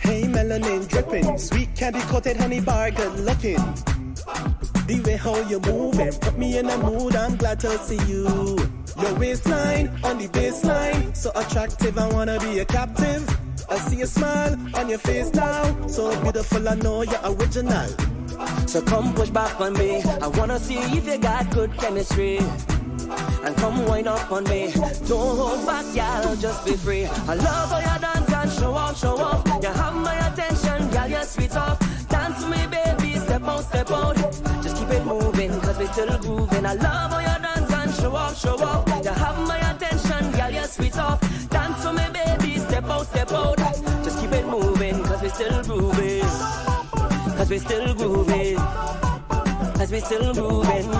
Hey, melanin dripping, sweet candy coated honey bar, good looking. The way how you moving, put me in a mood, I'm glad to see you. Your waistline on the baseline, so attractive, I wanna be a captive. I see a smile on your face now, so beautiful, I know you're original. So come push back on me, I wanna see if you got good chemistry. And come wind up on me, don't hold back, y'all, just be free. I love how you dance and show off. You have my attention, girl, you're sweet off. Dance with me, baby, step out. Just keep it moving, cause we still grooving. I love how you dance and show off. You have my attention, girl, you're sweet off. Dance with me, baby, step out. Just keep it moving, cause we still grooving. Cause we still grooving. Cause we still grooving.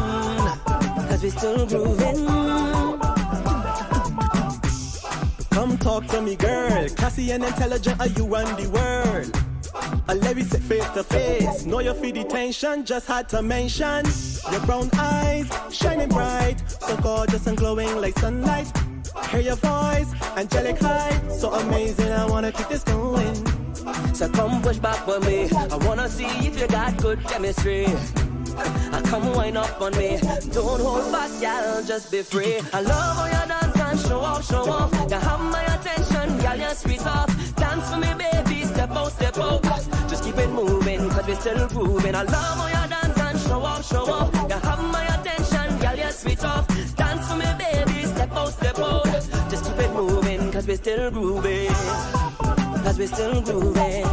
Cause we still grooving. Come talk to me, girl. Classy and intelligent, are you run the world? I let me sit face to face. Know you feel the tension, just had to mention. Your brown eyes, shining bright, so gorgeous and glowing like sunlight. Hear your voice, angelic high, so amazing, I wanna keep this going. So come push back with me, I wanna see if you got good chemistry. Come wind up on me, don't hold back, y'all, just be free. I love how you dance and show off. You have my attention, y'all, you're sweet off. Dance for me, baby, step out. Just keep it moving, cause we still grooving. I love how you dance and show off. You have my attention, y'all, you're sweet off. Dance for me, baby, step out. Just keep it moving, cause we still grooving. Cause we still grooving.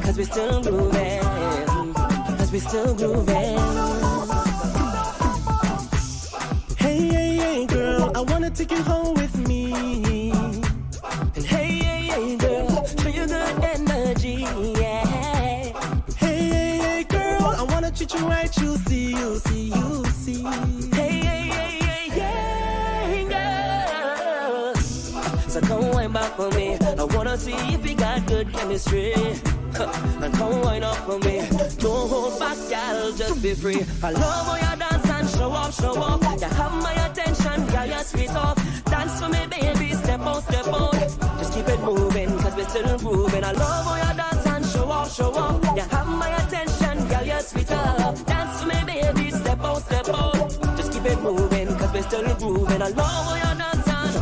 Cause we still grooving. We still grooving. Hey, girl, I wanna take you home with me. And hey, girl, show you good energy, yeah. Hey, girl, I wanna treat you right, you see. Hey, girl. So come wind back on me, I wanna see if we got good chemistry. And come wind up on me, don't hold back, y'all, just be free. I love how you dance and show off. You have my attention, girl, you're sweet off. Dance for me, baby, step out. Just keep it moving, cause we're still grooving. I love how you dance and show off. You have my attention, girl, you're sweet off. Dance for me, baby, step out. Just keep it moving, cause we're still grooving. I love how you dance and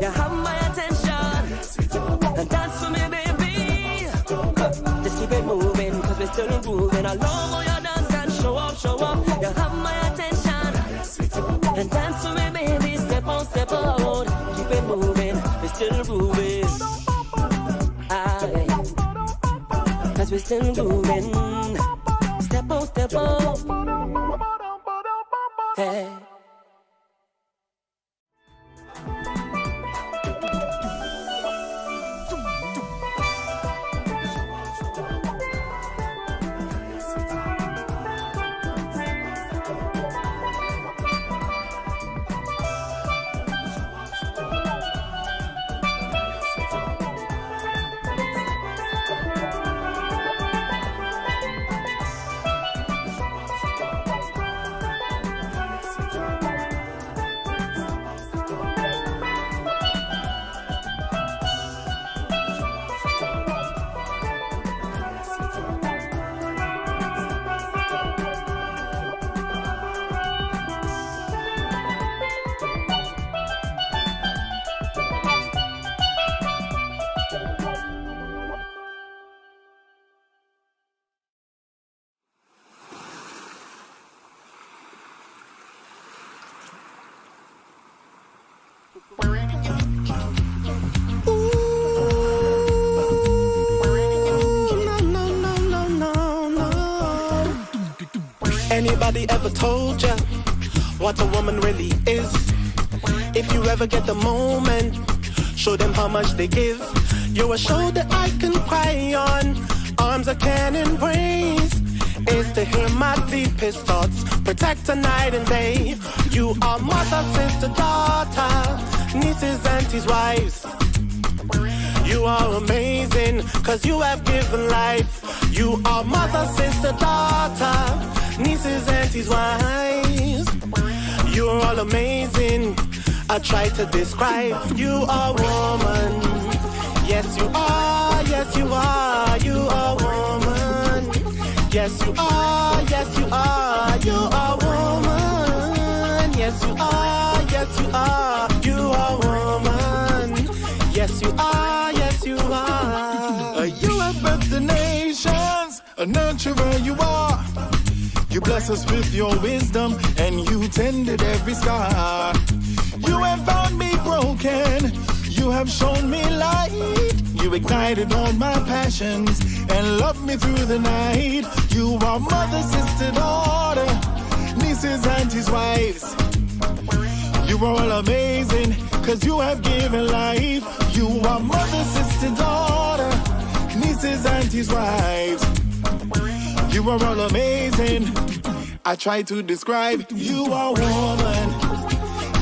you have my attention. And dance for me, baby. Just keep it moving, cause we're still moving. I love how you dance and show off. You have my attention. And dance for me, baby, step out. Keep it moving, we're still moving. Cause we're still moving. Step out. Hey. Anybody ever told ya what a woman really is? If you ever get the moment, show them how much they give. You're a shoulder I can cry on, arms I can embrace. Is to hear my deepest thoughts, protect her night and day. You are mother, sister, daughter, nieces, aunties, wives. You are amazing, cause you have given life. You are mother, sister, daughter, nieces, aunties, wives. You're all amazing, I try to describe. You are woman. Yes, you are. Yes, you are. You are woman. Yes, you are. Yes, you are. You are woman. Yes, you are. Yes, you are. You are woman. Yes, you are. Yes, you are. You have birthed the nations. A nurturer you are. You bless us with your wisdom, and you tended every scar. You have found me broken. You have shown me light. You ignited all my passions and loved me through the night. You are mother, sister, daughter, nieces, aunties, wives. You are all amazing, cause you have given life. You are mother, sister, daughter, nieces, aunties, wives. You are all amazing. I try to describe. You are woman.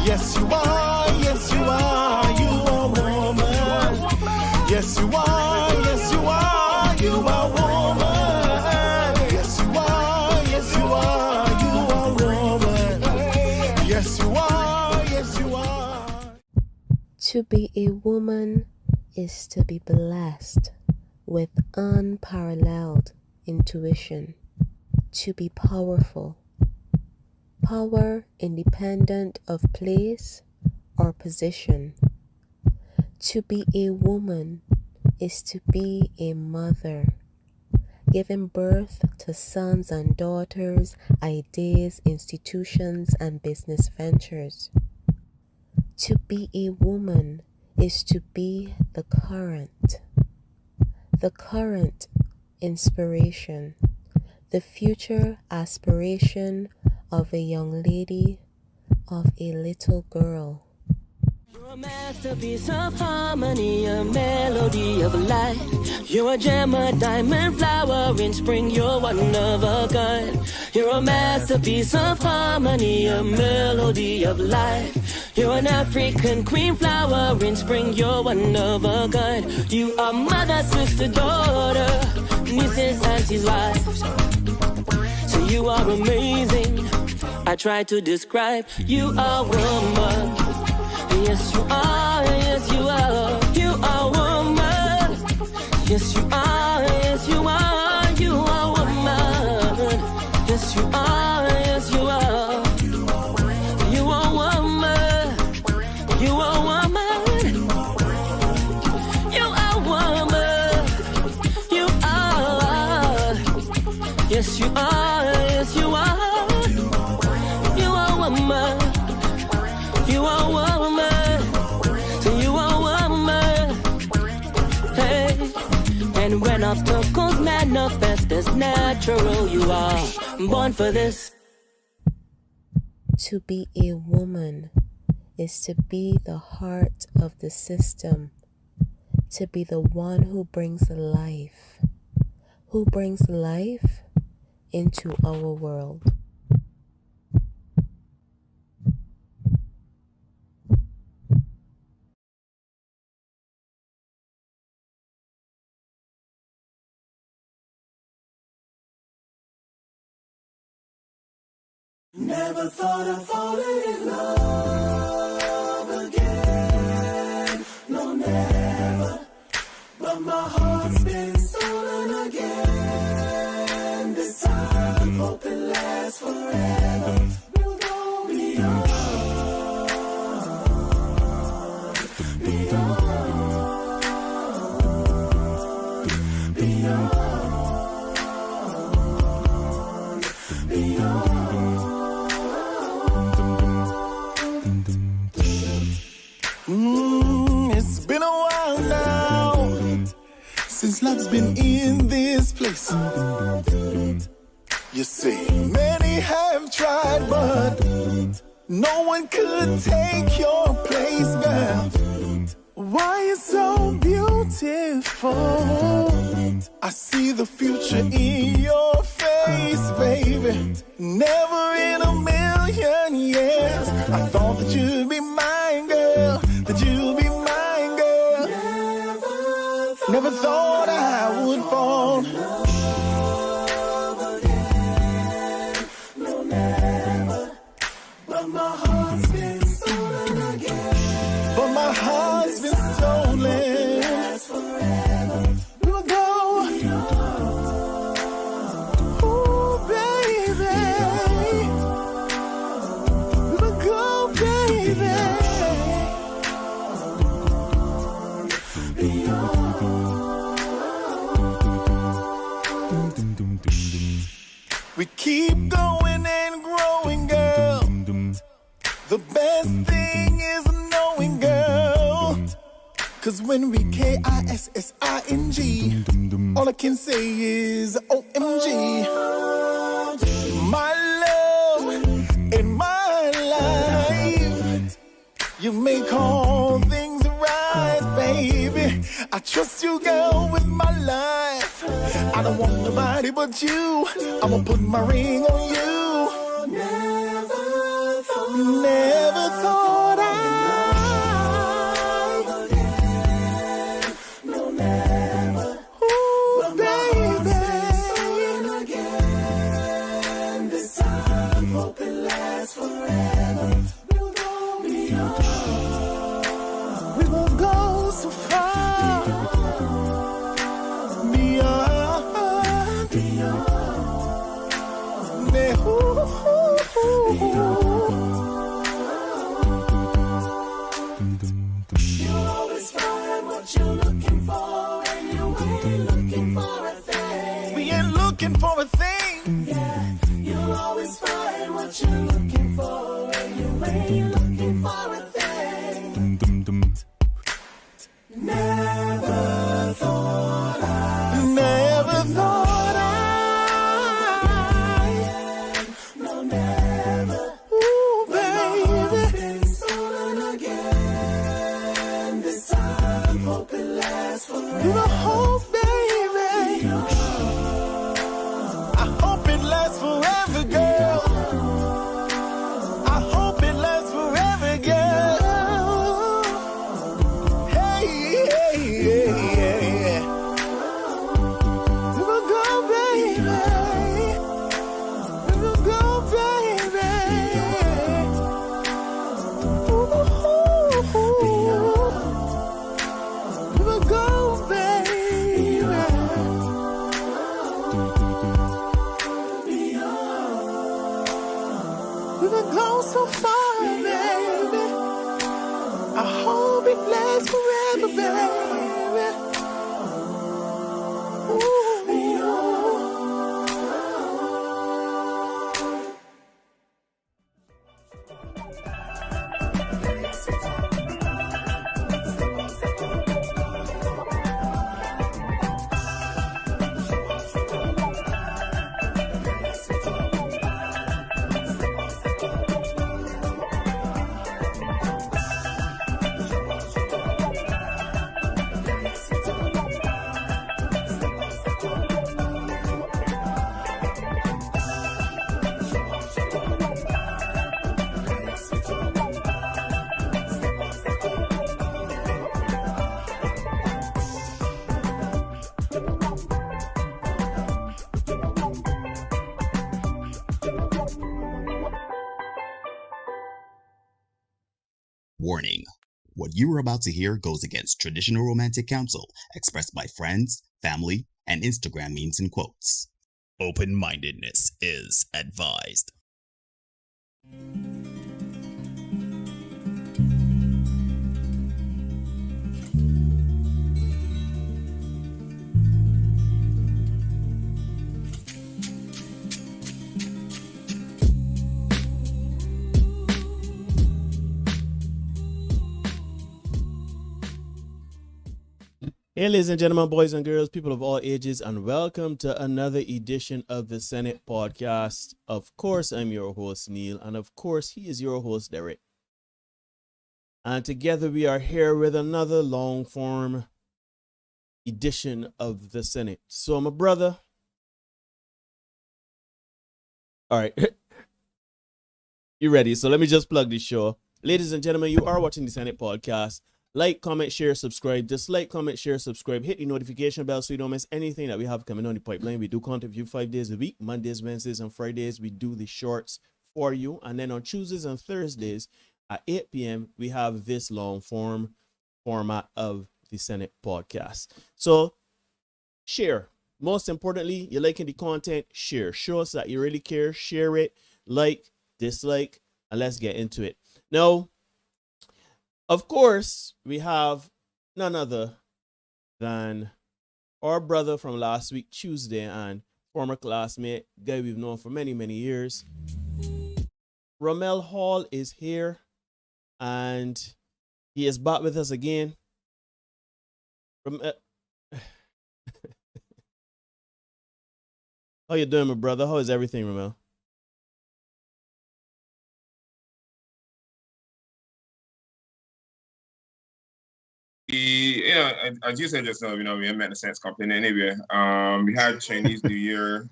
Yes, you are. Yes, you are. You are woman. Yes, you are. Yes, you are. You are woman. Yes, you are. Yes, you are. You are woman. Yes, you are. Yes, you are. To be a woman is to be blessed with unparalleled intuition, to be powerful, power independent of place or position. To be a woman is to be a mother, giving birth to sons and daughters, ideas, institutions, and business ventures. To be a woman is to be the current inspiration, the future aspiration of a young lady, of a little girl. You're a masterpiece of harmony, a melody of life. You're a gem, a diamond flower in spring, you're one of a kind. You're a masterpiece of harmony, a melody of life. You're an African queen flower in spring, you're one of a kind. You are mother, sister, daughter, nieces, aunties, wives. So you are amazing. I try to describe. You are woman. Yes, you are. Yes, you are. You are woman. Yes, you are. Yes, you are. You are woman. Yes, you are. Yes, you are. You are woman. You are woman. You are woman. You are. Yes, you are. Yes, you are. You are woman. You are woman. So you are woman. Hey. And when obstacles manifest as natural, you are born for this. To be a woman is to be the heart of the system, to be the one who brings life into our world. Never thought of falling in love again. No, never. But my heart's been stolen again. This time, hope it lasts forever. We'll go beyond, beyond, beyond, beyond. It's been a while now since love's been in this place. You see, many have tried, but no one could take your place, girl. Why you so beautiful? I see the future in your face, baby. Never in a million years I thought that you'd be mine, girl. That you'd be mine, girl. Never thought I would fall. No, never. But my heart's been stolen again. We keep going and growing, girl. The best thing is knowing, girl. Cause when we KISSING, all I can say is OMG. My love in my life, you make all things right, baby. I trust you, girl, with my life. I don't want nobody but you. I'ma put my ring on you. Never thought I'd no, never. Ooh, baby. Again. This time, hope it lasts forever. We'll go beyond. We will go so far. Beyond. You always find what you're looking for, and you ain't looking for a thing. We ain't looking for a thing. Yeah, you always find what you're looking for, and you ain't looking for a thing. Never thought I. No, never. Ooh, baby. Stolen again. This time, hope it lasts forever. You hope, baby. I hope it lasts forever, girl. I hope it lasts forever, girl. Hey, hey, hey, hey. You will go, baby. You will go, baby. Ooh, you will go, baby. We will go so far, baby. I hope it lasts forever, baby. Ooh. Warning. What you are about to hear goes against traditional romantic counsel expressed by friends, family, and Instagram memes and quotes. Open-mindedness is advised. Hey, ladies and gentlemen, boys and girls, people of all ages, and welcome to another edition of the Senate Podcast. Of course, I'm your host, Neil, and of course, he is your host, Derek. And together we are here with another long-form edition of the Senate. So, my brother. All right. You ready? So let me just plug this show. Ladies and gentlemen, you are watching the Senate Podcast. Like, comment, share, subscribe. Dislike, comment, share, subscribe. Hit the notification bell so you don't miss anything that we have coming on the pipeline. We do content for you 5 days a week. Mondays, Wednesdays, and Fridays, we do the shorts for you. And then on Tuesdays and Thursdays at 8 p.m., we have this long form format of the Senate Podcast. So, share. Most importantly, you're liking the content, share. Show us that you really care. Share it, like, dislike, and let's get into it. Now, of course, we have none other than our brother from last week, Tuesday, and former classmate, guy we've known for many, many years. Rommel Hall is here, and he is back with us again. How you doing, my brother? How is everything, Rommel? Yeah, as you said just now, we met the Sense Company anyway. We had Chinese New Year.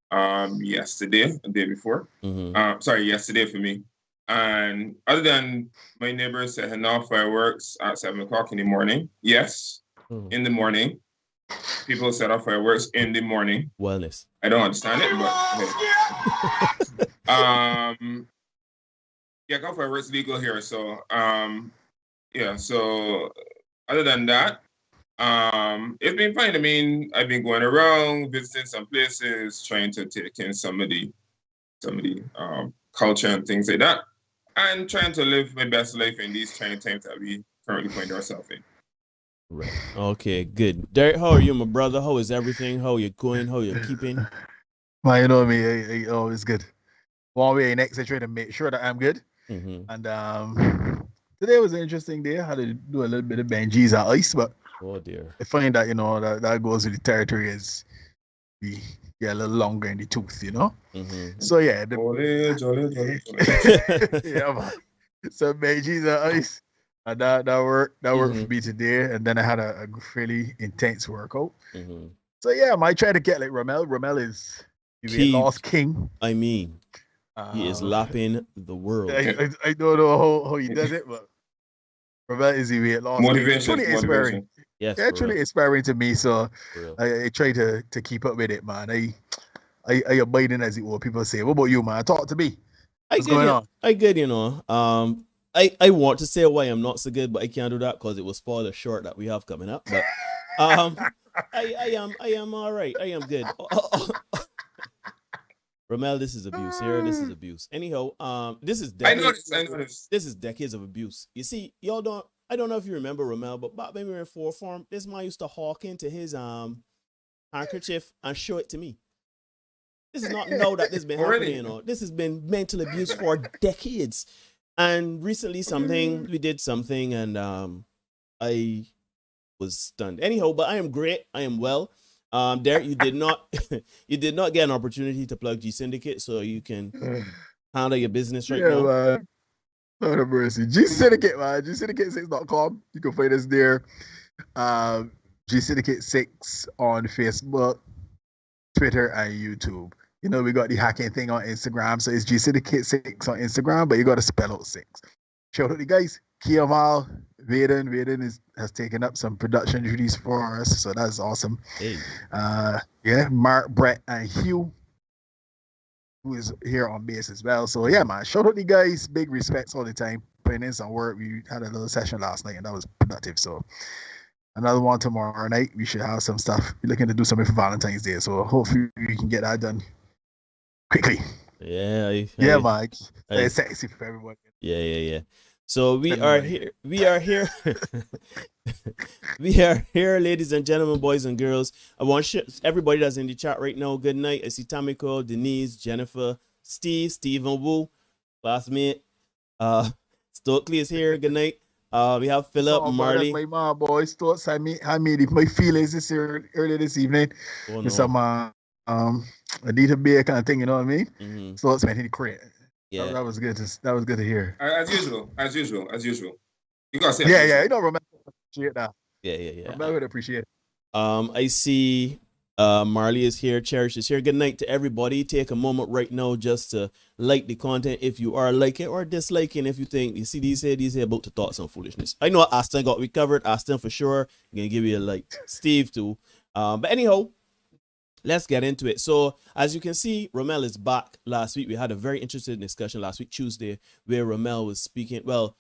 Yesterday, the day before. Yesterday for me. And other than my neighbors setting off fireworks at 7 o'clock in the morning, yes, in the morning, people set off fireworks in the morning. Wellness. I don't understand it, but okay. Yeah, golf fireworks legal here. So so other than that, it's been fine. I mean, I've been going around, visiting some places, trying to take in some of the culture and things like that, and trying to live my best life in these trying times that we currently find ourselves in. Right. Okay, good. Derek, how are you, my brother? How is everything? How are you going? How are you keeping? Well, you know me, I always good. One way next, I try to make sure that I'm good. Mm-hmm. And today was an interesting day. I had to do a little bit of Benji's and ice, but oh dear, I find that that goes with the territory as we get a little longer in the tooth, Mm-hmm. So yeah, Jolly. yeah, man. So Benji's and ice, and that worked for me today. And then I had a fairly intense workout. Mm-hmm. So yeah, I might try to get like Rommel. Rommel is the weight loss king. I mean, he is lapping the world. I don't know how he does it, but Rommel is the weight loss. Motivation. Inspiring. Yes, actually inspiring to me. So I try to keep up with it, man. I abiding as it were. People say, "What about you, man? Talk to me. What's going on?" I good, I want to say why I'm not so good, but I can't do that because it will spoil the short that we have coming up. But I am all right. I am good. Rommel, this is abuse here. This is abuse. Anyhow, this is decades. I noticed. This is decades of abuse. You see, I don't know if you remember Rommel, but back when we were in fourth form, this man used to hawk into his handkerchief and show it to me. This is not now that this has been happening, This has been mental abuse for decades. And recently we did something and I was stunned. Anyhow, but I am great. I am well. Derek, you did not get an opportunity to plug G-Syndicate, so you can handle your business right now. Man. Lord have mercy. G-Syndicate, man. G-Syndicate6.com. You can find us there. G-Syndicate6 on Facebook, Twitter, and YouTube. We got the hacking thing on Instagram, so it's G-Syndicate6 on Instagram, but you got to spell out 6. Shout out to the guys. Kiamal, Vaden has taken up some production duties for us, so that's awesome. Hey. Mark, Brett, and Hugh, who is here on base as well. So yeah, man, shout out to the guys. Big respects all the time. Putting in some work. We had a little session last night, and that was productive. So another one tomorrow night. We should have some stuff. We're looking to do something for Valentine's Day, so hopefully we can get that done quickly. Yeah, Mike. It's sexy for everyone. Yeah. So we are here. We are here, ladies and gentlemen, boys and girls. I want everybody that's in the chat right now. Good night. I see Tamiko, Denise, Jennifer, Stephen Wu, classmate. Stokely is here. Good night. We have Philip, Marley. My mom, boys. Thoughts I made my feelings this earlier this evening. Oh, with some Anita Beer kind of thing. You know what I mean? Mm-hmm. So it's been great. Yeah, that was good. That was good to hear. As usual. You gotta say. Yeah. Remember appreciate that. Yeah. Remember to appreciate it. I see. Marley is here. Cherish is here. Good night to everybody. Take a moment right now just to like the content if you are liking or disliking. If you think you see these here about to talk some foolishness. I know Aston got we covered. Aston for sure. I'm gonna give you a like. Steve too. But anyhow. Let's get into it. So, as you can see, Rommel is back. Last week, we had a very interesting discussion last week, Tuesday, where Rommel was speaking. Well,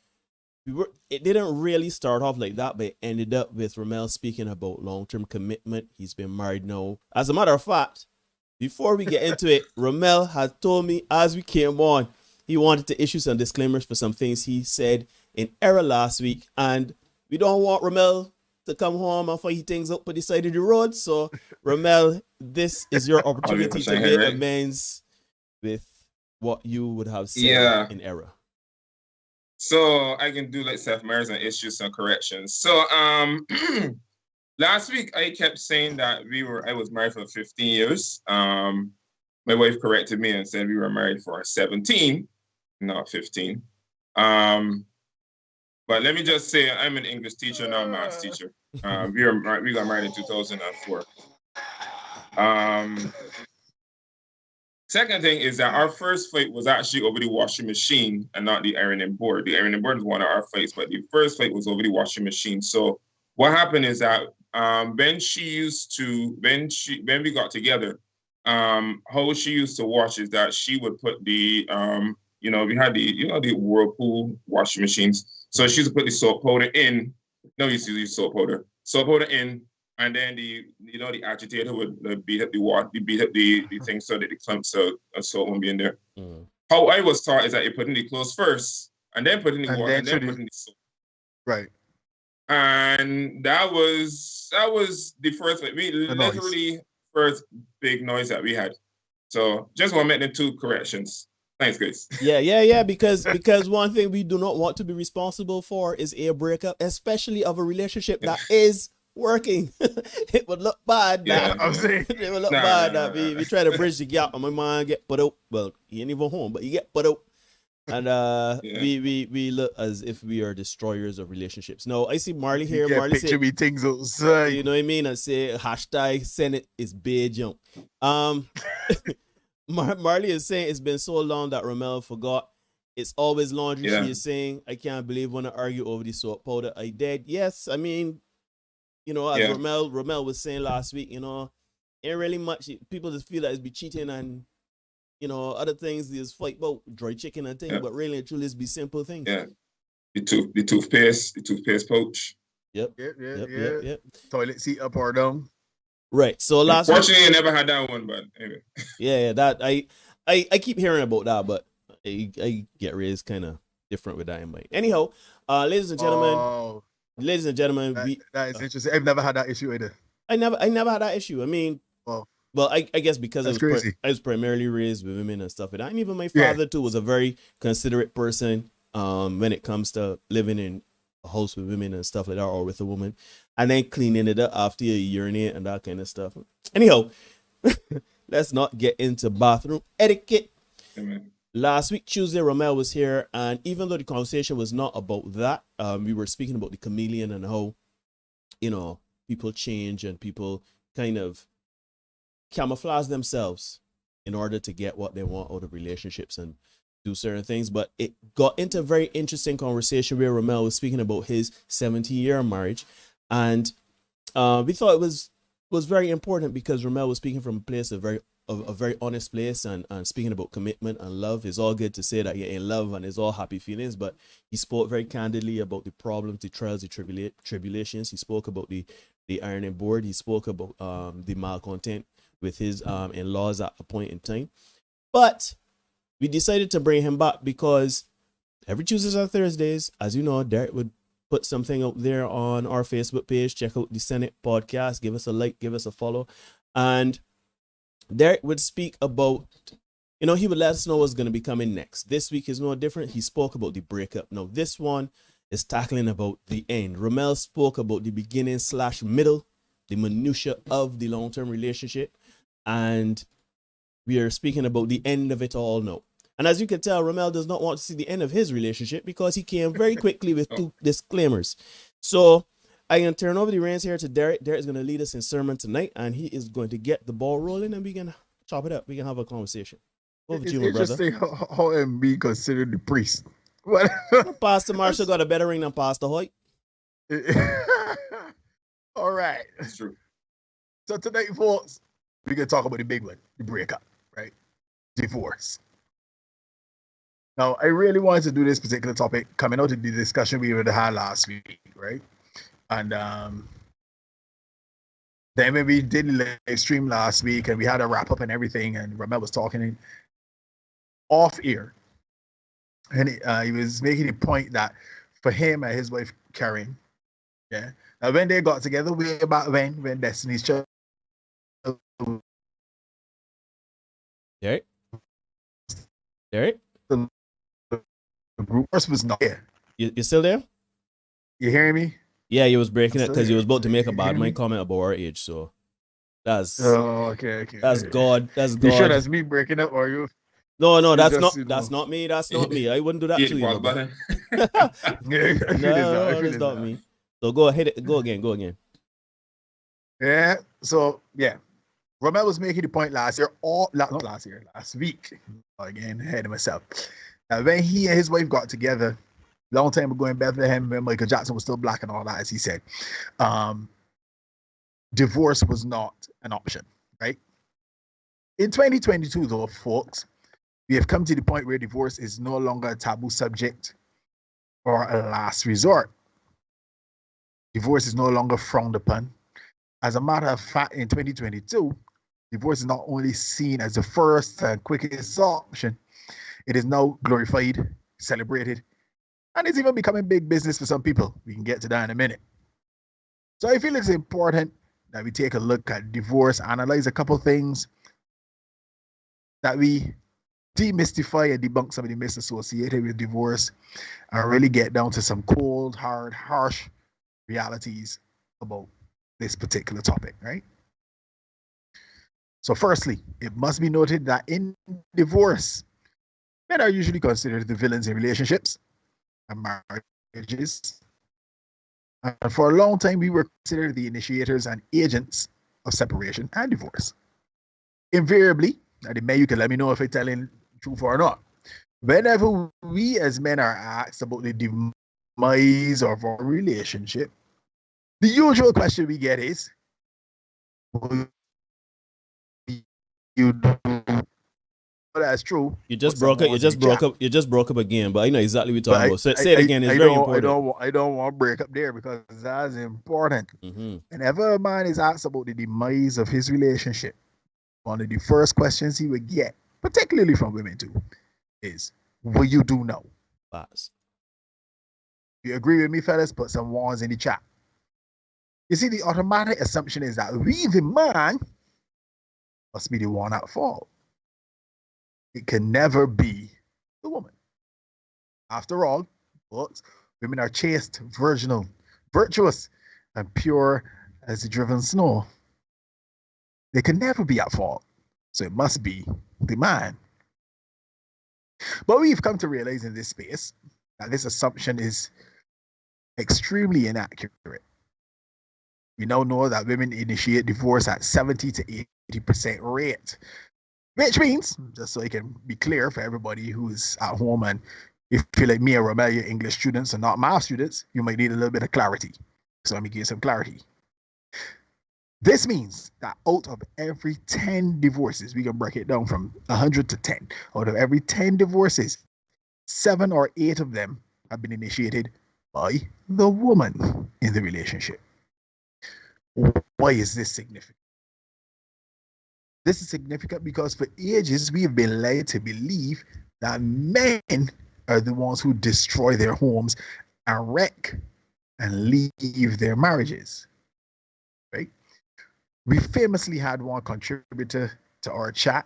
it didn't really start off like that, but it ended up with Rommel speaking about long-term commitment. He's been married now. As a matter of fact, before we get into it, Rommel had told me as we came on, he wanted to issue some disclaimers for some things he said in error last week. And we don't want Rommel to come home and fight things up by the side of the road. So, Rommel, this is your opportunity to make amends with what you would have said in error. So I can do like self-merits and issue some corrections. So last week I kept saying that I was married for 15 years. My wife corrected me and said we were married for 17, not 15. But let me just say I'm an English teacher, not a maths teacher. We got married in 2004. Second thing is that our first fight was actually over the washing machine and not the ironing board. The ironing board was one of our fights, but the first fight was over the washing machine. So what happened is that when we got together, how she used to wash is that she would put the we had the Whirlpool washing machines. So she used to put the soap powder in. No, used to use soap powder in, and then the agitator would beat up the thing so that the clumps of soap won't be in there. How I was taught is that you put in the clothes first, and then put in the water, and then put in the soap. Right. And that was the first. Literally first big noise that we had. So just want to make the two corrections. Thanks, guys. Yeah. Because one thing we do not want to be responsible for is a breakup, especially of a relationship that is working. It would look bad. It would look bad. We try to bridge the gap, and my man get put out. Well, he ain't even home, but he get put out. And we look as if we are destroyers of relationships. No, I see Marley here. Marley say, me things outside. You know what I mean? I say hashtag Senate is big jump. Marley is saying it's been so long that Rommel forgot. It's always laundry. She is saying, I can't believe when I argue over the soap powder. I did. Yes, I mean, as Rommel was saying last week, ain't really much. People just feel like it's be cheating and, other things. There's fight about dry chicken and things, but really and truly it's be simple things. Yeah. The toothpaste pouch. Yep. Toilet seat up or down. Right. So last Fortunately, I never had that one, but anyway. Yeah, that I keep hearing about that, but I get raised kind of different with that in mind. Anyhow, ladies and gentlemen, that is interesting. I've never had that issue either. I never had that issue. I mean, well, I guess because I was primarily raised with women and stuff like that. And even my father too was a very considerate person when it comes to living in a house with women and stuff like that, or with a woman, and then cleaning it up after you urinate and that kind of stuff. Anyhow, let's not get into bathroom etiquette. Amen. Last week, Tuesday, Rommel was here, and even though the conversation was not about that, we were speaking about the chameleon and how, people change and people kind of camouflage themselves in order to get what they want out of relationships and do certain things. But it got into a very interesting conversation where Rommel was speaking about his 17-year marriage, and we thought it was very important because Rommel was speaking from a place of a very honest place and speaking about commitment and love. It's all good to say that you're in love and it's all happy feelings, but he spoke very candidly about the problems, the trials, the tribulations. He spoke about the ironing board. He spoke about the malcontent with his in-laws at a point in time. But we decided to bring him back because every Tuesdays and Thursdays, as you know, Derek would put something out there on our Facebook page. Check out the Senate podcast. Give us a like, give us a follow. And Derek would speak about, he would let us know what's going to be coming next. This week is no different. He spoke about the breakup. Now, this one is tackling about the end. Rommel spoke about the beginning/middle, the minutia of the long-term relationship. And we are speaking about the end of it all now. And as you can tell, Rommel does not want to see the end of his relationship because he came very quickly with two disclaimers. So I can turn over the reins here to Derek. Derek is going to lead us in sermon tonight, and he is going to get the ball rolling, and we can chop it up. We can have a conversation. Over to you, my brother. Interesting how MB considered the priest. Pastor Marshall got a better ring than Pastor Hoyt. All right. That's true. So tonight, folks, we're going to talk about the big one, the breakup, right? Divorce. Now, I really wanted to do this particular topic coming out of the discussion we had last week, right? And then when we did the live stream last week and we had a wrap up and everything, and Rommel was talking off air, and he was making the point that for him and his wife Karen, Yeah. Now when they got together way back when Destiny's Child Derek? Derek? the group was not here. You still there? You hearing me? Yeah, you was breaking I'm it still because you here. was about to You make a bad hear me? mind comment about our age, so that's okay. that's God. That's You sure God. that's me breaking up or you? No, You that's just, not you know. that's not me. That's not me. I wouldn't do that Yeah, to you, pause my boy. button. I feel No, it's that's not me. So go ahead, go again. Yeah. So yeah, Rommel was making the point last year, not last year, last week. Again, ahead of myself. When he and his wife got together, long time ago in Bethlehem, when Michael Jackson was still black and all that, as he said, divorce was not an option, right? In 2022, though, folks, we have come to the point where divorce is no longer a taboo subject or a last resort. Divorce is no longer frowned upon. As a matter of fact, in 2022, divorce is not only seen as the first and quickest option, it is now glorified, celebrated, and it's even becoming big business for some people. We can get to that in a minute. So I feel it's important that we take a look at divorce, analyze a couple things, that we demystify and debunk some of the myths associated with divorce, and really get down to some cold, hard, harsh realities about this particular topic, right? So firstly, it must be noted that in divorce, men are usually considered the villains in relationships and marriages. And for a long time, we were considered the initiators and agents of separation and divorce. Invariably, now the man, you can let me know if I'm telling truth or not. Whenever we as men are asked about the demise of our relationship, the usual question we get is, will you do? Well, that's true. You just broke up. You just broke up again. But I know exactly what you're talking about. Say it again. It's very important. I don't want to break up there because that's important. Whenever a man is asked about the demise of his relationship, one of the first questions he would get, particularly from women too, is, will you do now? Pass. You agree with me, fellas? Put some ones in the chat. You see, the automatic assumption is that we, the man, must be the one at fault. It can never be the woman. After all, folks, women are chaste, virginal, virtuous, and pure as the driven snow. They can never be at fault. So it must be the man. But we've come to realize in this space that this assumption is extremely inaccurate. We now know that women initiate divorce at 70 to 80% rate, which means, just so it can be clear for everybody who's at home, and if you feel like me and Rommel, you're English students and not math students, you might need a little bit of clarity. So let me give you some clarity. This means that out of every 10 divorces, we can break it down from 100 to 10. Out of every 10 divorces, 7 or 8 of them have been initiated by the woman in the relationship. Why is this significant? This is significant because for ages, we have been led to believe that men are the ones who destroy their homes and wreck and leave their marriages, right? We famously had one contributor to our chat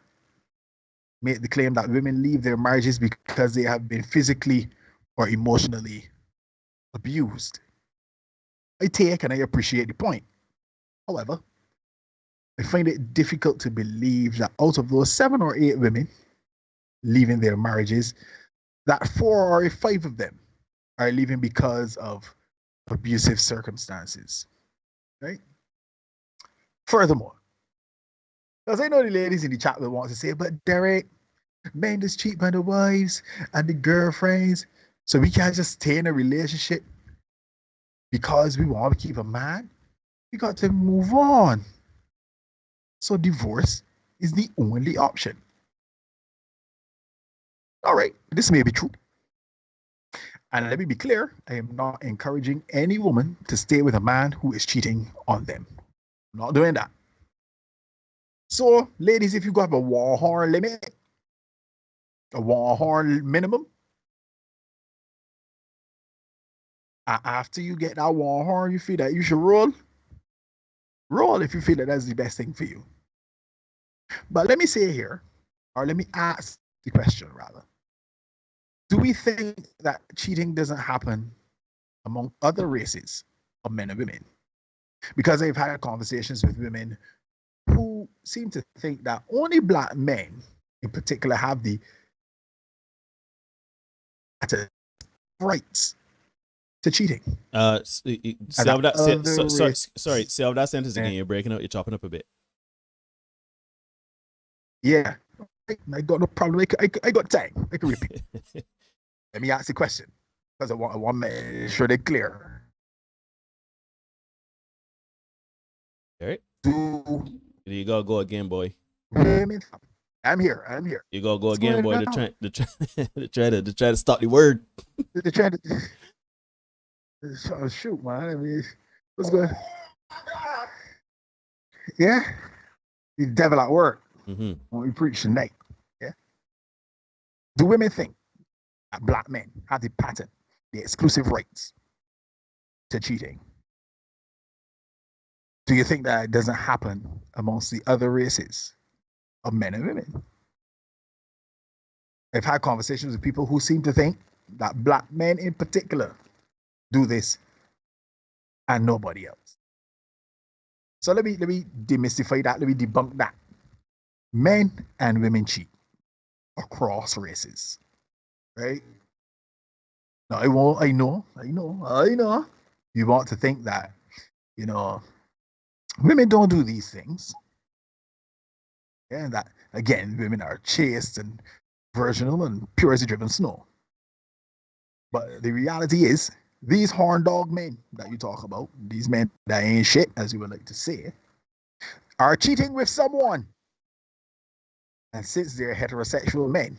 make the claim that women leave their marriages because they have been physically or emotionally abused. I take and I appreciate the point. However, I find it difficult to believe that out of those 7 or 8 women leaving their marriages, that 4 or 5 of them are leaving because of abusive circumstances, right? Furthermore, because I know the ladies in the chat will want to say, but Derek, men just cheat on the wives and the girlfriends, so we can't just stay in a relationship because we want to keep a man. We got to move on. So divorce is the only option. All right, this may be true. And let me be clear, I am not encouraging any woman to stay with a man who is cheating on them. I'm not doing that. So, ladies, if you got a war horn limit, a war horn minimum, After you get that one horn, you feel that you should roll. Roll if you feel that that's the best thing for you. But let me say here, or let me ask the question rather. Do we think that cheating doesn't happen among other races of men and women? Because I've had conversations with women who seem to think that only black men in particular have the rights to cheating. Say that sentence again. You're breaking up. You're chopping up a bit. Yeah, I got no problem. I got time. I can repeat. Let me ask the question because I want to make sure they're clear. All right. You gotta go again, boy. I'm here. You gotta go again, boy. They're trying to stop the word. They're trying to shoot, man. I mean, what's good? Yeah, the devil at work when we preach tonight. Yeah. Do women think that black men have the patent, the exclusive rights to cheating? Do you think that it doesn't happen amongst the other races of men and women? I've had conversations with people who seem to think that black men in particular do this and nobody else. So let me demystify that. Let me debunk that. Men and women cheat across races, right? Now I know. You want to think that, women don't do these things. Yeah, and that again, women are chaste and virginal and pure as the driven snow. But the reality is, these horn dog men that you talk about, these men that ain't shit, as you would like to say, are cheating with someone. And since they're heterosexual men,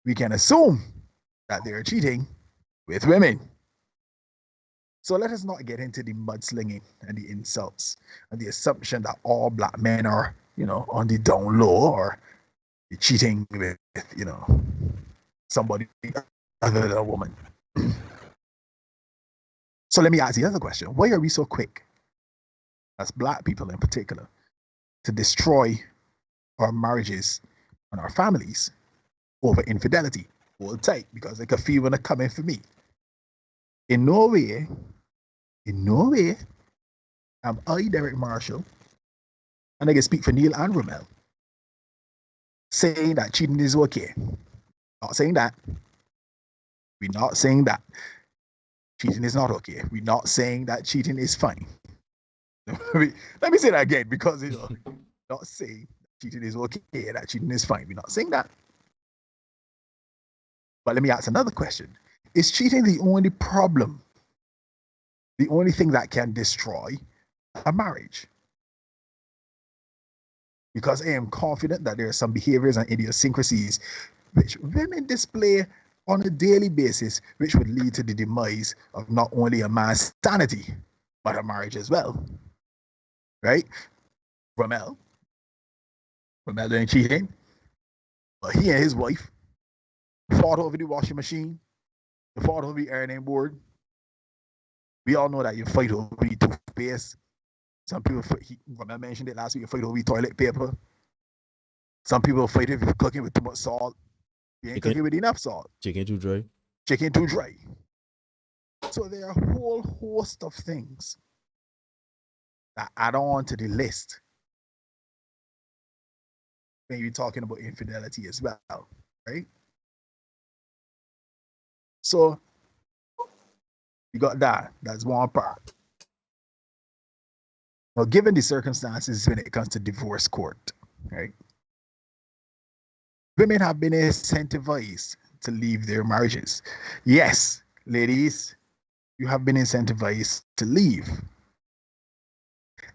we can assume that they're cheating with women. So let us not get into the mudslinging and the insults and the assumption that all black men are, on the down low or cheating with, somebody other than a woman. So let me ask the other question. Why are we so quick, as black people in particular, to destroy our marriages and our families over infidelity? Hold tight, because I can feel when they're coming for me. In no way am I, Derek Marshall, and I can speak for Neil and Rommel, saying that cheating is okay. Not saying that. We're not saying that cheating is not okay. We're not saying that cheating is fine. Let me say that again, because not saying cheating is okay, that cheating is fine. We're not saying that. But let me ask another question. Is cheating the only problem? The only thing that can destroy a marriage? Because I am confident that there are some behaviors and idiosyncrasies which women display on a daily basis, which would lead to the demise of not only a man's sanity, but a marriage as well. Right? Rommel doing cheating, but he and his wife fought over the washing machine, they fought over the ironing board. We all know that you fight over the toothpaste. Some people, Rommel mentioned it last week, you fight over the toilet paper. Some people fight if you're cooking with too much salt. You ain't cooking with enough salt. Chicken too dry. So there are a whole host of things that add on to the list when you're talking about infidelity as well, right? So you got that. That's one part. Now, given the circumstances when it comes to divorce court, right? Women have been incentivized to leave their marriages. Yes, ladies, you have been incentivized to leave.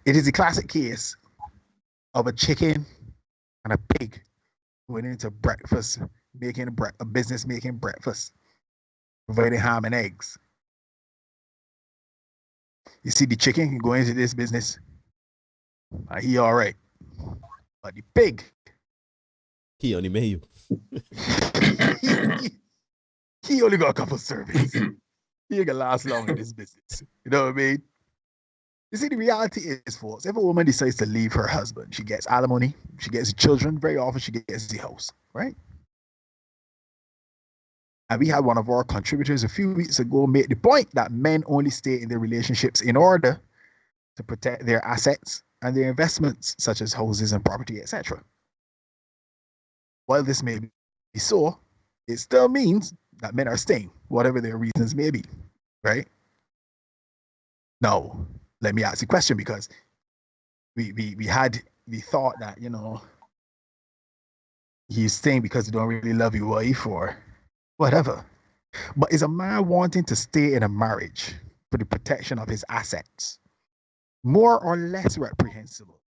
It is the classic case of a chicken and a pig going into breakfast, making a business making breakfast, providing ham and eggs. You see, the chicken can go into this business, he all right. But the pig, he only made you. he only got a couple servings. You ain't gonna last long in this business. You know what I mean? You see, the reality is, folks, if a woman decides to leave her husband, she gets alimony, she gets children, very often she gets the house, right? And we had one of our contributors a few weeks ago make the point that men only stay in their relationships in order to protect their assets and their investments, such as houses and property, etc. While this may be so, it still means that men are staying, whatever their reasons may be, right? Now, let me ask the question, because we had the thought that, you know, he's staying because he don't really love your wife or whatever. But is a man wanting to stay in a marriage for the protection of his assets more or less reprehensible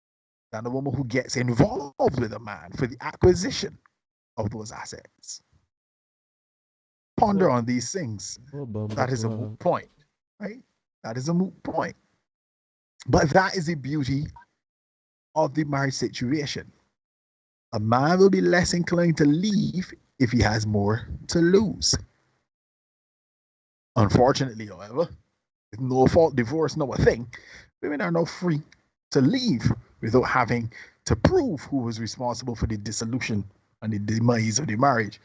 than a woman who gets involved with a man for the acquisition of those assets? Ponder on these things. That is a moot point, right? That is a moot point. But that is the beauty of the marriage situation. A man will be less inclined to leave if he has more to lose. Unfortunately, however, with no fault divorce, no a thing, women are now free to leave without having to prove who was responsible for the dissolution and the demise of the marriage.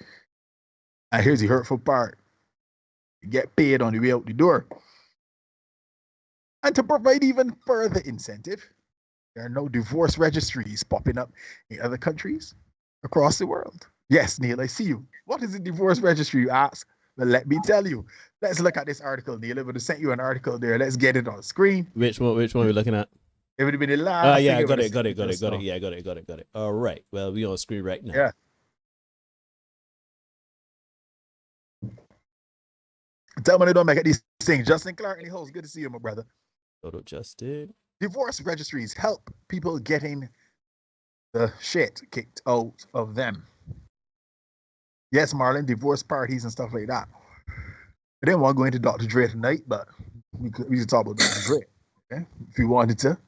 And here's the hurtful part. You get paid on the way out the door. And to provide even further incentive, there are no divorce registries popping up in other countries across the world. Yes, Neil, I see you. What is a divorce registry, you ask? Well, let me tell you. Let's look at this article, Neil. I would have sent you an article there. Let's get it on the screen. Which one are we looking at? It would have been the last. Yeah, got it. Yeah, got it. All right. Well, we on screen right now. Yeah. Tell me they don't make it these things. Justin Clark in the host. Good to see you, my brother. Shout out, Justin. Divorce registries help people getting the shit kicked out of them. Yes, Marlon, divorce parties and stuff like that. I didn't want to go into Dr. Dre tonight, but we could talk about Dr. Dre, okay, if you wanted to.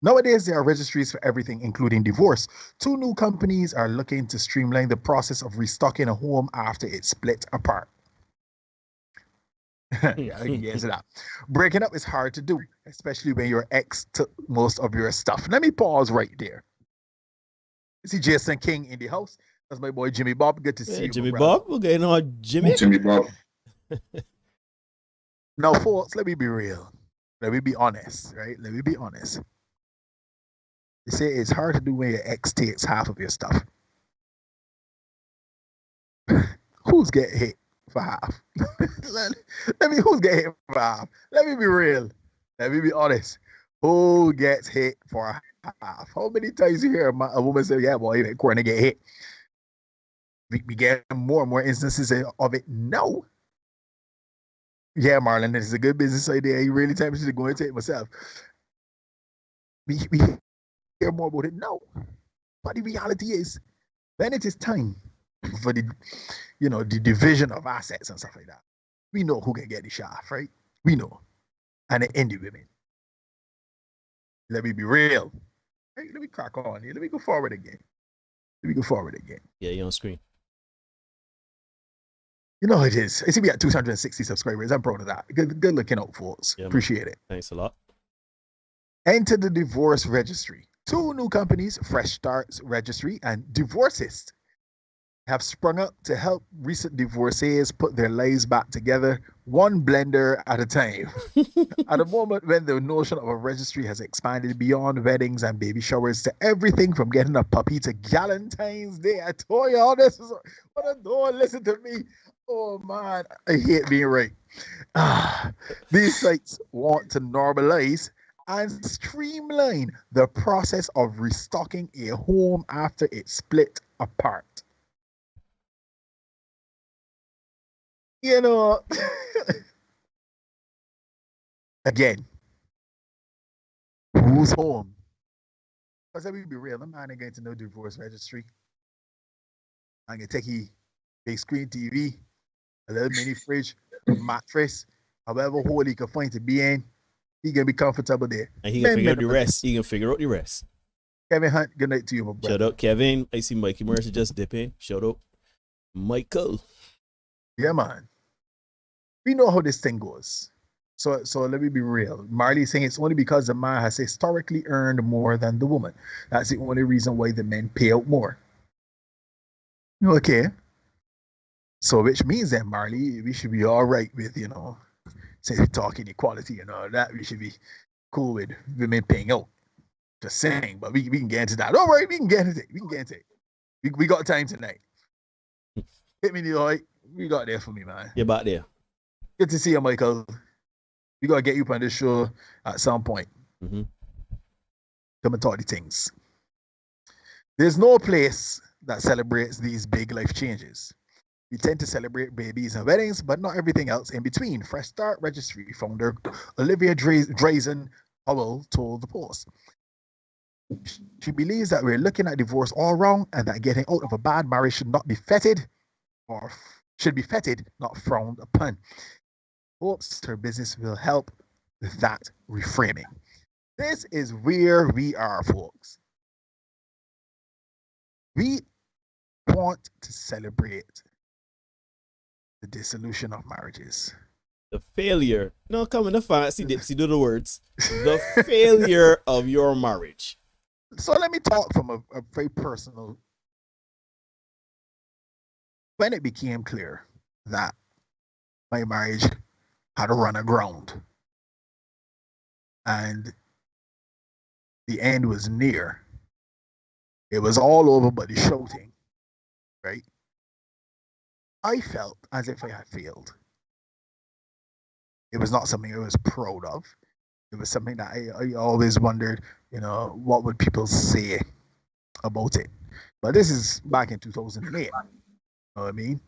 Nowadays, there are registries for everything, including divorce. 2 new companies are looking to streamline the process of restocking a home after it's split apart. Yeah, I can get into that. Breaking up is hard to do, especially when your ex took most of your stuff. Let me pause right there. You see Jason King in the house. That's my boy Jimmy Bob. Good to see you, Jimmy Bob. We're getting on Jimmy. Jimmy Bob. Now, folks, let me be real. Let me be honest, right? Let me be honest. They say it's hard to do when your ex takes half of your stuff. Who's get hit for half? Who's get hit for half? Let me be real. Let me be honest. Who gets hit for half? How many times you hear a woman say, yeah, boy, you corner get hit? We get more and more instances of it. No. Yeah, Marlon, this is a good business idea. You really tempted to go into it myself. We hear more about it. No. But the reality is, when it is time for the division of assets and stuff like that, we know who can get the shaft, right? We know. And it end the women. Let me be real. Hey, let me crack on here. Let me go forward again. Yeah, you're on screen. You know it is. I see we got 260 subscribers. I'm proud of that. Good looking out, folks. Yeah, appreciate it. Thanks a lot. Enter the divorce registry. 2 new companies, Fresh Starts Registry and Divorcist, have sprung up to help recent divorcees put their lives back together, one blender at a time. At a moment when the notion of a registry has expanded beyond weddings and baby showers to everything from getting a puppy to Valentine's Day. I told y'all this is what I don't listen to me. Oh man, I hate being right. These sites want to normalize and streamline the process of restocking a home after it's split apart. You know, again, who's home? Because let me be real, I'm not going to no divorce registry. I'm going to take a big screen TV, a little mini fridge, a mattress, however hole he can find to be in, he can be comfortable there. And he can figure out the rest. He can figure out the rest. Kevin Hunt, good night to you, my brother. Shout out, Kevin. I see Mikey Morris just dip in. Shout out, Michael. Yeah, man. we know how this thing goes. So let me be real. Marley's saying it's only because the man has historically earned more than the woman. That's the only reason why the men pay out more. Okay. So which means that Marley, we should be all right with, say talking equality and all that. We should be cool with women paying out. Just saying, but we can get into that. Don't worry, we can get into it. We got time tonight. Hit me, Lloyd. We got there for me, man. You're back there. Good to see you, Michael. We gotta get you on this show at some point. Mm-hmm. Come and talk the things. There's no place that celebrates these big life changes. We tend to celebrate babies and weddings, but not everything else in between. Fresh Start Registry founder Olivia Drazen Howell told the Post. She believes that we're looking at divorce all wrong and that getting out of a bad marriage should not be feted, or should be feted, not frowned upon. Hopes her business will help with that reframing. This is where we are, folks. We want to celebrate the dissolution of marriages. The failure. No, come on, the fancy dipsy, do the words. The failure of your marriage. So let me talk from a very personal. When it became clear that my marriage had to run aground and the end was near, it was all over but the shouting, right? I felt as if I had failed. It was not something I was proud of. It was something that I always wondered, what would people say about it? But this is back in 2008. You know what I mean?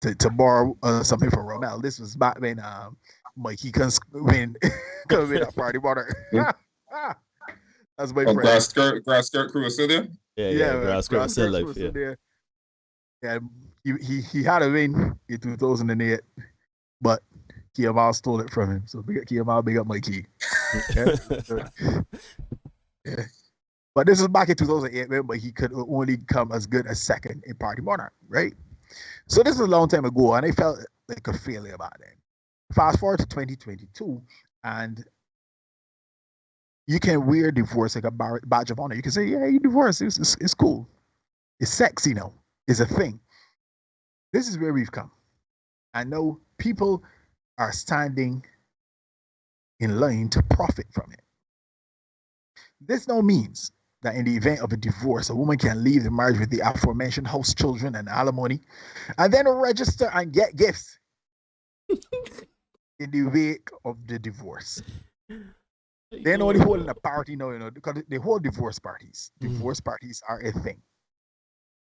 To borrow something from Rommel, this was back when Mikey can win a party water. That's my friend. Grass skirt crew was still there? Yeah, grass skirt still life. Yeah. Yeah, he had a win in 2008, but Kiamal stole it from him. So big up Kiamal, big up Mikey. Yeah. Yeah. But this was back in 2008 when he could only come as good as second in Party Monarch, right? So this was a long time ago, and I felt like a failure about it. Fast forward to 2022, and you can wear divorce like a badge of honor. You can say, yeah, you divorced. It's cool. It's sexy now. It's a thing. This is where we've come. I know people are standing in line to profit from it. This now means that in the event of a divorce, a woman can leave the marriage with the aforementioned house children and alimony, and then register and get gifts in the wake of the divorce. They're only holding a party now, because they hold divorce parties. Divorce parties are a thing.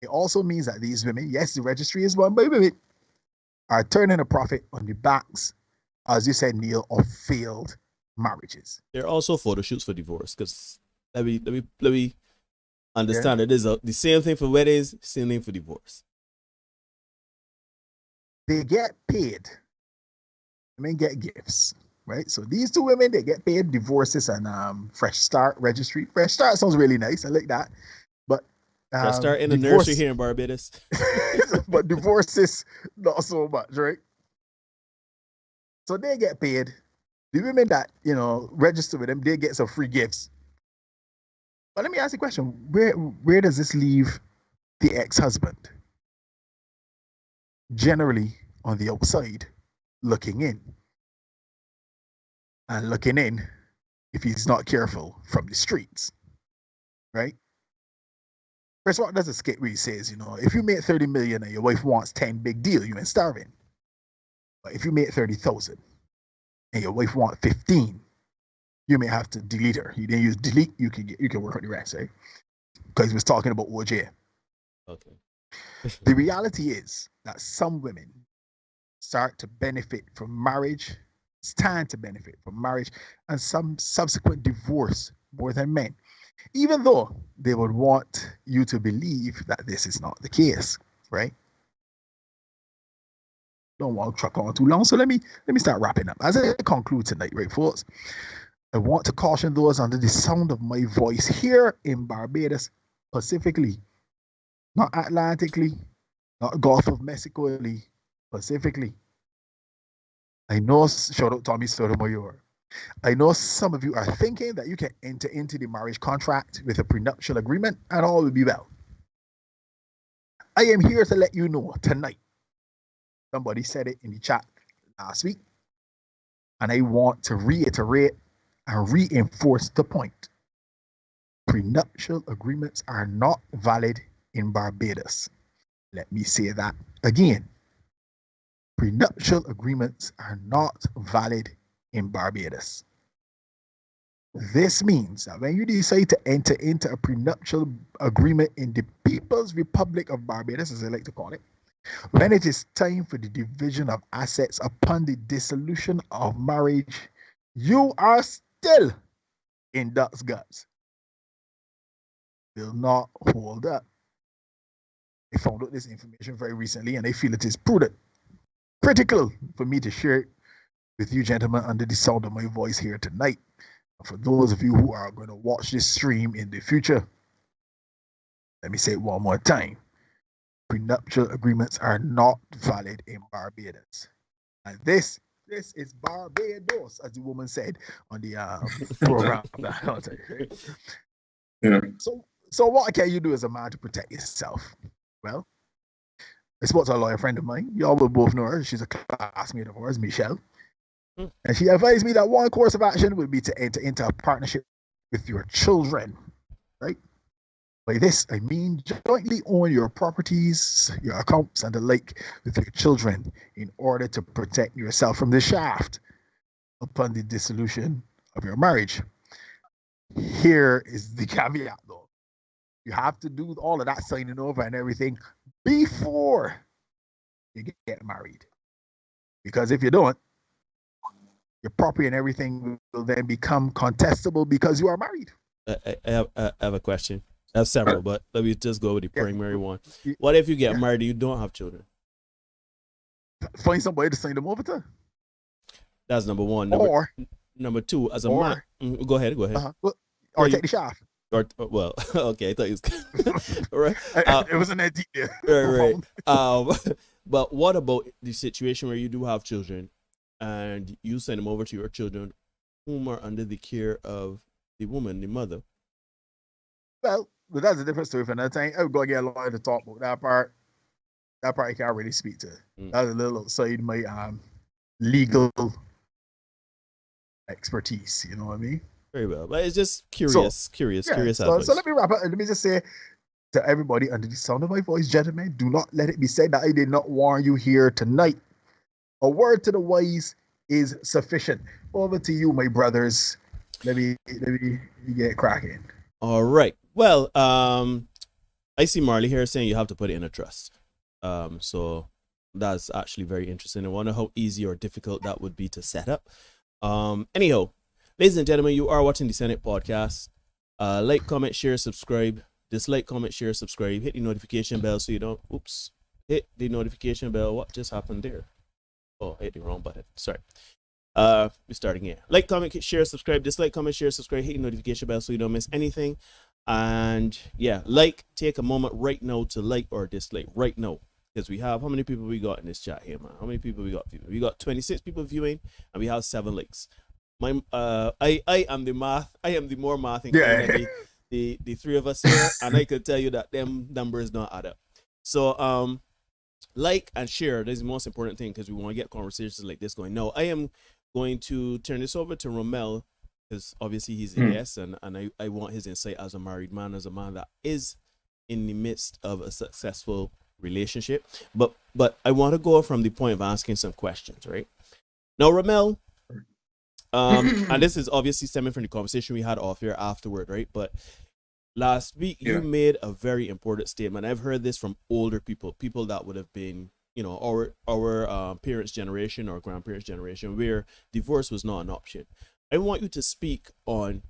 It also means that these women, yes, the registry is run by women, are turning a profit on the backs, as you said, Neil, of failed marriages. There are also photo shoots for divorce, because let me understand it is the same thing for weddings, same thing for divorce. They get paid. Women get gifts, right? So these two women, they get paid divorces and Fresh Start Registry. Fresh Start sounds really nice. I like that. But Fresh Start in the nursery here in Barbados. But divorces, not so much, right? So they get paid. The women that, register with them, they get some free gifts. But let me ask you a question. Where does this leave the ex-husband? Generally on the outside, looking in. And looking in, if he's not careful, from the streets. Right? Chris Rock does a skit where he says, if you make 30 million and your wife wants 10, big deal, you ain't starving. But if you make 30,000 and your wife wants 15, you may have to delete her. You didn't use delete, you can work on the rest, right? Because he was talking about OJ. Okay. The reality is that some women start to benefit from marriage, stand to benefit from marriage, and some subsequent divorce more than men, even though they would want you to believe that this is not the case, right? Don't want to truck on too long, so let me start wrapping up. As I conclude tonight, right, folks, I want to caution those under the sound of my voice here in Barbados, specifically, not Atlantically, not Gulf of Mexico, specifically, I know, shout out Tommy Sotomayor. I know some of you are thinking that you can enter into the marriage contract with a prenuptial agreement and all will be well. I am here to let you know tonight. Somebody said it in the chat last week, and I want to reiterate and reinforce the point. Prenuptial agreements are not valid in Barbados. Let me say that again. Prenuptial agreements are not valid in Barbados. This means that when you decide to enter into a prenuptial agreement in the People's Republic of Barbados, as I like to call it, when it is time for the division of assets upon the dissolution of marriage, you are still in duck's guts. Will not hold up. I found out this information very recently, and I feel it is prudent, critical for me to share it with you gentlemen under the sound of my voice here tonight. For those of you who are going to watch this stream in the future, let me say it one more time. Prenuptial agreements are not valid in Barbados. And this is Barbados, as the woman said on the program. Yeah. So what can you do as a man to protect yourself? Well, I spoke to a lawyer friend of mine. Y'all will both know her. She's a classmate of ours, Michelle. And she advised me that one course of action would be to enter into a partnership with your children, right? By this, I mean jointly own your properties, your accounts, and the like with your children in order to protect yourself from the shaft upon the dissolution of your marriage. Here is the caveat, though. You have to do all of that signing over and everything before you get married. Because if you don't, your property and everything will then become contestable because you are married. I have a question. I have several, but let me just go with the primary one. What if you get married and you don't have children? Find somebody to sign them over to. That's number one. Number two, as a man. Go ahead. Or take the shaft. Well, okay, I thought you was right. It wasn't that deep there. Right. But what about the situation where you do have children and you send them over to your children whom are under the care of the woman, the mother? Well, but that's a different story for another time. I would go get a lawyer to talk about that part. That part I can't really speak to. That's a little outside my legal expertise. You know what I mean? Very well, but it's just curious. So let me wrap up. Let me just say to everybody under the sound of my voice, gentlemen, do not let it be said that I did not warn you here tonight. A word to the wise is sufficient. Over to you, my brothers. Let me get cracking. All right. Well, I see Marley here saying you have to put it in a trust. So that's actually very interesting. I wonder how easy or difficult that would be to set up. Anyhow, ladies and gentlemen, you are watching the Senate podcast. Like, comment, share, subscribe. Dislike, comment, share, subscribe. Hit the notification bell so you don't. Oops. Hit the notification bell. What just happened there? Oh, I hit the wrong button. Sorry. We're starting here. Like, comment, share, subscribe. Dislike, comment, share, subscribe. Hit the notification bell so you don't miss anything. And yeah, take a moment right now to like or dislike right now. Because we have, how many people we got in this chat here, man? How many people we got viewing? We got 26 people viewing and we have 7 likes. I am the math. I am the more math than the three of us here, and I could tell you that them numbers don't add up. So like and share. That's the most important thing because we want to get conversations like this going. Now I am going to turn this over to Rommel because obviously he's a guest, and I want his insight as a married man, as a man that is in the midst of a successful relationship. But I want to go from the point of asking some questions, right? Now, Rommel, and this is obviously stemming from the conversation we had off here afterward, right? But last week you made a very important statement. I've heard this from older people that would have been, our parents' generation or grandparents' generation, where divorce was not an option. I want you to speak on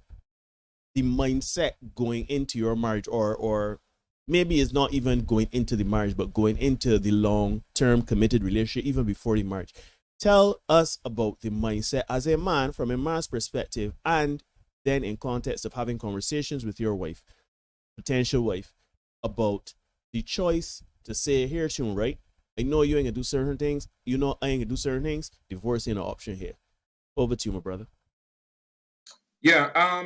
the mindset going into your marriage, or maybe it's not even going into the marriage, but going into the long-term committed relationship, even before the marriage. Tell us about the mindset as a man, from a man's perspective, and then in context of having conversations with your wife, potential wife, about the choice to say, here, Shun, right? I know you ain't gonna do certain things. You know I ain't gonna do certain things. Divorce ain't an option here. Over to you, my brother. Yeah.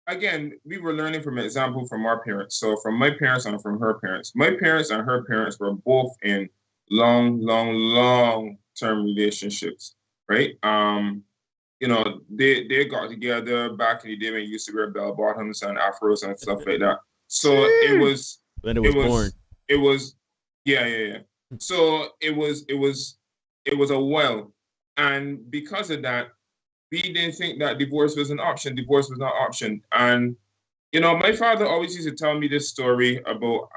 Again, we were learning from an example from our parents. So from my parents and from her parents. My parents and her parents were both in long-term relationships, right? You know, they got together back in the day when you used to wear bell bottoms and afros and stuff like that. So it was when it was born. It was yeah. So it was a while. And because of that, we didn't think that divorce was an option. Divorce was not an option. And, you know, my father always used to tell me this story about,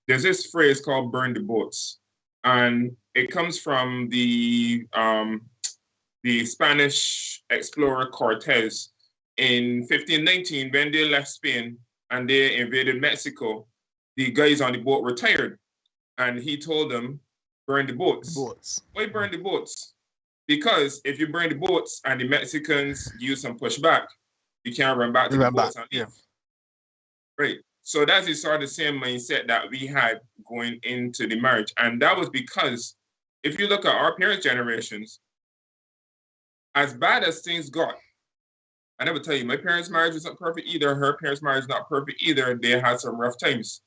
there's this phrase called burn the boats. And it comes from the Spanish explorer Cortez in 1519, when they left Spain and they invaded Mexico. The guys on the boat were tired. And he told them, burn the boats. Why burn the boats? Because if you burn the boats and the Mexicans use some pushback, you can't run back to the boats and leave. Right. So that's the sort of same mindset that we had going into the marriage. And that was because if you look at our parents' generations, as bad as things got, I never tell you, my parents' marriage wasn't perfect either. Her parents' marriage was not perfect either. They had some rough times.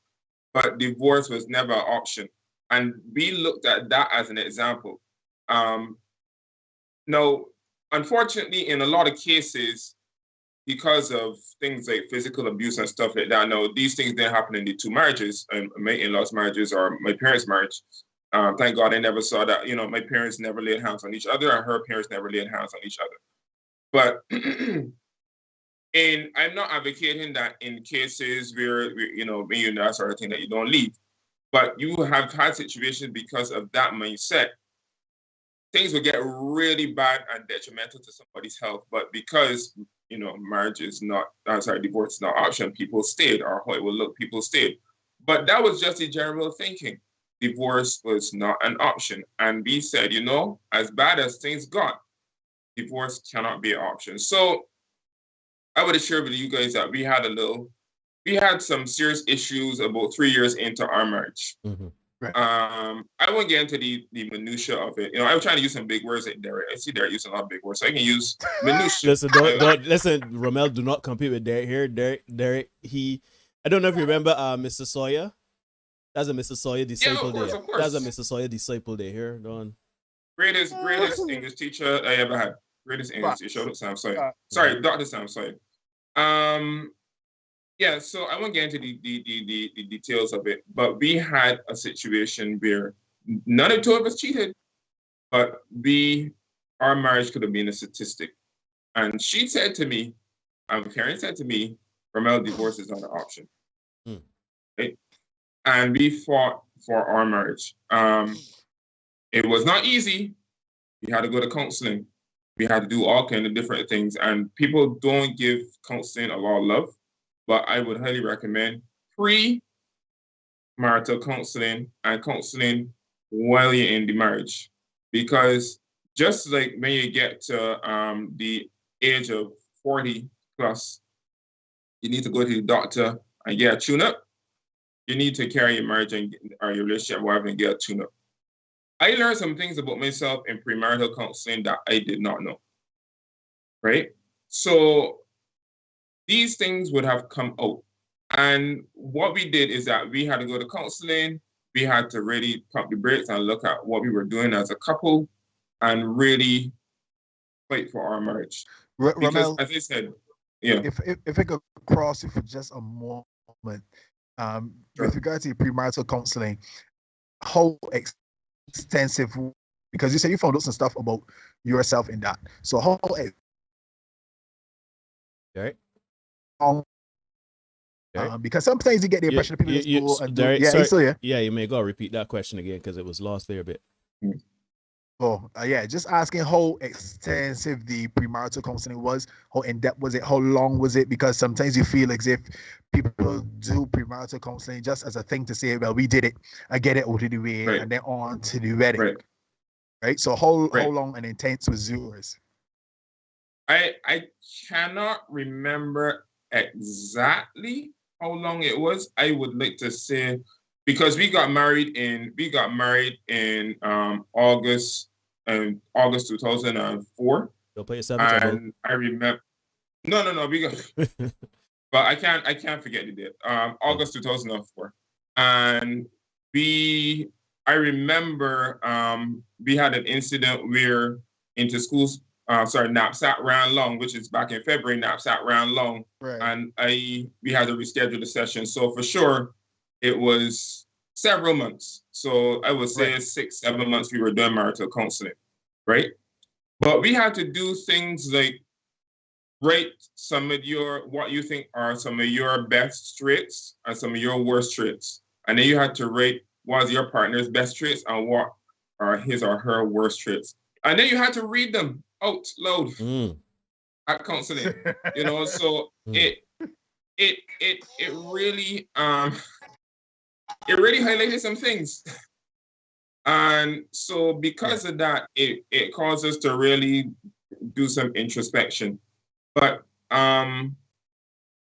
But divorce was never an option. And we looked at that as an example. Now, unfortunately, in a lot of cases, because of things like physical abuse and stuff like that, now these things didn't happen in the two marriages, my in-laws' marriages or my parents' marriage. Thank God I never saw that. You know, my parents never laid hands on each other, and her parents never laid hands on each other. But and I'm not advocating that in cases where, you know, when you're that sort of thing, that you don't leave. But you have had situations because of that mindset. Things will get really bad and detrimental to somebody's health. But because, you know, marriage is not, divorce is not an option, people stayed, or how it will look, people stayed. But that was just the general thinking. Divorce was not an option. And we said, you know, as bad as things got, divorce cannot be an option. So I would share with you guys that we had some serious issues about 3 years into our marriage. Mm-hmm. Right. I won't get into the minutia of it. You know, I'm trying to use some big words like Derek. I see Derek using a lot of big words, so I can use minutia. Listen, Rommel, do not compete with Derek here. Derek, I don't know if you remember Mr. Sawyer. That's a Mr. Sawyer disciple day. That's a Mr. Sawyer disciple day here. Don. Greatest English teacher I ever had. Greatest English teacher, Sam Sawyer. Sorry, Dr. Sam Sawyer. Yeah, so I won't get into the details of it, but we had a situation where none of the two of us cheated, but our marriage could have been a statistic. And she said to me, Karen said to me, Rommel, divorce is not an option. Right? And we fought for our marriage. It was not easy. We had to go to counseling. We had to do all kinds of different things. And people don't give counseling a lot of love. But I would highly recommend pre-marital counseling and counseling while you're in the marriage. Because just like when you get to the age of 40 plus, you need to go to the doctor and get a tune-up. You need to carry your marriage or your relationship whatever and get a tune-up. I learned some things about myself in premarital counseling that I did not know. Right? So these things would have come out. And what we did is that we had to go to counseling. We had to really pump the brakes and look at what we were doing as a couple and really fight for our marriage. Rommel, as I said, yeah. If I could cross you for just a moment, Sure. With regard to premarital counseling, how extensive, because you said you found out some stuff about yourself in that. So how Right. Because sometimes you get the impression that people you may go repeat that question again because it was lost there a bit. Just asking how extensive the premarital counseling was, how in depth was it, how long was it? Because sometimes you feel as if people do premarital counseling just as a thing to say, well, we did it, I get it out of the way, and then on to the wedding. Right. So how long and intense was yours? I cannot remember exactly how long it was. I would like to say because we got married in August 2004. You'll put yourself in trouble. And I remember no, we got but I can't forget the date. August 2004. And I remember we had an incident where knapsack ran long, which is back in February, knapsack ran long. Right. And we had to reschedule the session. So for sure, it was several months. So I would say 6-7 months we were doing marital counseling, right? But we had to do things like rate some of what you think are some of your best traits and some of your worst traits. And then you had to rate what is your partner's best traits and what are his or her worst traits. And then you had to read them out loud at counseling. So it really highlighted some things. And so because of that, it caused us to really do some introspection. But as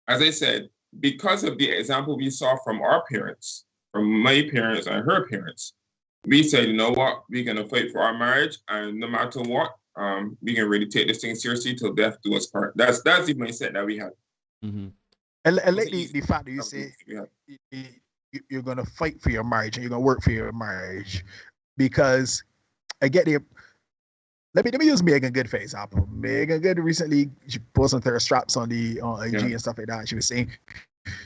I said, because of the example we saw from our parents, from my parents and her parents, we said, you know what, we're going to fight for our marriage. And no matter what, we can really take this thing seriously till death do us part. That's the mindset that we had. Mm-hmm. And like the fact that you say you're going to fight for your marriage and you're going to work for your marriage, because I get the. Let me use Megan Good for example. Megan Good recently, she posted her straps on IG and stuff like that. And she was saying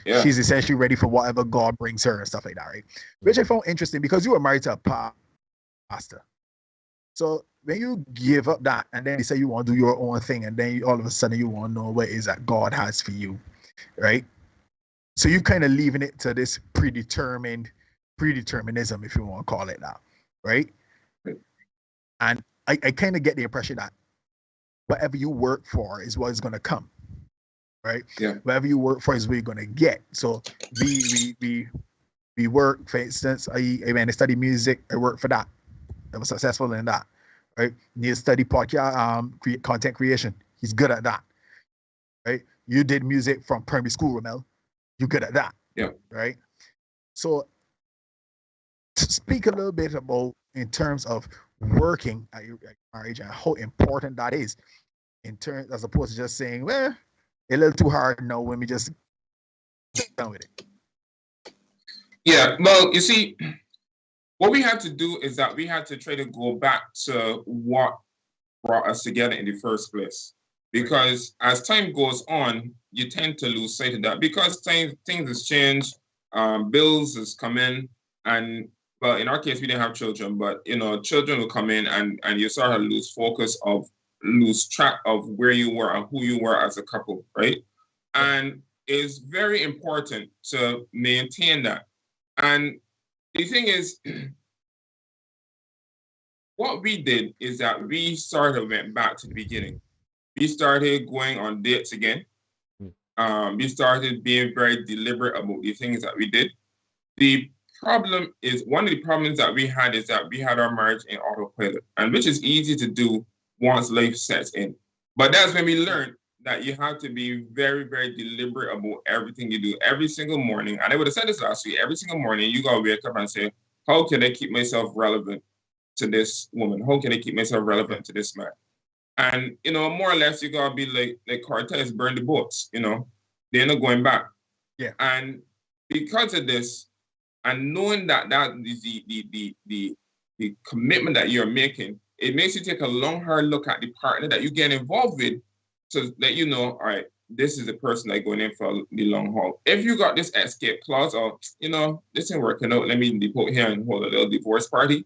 she's essentially ready for whatever God brings her and stuff like that, right? Which I found interesting because you were married to a pastor. So when you give up that and then you say you want to do your own thing and then all of a sudden you want to know what it is that God has for you, right? So you kind of leaving it to this predeterminism, if you want to call it that, right? And I kind of get the impression that whatever you work for is what is going to come, right? Yeah. Whatever you work for is what you're going to get. So we work, for instance, I study music, I work for that. I was successful in that, right? You study podcast, content creation. He's good at that, right? You did music from primary school, Rommel. You're good at that, right? So speak a little bit about in terms of working at your marriage and how important that is in terms as opposed to just saying, well, a little too hard now when we just get done with it. Yeah, well, you see, what we had to do is that we had to try to go back to what brought us together in the first place. Because as time goes on, you tend to lose sight of that because things has changed, bills has come in, and well, in our case, we didn't have children, but children will come in and you sort of lose track of where you were and who you were as a couple, right? And it's very important to maintain that. And the thing is, what we did is that we sort of went back to the beginning. We started going on dates again. We started being very deliberate about the things that we did. One of the problems that we had is that we had our marriage in autopilot, and which is easy to do once life sets in. But that's when we learned that you have to be very, very deliberate about everything you do every single morning. And I would have said this last week, every single morning you gotta wake up and say, how can I keep myself relevant to this woman? How can I keep myself relevant to this man? And more or less you gotta be like Cortez, burn the boats, they're not going back. Yeah. And because of this, and knowing that is the commitment that you're making, it makes you take a long, hard look at the partner that you get involved with to let you know, all right, this is the person that's going in for the long haul. If you got this escape clause or, this ain't working out, let me deport here and hold a little divorce party,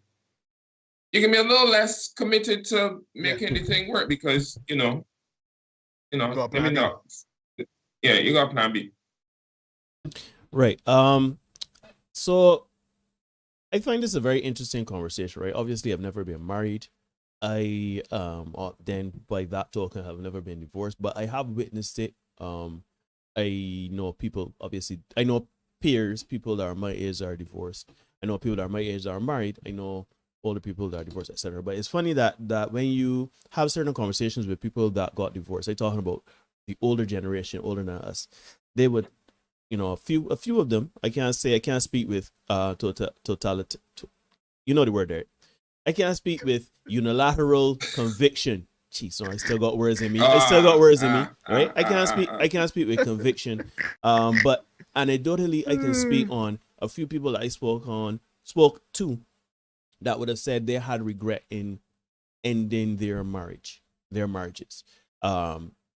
you can be a little less committed to making the thing work because, let me know. Yeah, you got plan B. Right. So I find this a very interesting conversation, right? Obviously, I've never been married. I then by that token, have never been divorced, but I have witnessed it. I know people, obviously, I know peers, people that are my age are divorced. I know people that are my age that are married. I know older people that are divorced, etc. But it's funny that when you have certain conversations with people that got divorced, I'm talking about the older generation, older than us, they would a few of them. I can't speak with totality. You know the word there. I can't speak with unilateral conviction. Jeez, sorry, I still got words in me. Right? I can't speak with conviction. But anecdotally, I can speak on a few people that I spoke to that would have said they had regret in ending their marriages.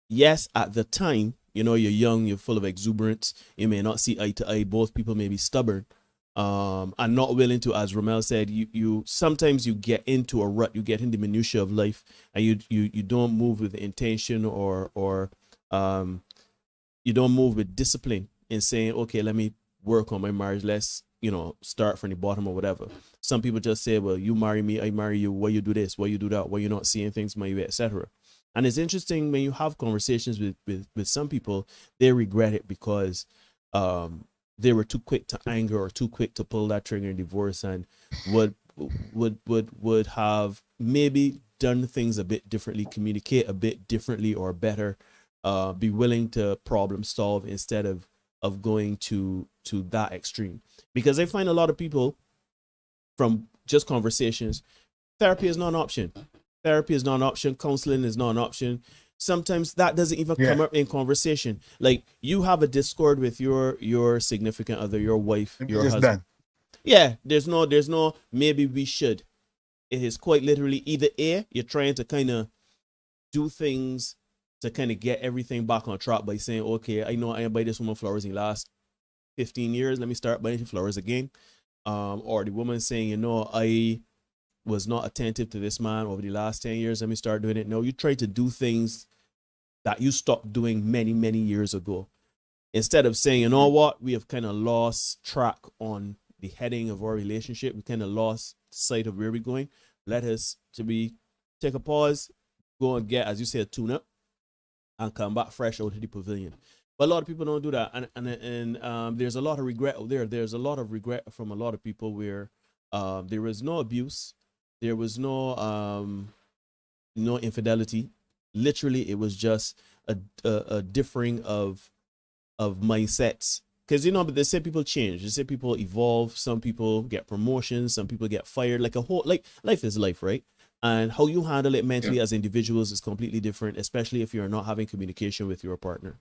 Yes, at the time, you're young, you're full of exuberance. You may not see eye to eye. Both people may be stubborn. And not willing to, as Rommel said, you sometimes you get into a rut, you get in the minutiae of life, and you don't move with intention or you don't move with discipline in saying, okay, let me work on my marriage, let's start from the bottom or whatever. Some people just say, well, you marry me, I marry you, why you do this, why you do that, why you not seeing things my way, etc. And it's interesting when you have conversations with some people, they regret it because they were too quick to anger or too quick to pull that trigger in divorce, and would have maybe done things a bit differently, communicate a bit differently or better, be willing to problem solve instead of going to that extreme. Because I find a lot of people from just conversations, therapy is not an option. Counseling is not an option. Sometimes that doesn't even come up in conversation. Like, you have a discord with your significant other, your wife, your husband. Done. Yeah, there's no maybe we should. It is quite literally either A, you're trying to kind of do things to kind of get everything back on track by saying, okay, I know I buy this woman flowers in the last 15 years, let me start buying flowers again. Or the woman saying, I was not attentive to this man over the last 10 years, let me start doing it. No, you try to do things that you stopped doing many, many years ago. Instead of saying, you know what, we have kind of lost track on the heading of our relationship. We kind of lost sight of where we're going. Let us take a pause, go and get, as you said, tune up, and come back fresh out of the pavilion. But a lot of people don't do that. And there's a lot of regret out there. There's a lot of regret from a lot of people where there was no abuse. There was no infidelity. Literally, it was just a differing of mindsets. Because but they say people change. They say people evolve. Some people get promotions. Some people get fired. Like life is life, right? And how you handle it mentally as individuals is completely different, especially if you're not having communication with your partner.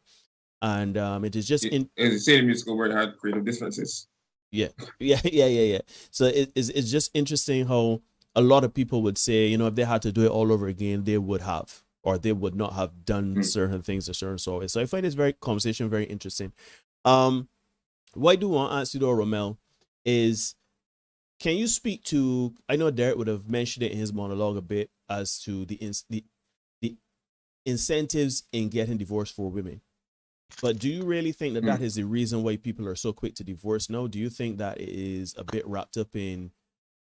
And it is just as you say, the musical word had creative differences. Yeah. So it's just interesting how a lot of people would say, if they had to do it all over again, they would have, or they would not have done certain things a certain sort of way. So I find this conversation very interesting. What I do want to ask you though, Rommel, is can you speak to, I know Derek would have mentioned it in his monologue a bit, as to the incentives in getting divorced for women. But do you really think that is the reason why people are so quick to divorce now? Do you think that it is a bit wrapped up in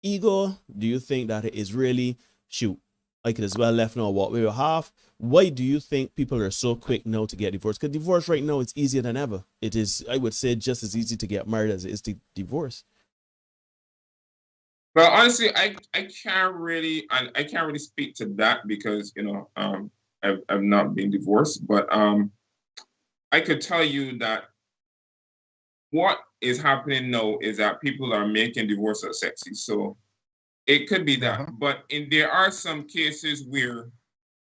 ego? Do you think that it is really, I could as well left now what we were half? Why do you think people are so quick now to get divorced? Because divorce right now, it's easier than ever. It is, I would say, just as easy to get married as it is to divorce. Well, honestly, I can't really speak to that because I've not been divorced, but I could tell you that what is happening now is that people are making divorce sexy. So it could be that, but there are some cases where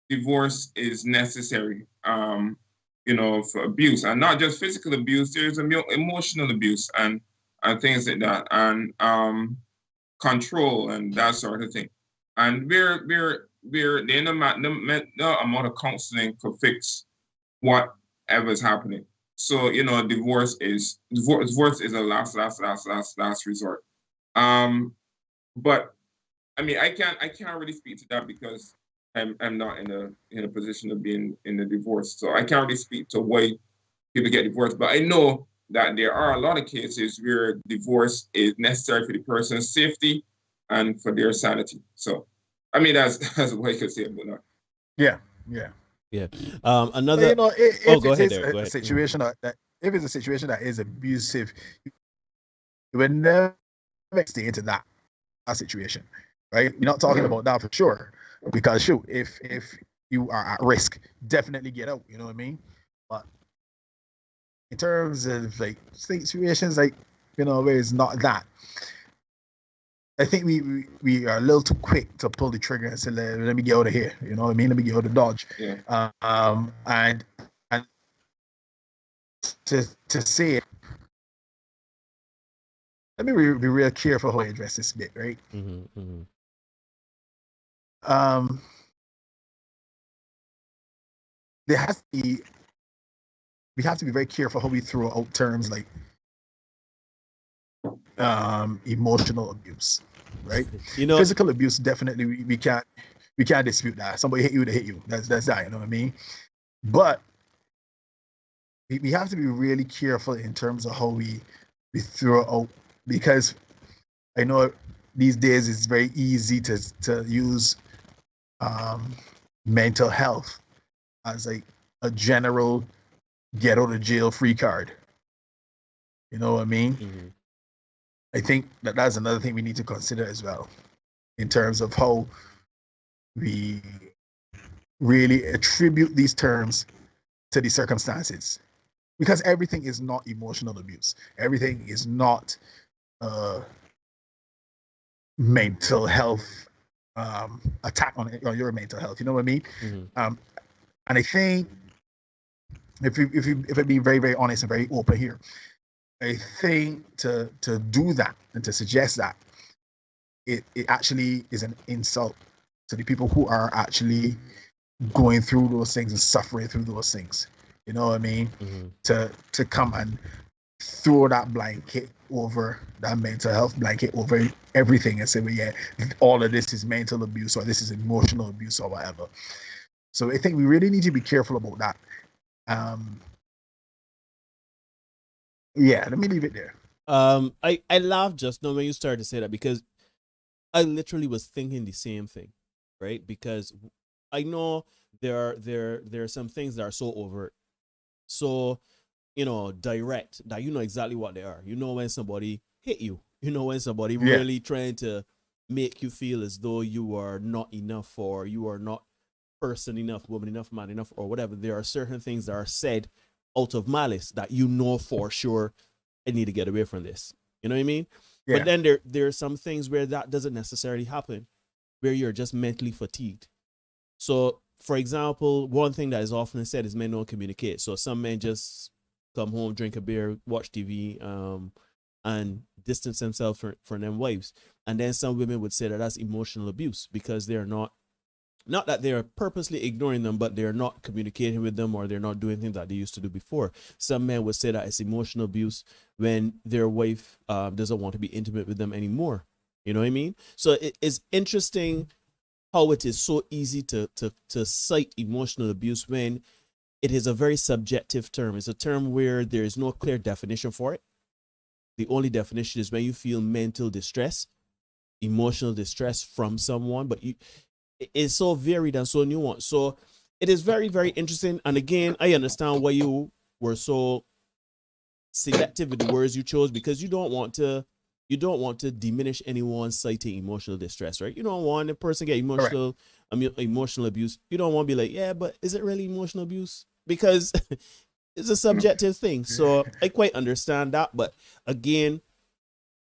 divorce is necessary, for abuse, and not just physical abuse. There's emotional abuse and things like that, and control and that sort of thing. And no amount of counseling could fix whatever's happening. So divorce is a last resort. But I mean, I can't really speak to that because I'm not in a position of being in a divorce. So I can't really speak to why people get divorced. But I know that there are a lot of cases where divorce is necessary for the person's safety and for their sanity. So I mean, that's what I could say about that. Yeah. Another. Go ahead. Go ahead. Situation that if it's a situation that is abusive, you would never stay into that situation, right? You're not talking about that for sure, because if you are at risk, definitely get out. You know what I mean? But in terms of like situations like, you know, where it's not that. I think we are a little too quick to pull the trigger and say, let me get out of here. You know what I mean? Let me get out of Dodge. Yeah. And to say it, let me be real careful how I address this bit, right? There has to be, we have to be very careful how we throw out terms like emotional abuse, right? You know, physical abuse, definitely we can't dispute that. Somebody hit you, they hit you. That's that, you know what I mean? But we have to be really careful in terms of how we throw out, because I know these days it's very easy to use mental health as like a general get out of jail free card. You know what I mean? I think that's another thing we need to consider as well, in terms of how we really attribute these terms to the circumstances, because everything is not emotional abuse. Everything is not mental health attack on your mental health. You know what I mean? And I think if I be very, very honest and very open here, I think to do that and to suggest that it actually is an insult to the people who are actually going through those things and suffering through those things. You know what I mean? To come and throw that blanket over, that mental health blanket over everything and say, well, yeah, all of this is mental abuse or this is emotional abuse or whatever. So I think we really need to be careful about that. Yeah, let me leave it there. I laughed just now when you started to say that, because I literally was thinking the same thing, right? Because I know there are some things that are so overt, so, you know, direct, that you know exactly what they are. You know when somebody hit you. You know when somebody really trying to make you feel as though you are not enough, or you are not person enough, woman enough, man enough, or whatever. There are certain things that are said out of malice that you know for sure, I need to get away from this. You know what I mean? Yeah. But then there are some things where that doesn't necessarily happen, where you're just mentally fatigued. So, for example, one thing that is often said is men don't communicate. So some men just come home, drink a beer, watch TV, and distance themselves from them wives. And then some women would say that that's emotional abuse, because they're not that they're purposely ignoring them, but they're not communicating with them, or they're not doing things that they used to do before. Some men would say that it's emotional abuse when their wife doesn't want to be intimate with them anymore. You know what I mean? So it is interesting how it is so easy to cite emotional abuse when it is a very subjective term. It's a term where there is no clear definition for it. The only definition is when you feel mental distress, emotional distress from someone, but it's so varied and so nuanced. So it is very, very interesting. And again, I understand why you were so selective with the words you chose, because you don't want to diminish anyone citing emotional distress, right? You don't want a person get emotional abuse. You don't want to be like, yeah, but is it really emotional abuse? Because it's a subjective thing. So I quite understand that. But again,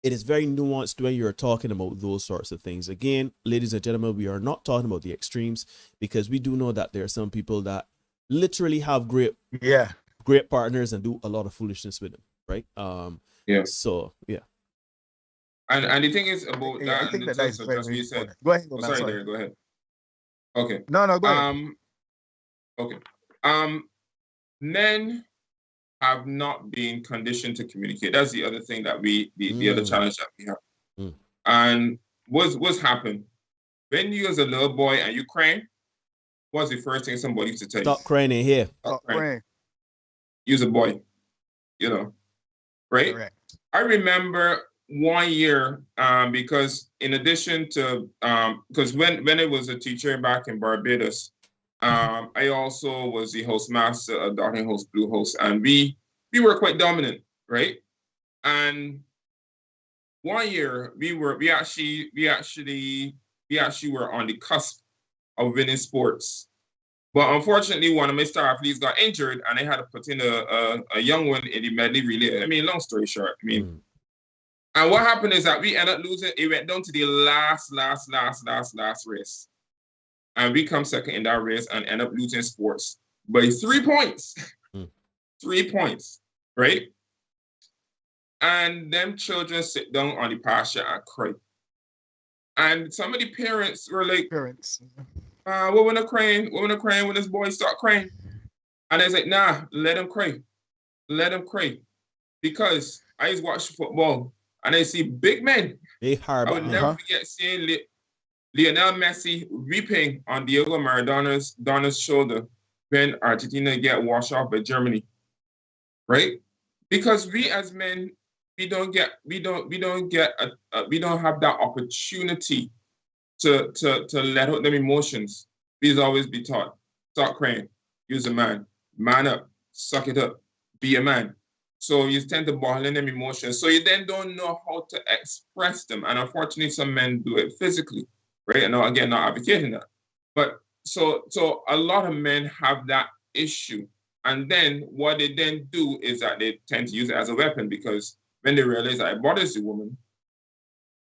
it is very nuanced when you're talking about those sorts of things. Again, ladies and gentlemen, we are not talking about the extremes, because we do know that there are some people that literally have great partners and do a lot of foolishness with them, right? So yeah. And the thing is about that, I think that is very, very said, go ahead. Sorry, go ahead. Okay. No, go ahead. Okay. Men have not been conditioned to communicate. That's the other thing that the other challenge that we have. And what's happened? When you was a little boy and you crying, what's the first thing somebody used to tell you? Stop crying in here. Stop crying. You's a boy, you know, right? Correct. I remember 1 year, because in addition to, because when I was a teacher back in Barbados, I also was the host master, Darling Host, Blue Host, and we were quite dominant, right? And 1 year we actually were on the cusp of winning sports, But unfortunately, one of my star athletes got injured, and I had to put in a young one in the medley relay. I mean, long story short, and what happened is that we ended up losing. It went down to the last race, and we come second in that race and end up losing sports by 3 points. 3 points, right? And them children sit down on the pasture and cry. And some of the parents were like, what when crying when this boy start crying? And I was like, nah, let him cry. Let him cry. Because I used to watch football and I see big men. I would never forget seeing Lionel Messi weeping on Diego Maradona's shoulder when Argentina get washed off by Germany. Right? Because we as men, we don't have that opportunity to let out them emotions. We'd always be taught, start crying, use a man up, suck it up, be a man. So you tend to bottle in them emotions. So you then don't know how to express them. And unfortunately, some men do it physically, right? And again, not advocating that. But so a lot of men have that issue. And then what they then do is that they tend to use it as a weapon, because when they realize that it bothers the woman,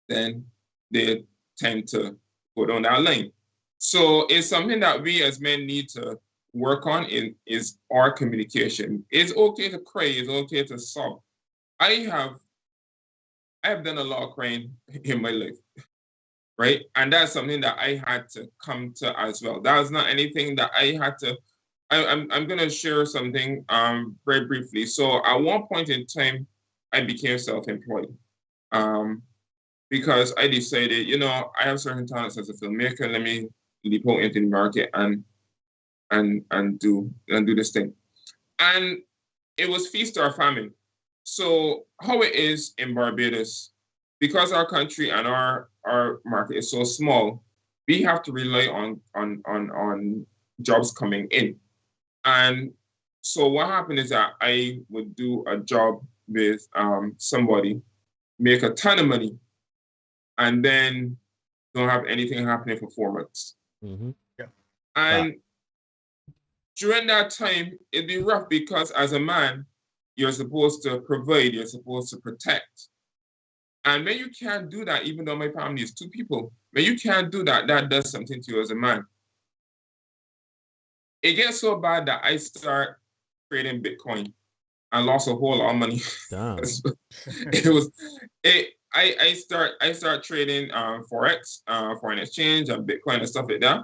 then they tend to go down that line. So it's something that we as men need to work on is our communication. It's okay to cry, it's okay to sob. I have done a lot of crying in my life, right? And that's something that I had to come to as well. That was not anything that I had to. I'm gonna share something very briefly. So at one point in time, I became self-employed because I decided, I have certain talents as a filmmaker. Let me leap out into the market and do this thing. And it was feast or famine. So how it is in Barbados, because our country and our market is so small, we have to rely on jobs coming in. And so what happened is that I would do a job with somebody, make a ton of money, and then don't have anything happening for 4 months. Yeah. And during that time, it'd be rough because as a man, you're supposed to provide, you're supposed to protect. And when you can't do that, even though my family is 2 people, when you can't do that, that does something to you as a man. It gets so bad that I start trading Bitcoin and lost a whole lot of money. Damn. I start trading Forex, foreign exchange and Bitcoin and stuff like that.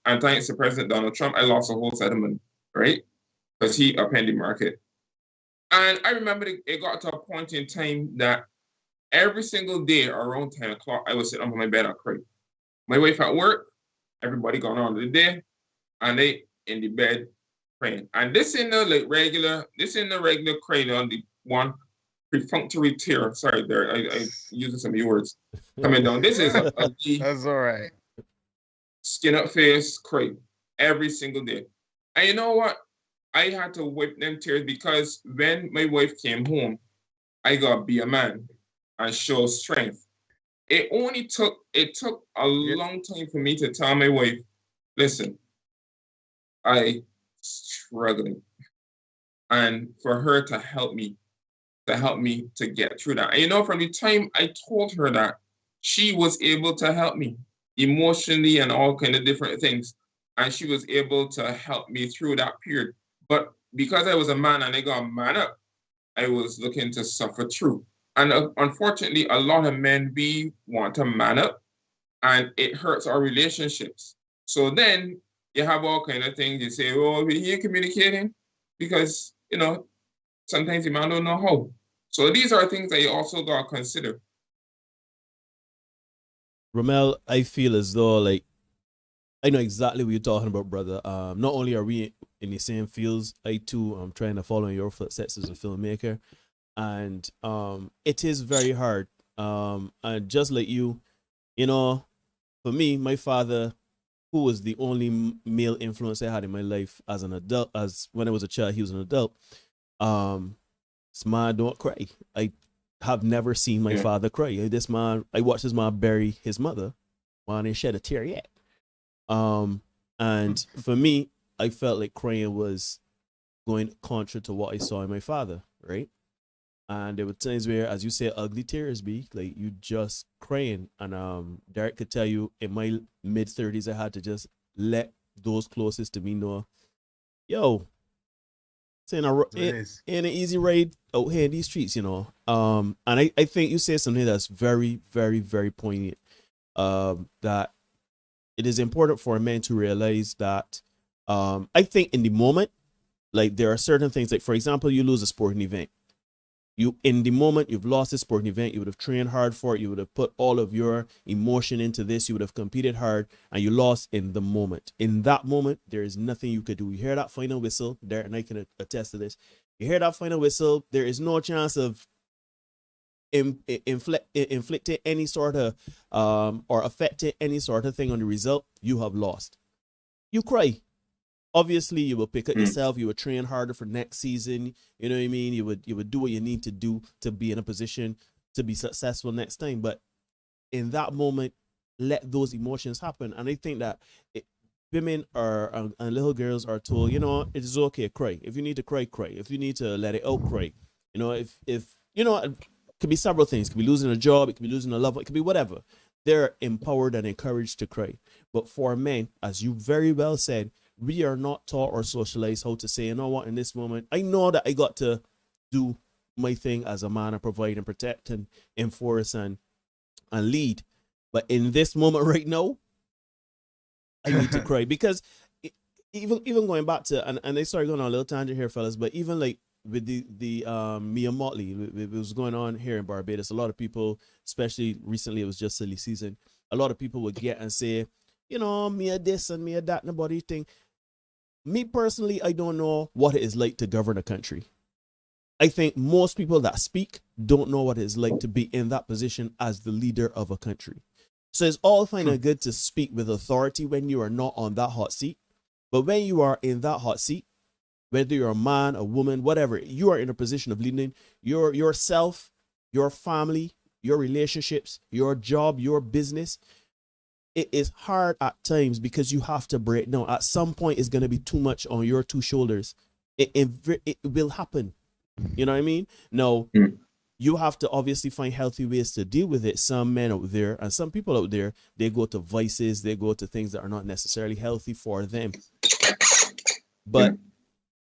And thanks to President Donald Trump, I lost a whole set of money, right? Because he upended the market. And I remember it got to a point in time that every single day around 10 o'clock, I would sit on my bed and cry. My wife at work, everybody gone on the day, and they in the bed praying. And this in the regular crying on the one perfunctory tear. Sorry, there I using some of your words coming down. This is a that's all right. Skin up face cry every single day. And you know what? I had to wipe them tears because when my wife came home, I got to be a man and show strength. It took a long time for me to tell my wife, listen, I struggling, and for her to help me to get through that. And from the time I told her that, she was able to help me emotionally and all kind of different things, and she was able to help me through that period. But because I was a man and I got man up, I was looking to suffer through. And unfortunately, a lot of men, we want to man up, and it hurts our relationships. So then you have all kind of things. You say, oh, we ain't communicating because, sometimes the man don't know how. So these are things that you also got to consider. Rommel, I feel as though, I know exactly what you're talking about, brother. Not only are we in the same fields, I too am trying to follow in your footsteps as a filmmaker. And it is very hard. And just like you, for me, my father, who was the only male influence I had in my life as an adult, as when I was a child, he was an adult. This man don't cry. I have never seen my father cry. I watched this man bury his mother. Man ain't shed a tear yet. And for me, I felt like crying was going contra to what I saw in my father, right? And there were times where, as you say, ugly tears be like you just crying. And Derek could tell you in my mid-30s, I had to just let those closest to me know, yo, it's in an easy ride out here in these streets, you know. And I think you say something that's very, very, very poignant. That it is important for a man to realize that I think in the moment, like there are certain things, like for example, you lose a sporting event. You in the moment you've lost a sporting event, you would have trained hard for it, you would have put all of your emotion into this, you would have competed hard, and you lost in the moment. In that moment, there is nothing you could do. You hear that final whistle, Derek and I can attest to this. You hear that final whistle, there is no chance of inflicting any sort of or affecting any sort of thing on the result. You have lost. You cry. Obviously, you will pick up yourself. You will train harder for next season. You know what I mean? You would do what you need to do to be in a position to be successful next time. But in that moment, let those emotions happen. And I think that women and little girls are told, you know, it is okay, cry. If you need to cry, cry. If you need to let it out, cry. You know, if you know, it could be several things. It could be losing a job. It could be losing a loved one. It could be whatever. They're empowered and encouraged to cry. But for men, as you very well said, we are not taught or socialized how to say, you know what, in this moment, I know that I got to do my thing as a man and provide and protect and enforce and lead. But in this moment right now, I need to cry. Because even going back to, and I started going on a little tangent here, fellas, but even like with the Mia Motley, it was going on here in Barbados. A lot of people, especially recently, it was just silly season. A lot of people would get and say, you know, Mia this and Mia that, nobody thing. Me personally, I don't know what it is like to govern a country. I think most people that speak don't know what it is like to be in that position as the leader of a country. So it's all fine and good to speak with authority when you are not on that hot seat. But when you are in that hot seat, whether you're a man, a woman, whatever, you are in a position of leading yourself, your family, your relationships, your job, your business. It is hard at times because you have to break down. At some point, it's going to be too much on your two shoulders. It will happen. You know what I mean? Now, you have to obviously find healthy ways to deal with it. Some men out there and some people out there, they go to vices. They go to things that are not necessarily healthy for them. But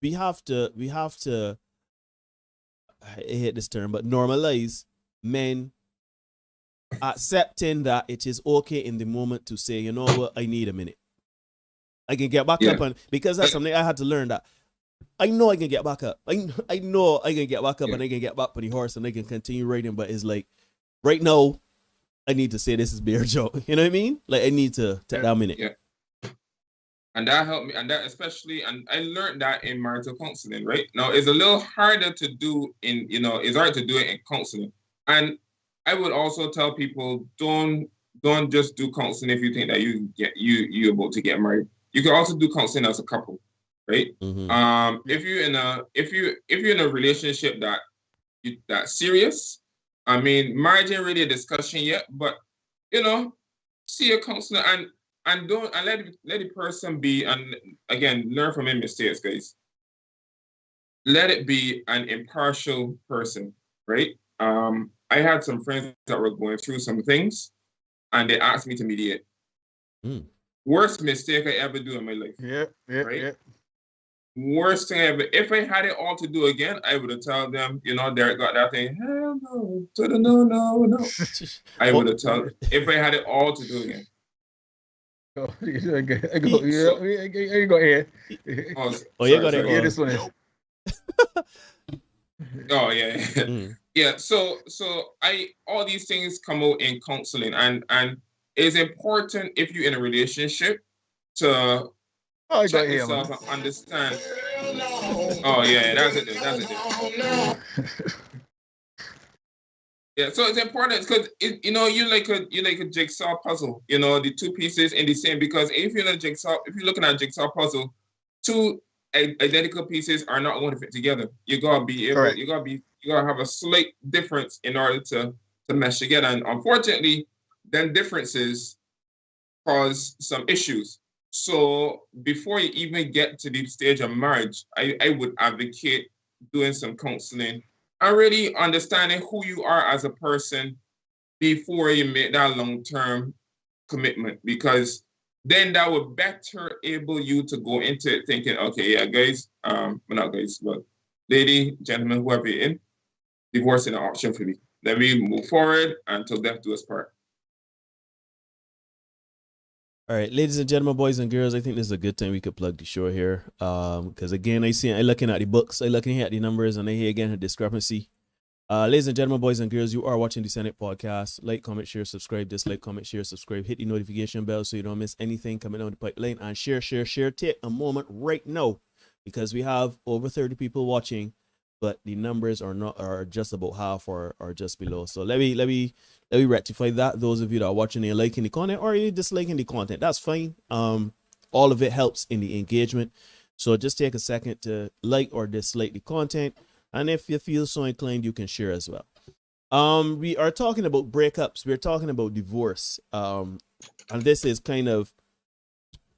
we have to, I hate this term, but normalize men accepting that it is okay in the moment to say, you know what, I need a minute. I can get back up, and because that's something I had to learn, that I know I can get back up. I know I can get back up and I can get back on the horse and I can continue riding. But it's like right now, I need to say this is bare joke. You know what I mean? Like I need to take that minute. Yeah. And that helped me, and that especially, and I learned that in marital counseling. Right now, it's a little harder to do it's hard to do it in counseling. And I would also tell people, don't just do counseling if you think that you're about to get married. You can also do counseling as a couple, right? Mm-hmm. If you're in a relationship that's serious, I mean, marriage ain't really a discussion yet, but see a counselor and let the person be, and again, learn from their mistakes, guys. Let it be an impartial person, right? I had some friends that were going through some things and they asked me to mediate. Worst mistake I ever do in my life. Yeah. Worst thing ever. If I had it all to do again, I would have told them, Derek got that thing. Hell no, no. I would have told them if I had it all to do again. You go here. You got it. Yeah, this one is. Oh yeah. Yeah. So all these things come out in counseling, and it's important if you're in a relationship to check yourself and understand. Oh yeah, that's it. Yeah, so it's important because you like a jigsaw puzzle. The two pieces in the same, because if you're looking at a jigsaw puzzle, two identical pieces are not going to fit together. You gotta be able. Right. You gotta have a slight difference in order to mesh together. And unfortunately, then differences cause some issues. So before you even get to the stage of marriage, I would advocate doing some counseling and really understanding who you are as a person before you make that long-term commitment, because then that would better able you to go into it thinking, okay, yeah, guys, well, not guys, but lady, gentlemen, whoever you're in, divorce is an option for me. Let me move forward until death do us part. All right, ladies and gentlemen, boys and girls, I think this is a good time we could plug the show here. Because again, I looking at the books, I looking at the numbers, and I hear again a discrepancy. Ladies and gentlemen, boys and girls, you are watching the Senate podcast. Like, comment, share, subscribe. Dislike, comment, share, subscribe. Hit the notification bell so you don't miss anything coming down the pipeline. And share. Take a moment right now, because we have over 30 people watching, but the numbers are just about half or just below. So let me rectify that. Those of you that are watching and liking the content, or you disliking the content, that's fine. All of it helps in the engagement. So just take a second to like or dislike the content. And if you feel so inclined, you can share as well. We are talking about breakups. We're talking about divorce. And this is kind of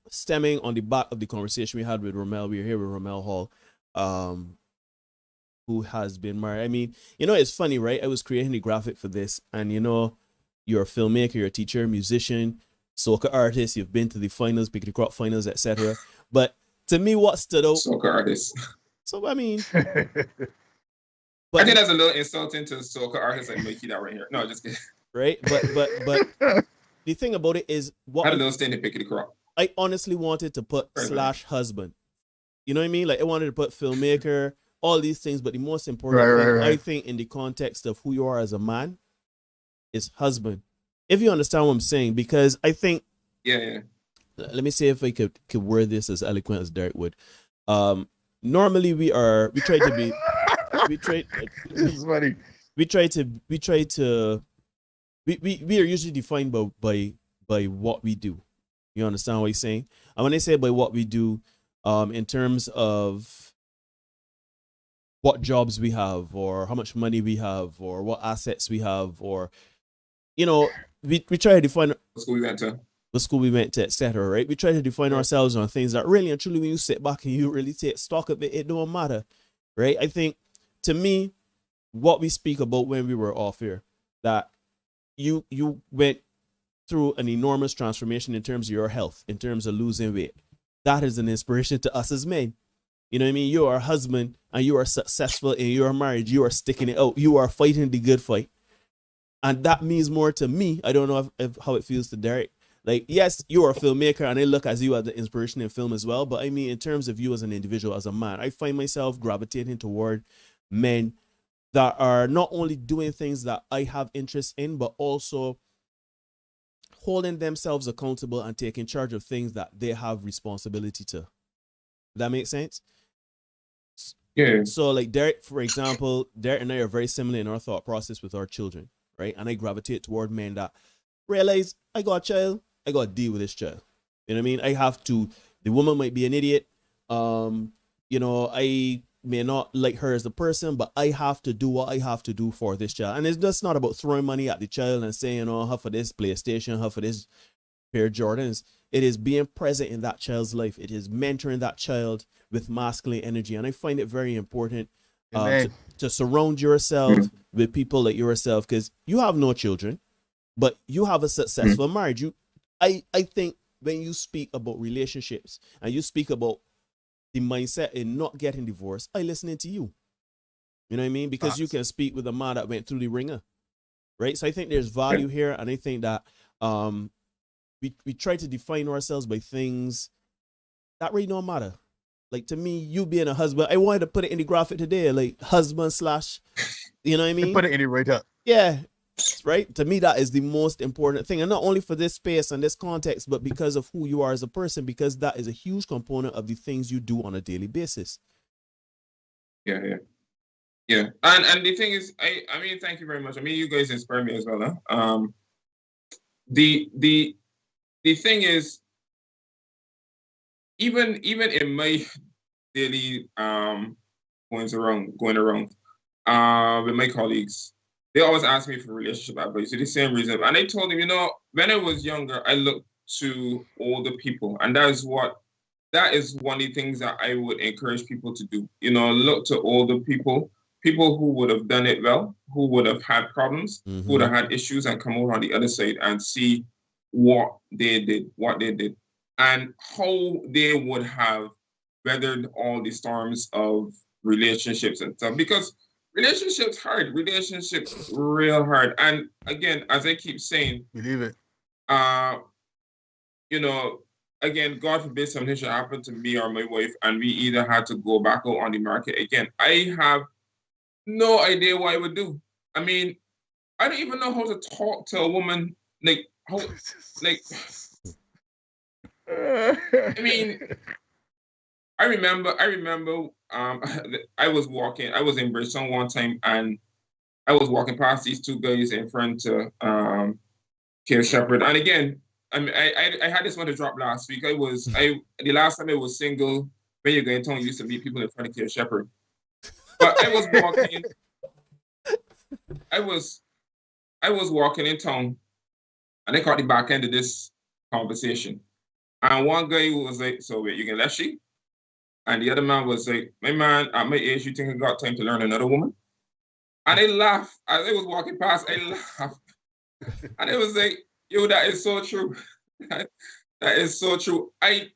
stemming on the back of the conversation we had with Rommel. We're here with Rommel Hall, who has been married. I mean, it's funny, right? I was creating the graphic for this, and you're a filmmaker, you're a teacher, musician, soca artist. You've been to the finals, Pick the Crop finals, etc. But to me, what stood out? Soca artist. So I mean. But I think that's a little insulting to soca artists like Mikey that right here. No, just kidding. Right, but the thing about it is, what I don't stand to pick the crop. I honestly wanted to put / husband. You know what I mean? Like I wanted to put filmmaker, all thing, but the most important thing, I think, in the context of who you are as a man, is husband. If you understand what I'm saying, because I think, yeah. Let me see if I could word this as eloquent as Derek would. Normally we try to be. This is funny. We are usually defined by what we do. You understand what he's saying? And when I say by what we do, in terms of what jobs we have, or how much money we have, or what assets we have, or we try to define the school we went to, etc. Right? We try to define ourselves on things that really and truly, when you sit back and you really take stock of it, it don't matter, right? I think, to me, what we speak about when we were off here, that you went through an enormous transformation in terms of your health, in terms of losing weight. That is an inspiration to us as men. You know what I mean? You are a husband and you are successful in your marriage. You are sticking it out. You are fighting the good fight. And that means more to me. I don't know if how it feels to Derek. Like, yes, you are a filmmaker and I look as you as the inspiration in film as well. But I mean, in terms of you as an individual, as a man, I find myself gravitating toward men that are not only doing things that I have interest in, but also holding themselves accountable and taking charge of things that they have responsibility to. That makes sense? Yeah. So like Derek, for example, Derek and I are very similar in our thought process with our children, right? And I gravitate toward men that realize, I got a child, I got to deal with this child. You know what I mean? I have to, the woman might be an idiot. I may not like her as a person, but I have to do what I have to do for this child. And it's just not about throwing money at the child and saying, her for this PlayStation, her for this pair of Jordans. It is being present in that child's life. It is mentoring that child with masculine energy. And I find it very important to surround yourself with people like yourself, because you have no children, but you have a successful marriage. I think when you speak about relationships and you speak about the mindset in not getting divorced, I listening to you. You know what I mean? Because you can speak with a man that went through the ringer, right? So I think there's value here, and I think that we try to define ourselves by things that really don't matter. Like, to me, you being a husband, I wanted to put it in the graphic today, like husband / you know what I mean? Put it in it right up. Yeah. Right? To me, that is the most important thing. And not only for this space and this context, but because of who you are as a person, because that is a huge component of the things you do on a daily basis. Yeah. And the thing is, I mean, thank you very much. I mean, you guys inspire me as well. Huh? The thing is, even in my daily going around with my colleagues, they always ask me for relationship advice for the same reason. And I told them, when I was younger, I looked to older people, and that is one of the things that I would encourage people to do. You know, look to older people who would have done it well, who would have had problems, who would have had issues, and come over on the other side and see what they did, and how they would have weathered all the storms of relationships and stuff. Because relationships real hard. And again, as I keep saying, believe it. You know, again, God forbid something should happen to me or my wife, and we either had to go back out on the market again. I have no idea what I would do. I mean, I don't even know how to talk to a woman. I mean, I remember, I was in Bridgetown one time, and I was walking past these two guys in front of Care Shepherd. And again, I mean, I had this one to drop last week. The last time I was single, when you're going to town, you used to meet people in front of Care Shepherd. But I was walking, I was walking in town, and I caught the back end of this conversation. And one guy was like, "So wait, you can let she?" And the other man was like, "My man, at my age, you think I got time to learn another woman?" And I laughed. As I was walking past, I laughed. And it was like, yo, that is so true. That is so true. I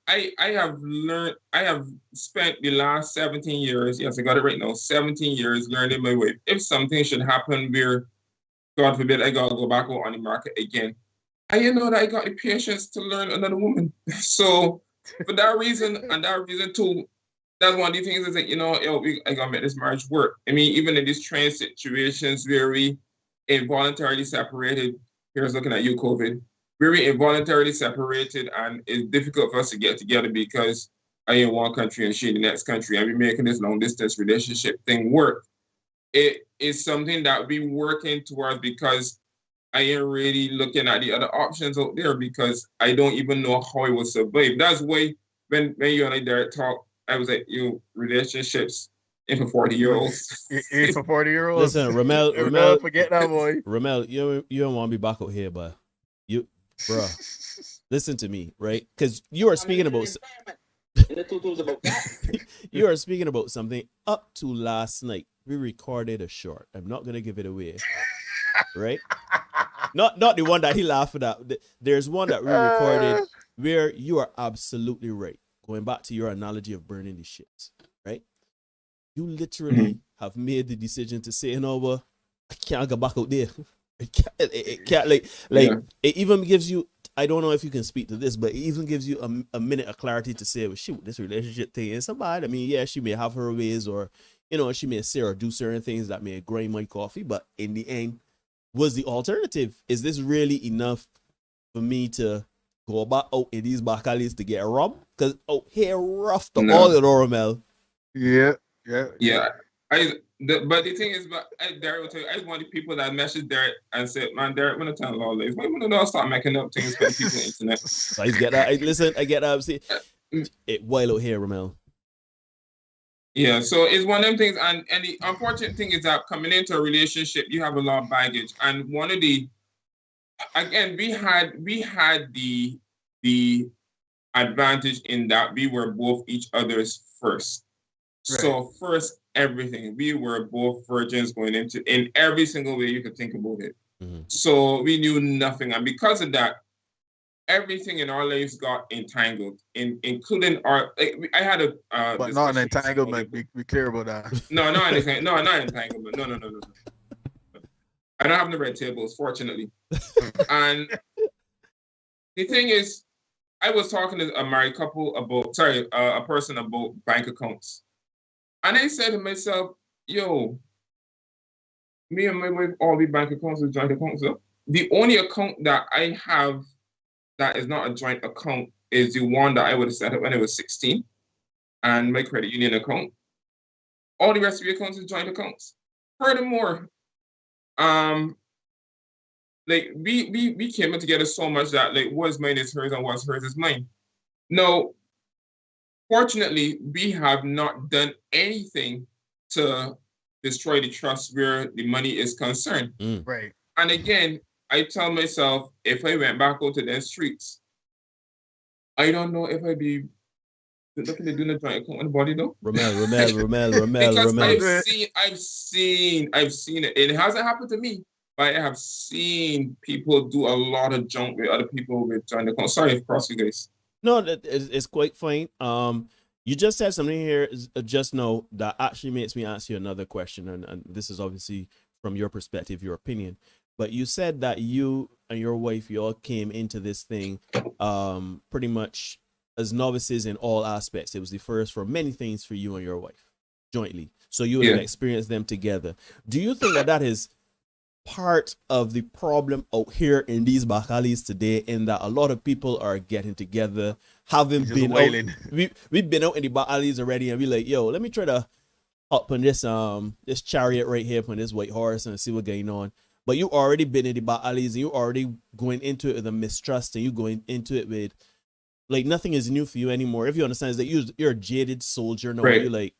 have spent the last 17 years, yes, I got it right now, 17 years learning my way. If something should happen where, God forbid, I gotta go back out on the market again, I know that I got the patience to learn another woman. So for that reason, and that reason too, that's one of the things is that, you know, I gotta make this marriage work. I mean, even in these train situations where we involuntarily separated, here's looking at you, COVID, where we involuntarily separated, and it's difficult for us to get together because I in one country and she in the next country, and we're making this long distance relationship thing work. It is something that we're working towards, because I ain't really looking at the other options out there, because I don't even know how I will survive. That's why when you and I, Derek, talk, I was like, relationships ain't for 40-year-olds. Ain't for 40-year-olds. Listen, Rommel, forget that, boy. Rommel, you don't want to be back out here, but bro, listen to me, right? Because you are speaking about you are speaking about something. Up to last night, we recorded a short. I'm not gonna give it away, right? Not the one that he laughed at. There's one that we recorded where you are absolutely right. Going back to your analogy of burning the ships, right? You literally have made the decision to say, you know what, I can't go back out there. It can't it even gives you, I don't know if you can speak to this, but it even gives you a minute of clarity to say, well, shoot, this relationship thing is somebody. I mean, yeah, she may have her ways, or, you know, she may say or do certain things that may grind my coffee, but in the end, was the alternative, is this really enough for me to go back out in these back alleys to get a rum? Because out here rough to all the Rommel. Yeah. But the thing is, Derek will tell you, I was one of the people that messaged Derek and said, "Man, Derek, when I tell all this, why would I start making up things for the people on the internet?" So I get that. I get that. See, it wild out here, Rommel. Yeah, so it's one of them things, and the unfortunate thing is that coming into a relationship, you have a lot of baggage, and one of the, again, we had the advantage in that we were both each other's first. Right. So first, everything, we were both virgins going into, in every single way you could think about it. So we knew nothing, and because of that, everything in our lives got entangled, including our. I had a. But not an entanglement. Be clear about that. No, not anything. No, not entanglement. No. I don't have the red tables, fortunately. And the thing is, I was talking to a married couple about, a person about bank accounts, and I said to myself, "Yo, me and my wife, all the bank accounts is joint accounts. So the only account that I have that is not a joint account is the one that I would have set up when I was 16, and my credit union account. All the rest of the accounts is joint accounts. Furthermore, we came in together so much that what's mine is hers and what's hers is mine. No, fortunately, we have not done anything to destroy the trust where the money is concerned. Right. And again, I tell myself, if I went back out to the streets, I don't know if I'd be looking to do the joint account on the body though. Rommel. Because I've seen it. It hasn't happened to me, but I have seen people do a lot of junk with other people with joint account. Sorry, cross you guys. No, it's quite fine. You just said something here just now that actually makes me ask you another question, and this is obviously from your perspective, your opinion. But you said that you and your wife, you all came into this thing pretty much as novices in all aspects. It was the first for many things for you and your wife jointly. So you would have experienced them together. Do you think that is part of the problem out here in these back alleys today, in that a lot of people are getting together, having been out, we've been out in the back alleys already, and we're like, yo, let me try to hop on this chariot right here on this white horse and see what's going on. But you already been in the back alleys, and you already going into it with a mistrust, and you going into it with like nothing is new for you anymore. If you understand, is that you're a jaded soldier now, you're like,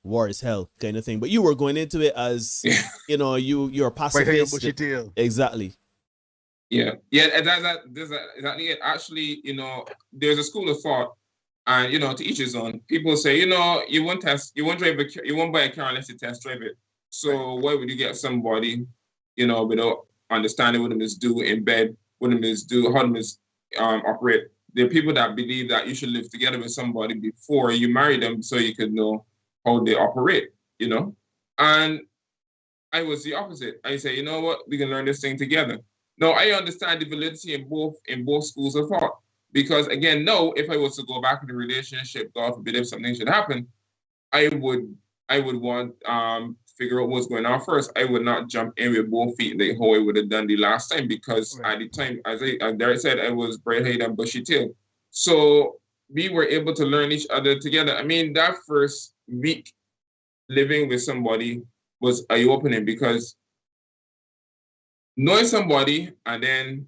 war is hell kind of thing. But you were going into it as you're a pacifist. Exactly. Yeah. That's exactly it. Actually, there's a school of thought, and to each his own. People say, you won't buy a car unless you test drive it. So why would you get somebody, without understanding what them is do in bed, what them is do, how them is operate? There are people that believe that you should live together with somebody before you marry them, so you could know how they operate, And I was the opposite. I say, you know what, we can learn this thing together. Now, I understand the validity in both schools of thought. Because again, no, if I was to go back in the relationship, God forbid if something should happen, I would want figure out what's going on first. I would not jump in with both feet like how I would have done the last time, because at the time, as Derek said, I was bright-eyed and bushy-tailed. So we were able to learn each other together. I mean, that first week living with somebody was eye-opening, because knowing somebody and then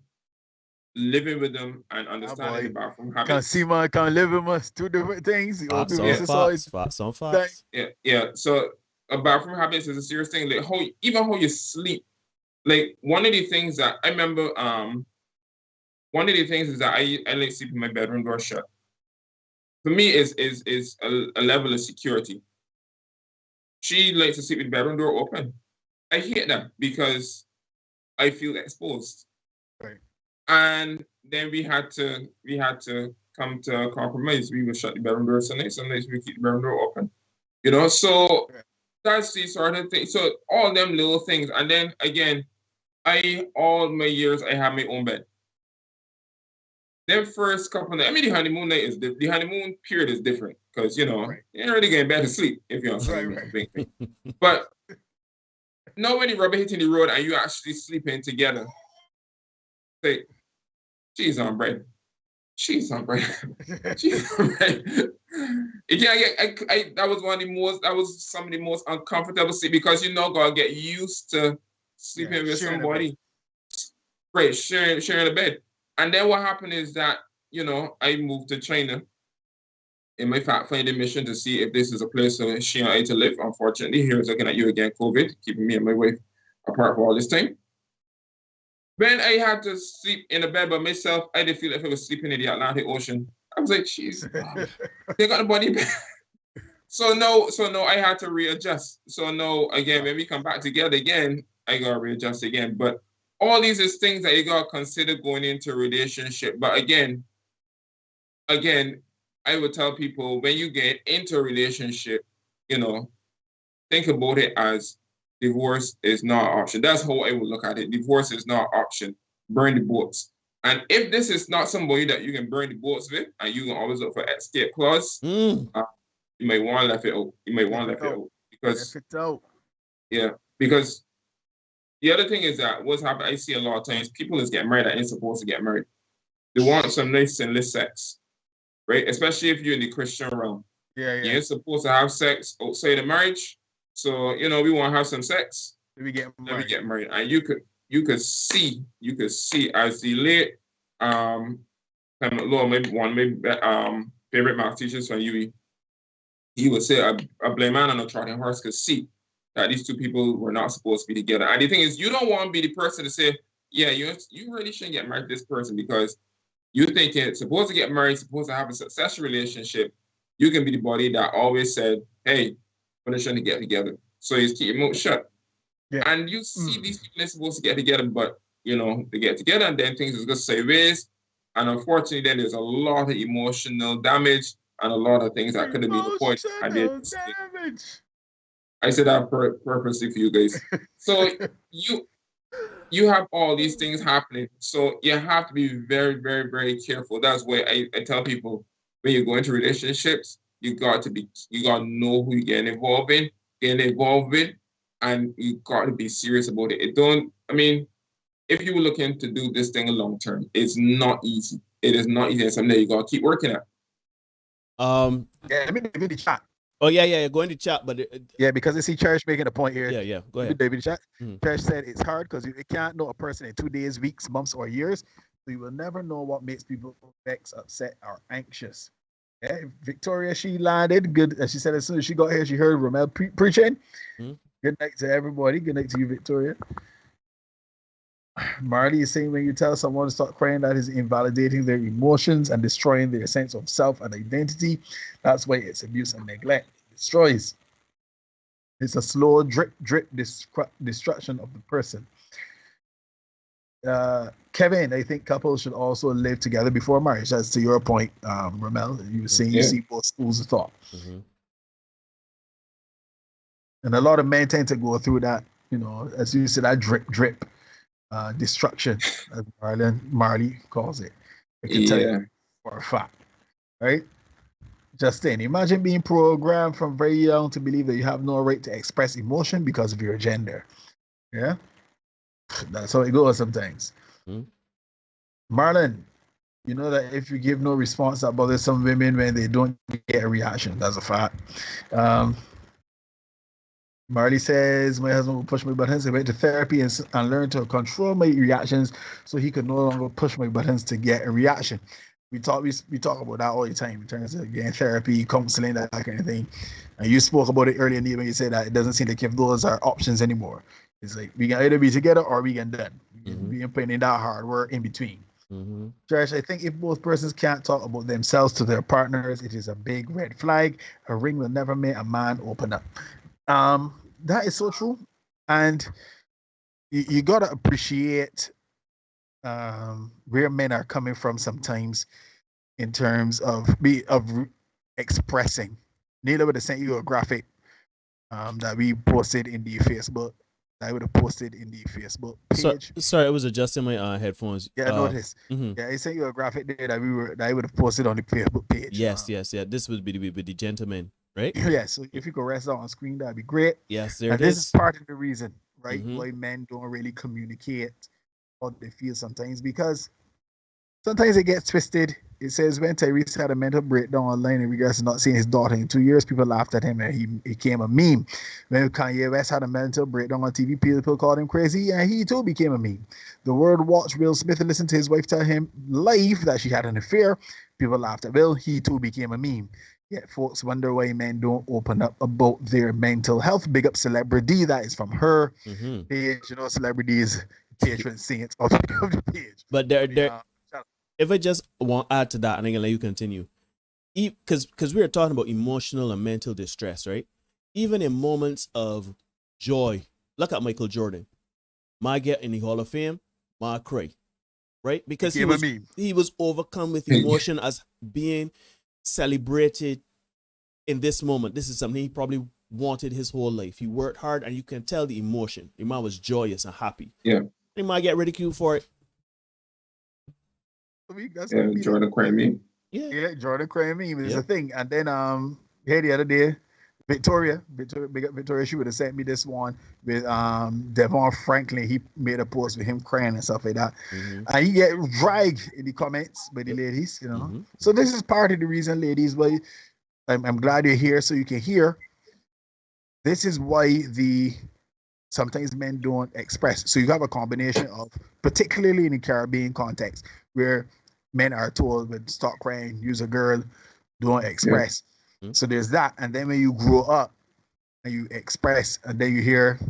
living with them and understanding the bathroom habits. Can't see man, can't live with us. Two different things. Facts on facts. Yeah. So a bathroom habits is a serious thing. Like how you sleep. Like one of the things that I remember, one of the things is that I like sleep in my bedroom door shut. For me, is a level of security. She likes to sleep with the bedroom door open. I hate that because I feel exposed. Right. And then we had to come to a compromise. We would shut the bedroom door some nights we keep the bedroom door open. So that's the sort of thing. So all them little things. And then again, all my years I have my own bed. Then first couple of, the honeymoon night is the honeymoon period is different, because you're already getting back to sleep if you're on something. Right. But now when you rubber hitting the road and you actually sleeping together, say, cheese on bread. That was some of the most uncomfortable sleep, because gotta get used to sleeping with somebody. Right, sharing a bed. And then what happened is that, I moved to China in my fact-finding mission to see if this is a place for she and I to live. Unfortunately, here's looking at you again, COVID, keeping me and my wife apart for all this time. When I had to sleep in a bed by myself, I didn't feel like I was sleeping in the Atlantic Ocean. I was like, jeez, they got the body bed. So no, I had to readjust. So no, again, when we come back together again, I gotta readjust again. But all these is things that you gotta consider going into a relationship. But again, I would tell people, when you get into a relationship, think about it as divorce is not an option. That's how I would look at it. Divorce is not an option. Burn the boats. And if this is not somebody that you can burn the boats with, and you can always look for escape clause, you might want to left it out. Because the other thing is that what's happening, I see a lot of times, people is getting married that ain't supposed to get married. They want some nice sinless sex, right? Especially if you're in the Christian realm. You ain't supposed to have sex outside of marriage. So, we want to have some sex. Let me get married. And you could see as the late favorite math teachers from UE, he would say a blind man on a trotting horse could see that these two people were not supposed to be together. And the thing is, you don't want to be the person to say, yeah, you really shouldn't get married to this person because You think it's supposed to get married, supposed to have a successful relationship. You can be the body that always said, hey, we're trying to get together. So you keep your mouth shut. Yeah. And you see these people are supposed to get together, but, you know, they get together and then things is going to sideways. And unfortunately, then there's a lot of emotional damage and a lot of things that could have been avoided. I said that purposely for you guys. So you have all these things happening. So you have to be very, very, very careful. That's why I tell people, when you go into relationships, you got to know who you're getting involved with, and you got to be serious about it. If you were looking to do this thing long term, it's not easy. It is not easy. It's something that you got to keep working at. Yeah, let me give you the chat. Oh yeah, go in the chat, but yeah, because I see Church making a point here. Yeah, go ahead. David, chat. Church said it's hard because you can't know a person in 2 days, weeks, months, or years. So you will never know what makes people vexed, upset, or anxious. Yeah, Victoria, she landed good. As she said, as soon as she got here, she heard Rommel preaching. Good night to everybody. Good night to you, Victoria. Marley is saying when you tell someone to stop crying, that is invalidating their emotions and destroying their sense of self and identity. That's why it's abuse and neglect. It destroys. It's a slow drip destruction of the person. Kevin, I think couples should also live together before marriage. That's to your point, Rommel. You were saying you see both schools of thought. And a lot of men tend to go through that, you know, as you said, that drip. Destruction, as Marley calls it. I can tell you for a fact, right? Justin, imagine being programmed from very young to believe that you have no right to express emotion because of your gender. Yeah, that's how it goes sometimes. Marlon, you know that if you give no response, that bothers some women when they don't get a reaction. That's a fact. Marley says, my husband will push my buttons. I went to therapy and learned to control my reactions so he could no longer push my buttons to get a reaction. We talk about that all the time in terms of getting therapy, counseling, that kind of thing. And you spoke about it earlier, Neil, when you said that it doesn't seem like if those are options anymore. It's like we can either be together or we can done. We can put in that hard work in between. Josh, I think if both persons can't talk about themselves to their partners, it is a big red flag. A ring will never make a man open up. That is so true, and you gotta appreciate where men are coming from sometimes in terms of expressing. Neil would have sent you a graphic that we posted in the Facebook. I would have posted in the Facebook page. Sorry, I was adjusting my headphones. Yeah, I noticed. Yeah, I sent you a graphic there that I would have posted on the Facebook page. Yes. This would be with the gentleman. Right? Yeah, so if you could rest out on screen, that'd be great. Yes, this is part of the reason, right, why men don't really communicate what they feel sometimes, because sometimes it gets twisted. It says when Tyrese had a mental breakdown online in regards to not seeing his daughter in 2 years, people laughed at him and he became a meme. When Kanye West had a mental breakdown on TV, people called him crazy and he too became a meme. The world watched Will Smith and listened to his wife tell him live that she had an affair. People laughed at Will. He too became a meme. Yet folks wonder why men don't open up about their mental health. Big up Celebrity. That is from her page. You know, Celebrity is patron saint of the page. But if I just want to add to that, and I'm going to let you continue. Because we are talking about emotional and mental distress, right? Even in moments of joy. Look at Michael Jordan. My get in the Hall of Fame, my cry. Right? Because he was overcome with emotion as being celebrated in this moment. This is something he probably wanted his whole life. He worked hard and you can tell the emotion. The man was joyous and happy. Yeah. He might get ridiculed for it. Jordan crying meme. Yeah, Jordan crying meme is a thing. And then the other day, Victoria, big up Victoria, she would have sent me this one with Devon Franklin. He made a post with him crying and stuff like that. And he get dragged in the comments by the ladies, you know. So this is part of the reason, ladies, why I'm glad you're here so you can hear. This is why sometimes men don't express. So you have a combination of, particularly in the Caribbean context, where men are told when stop crying, use a girl, don't express. So there's that. And then when you grow up and you express, and then you hear,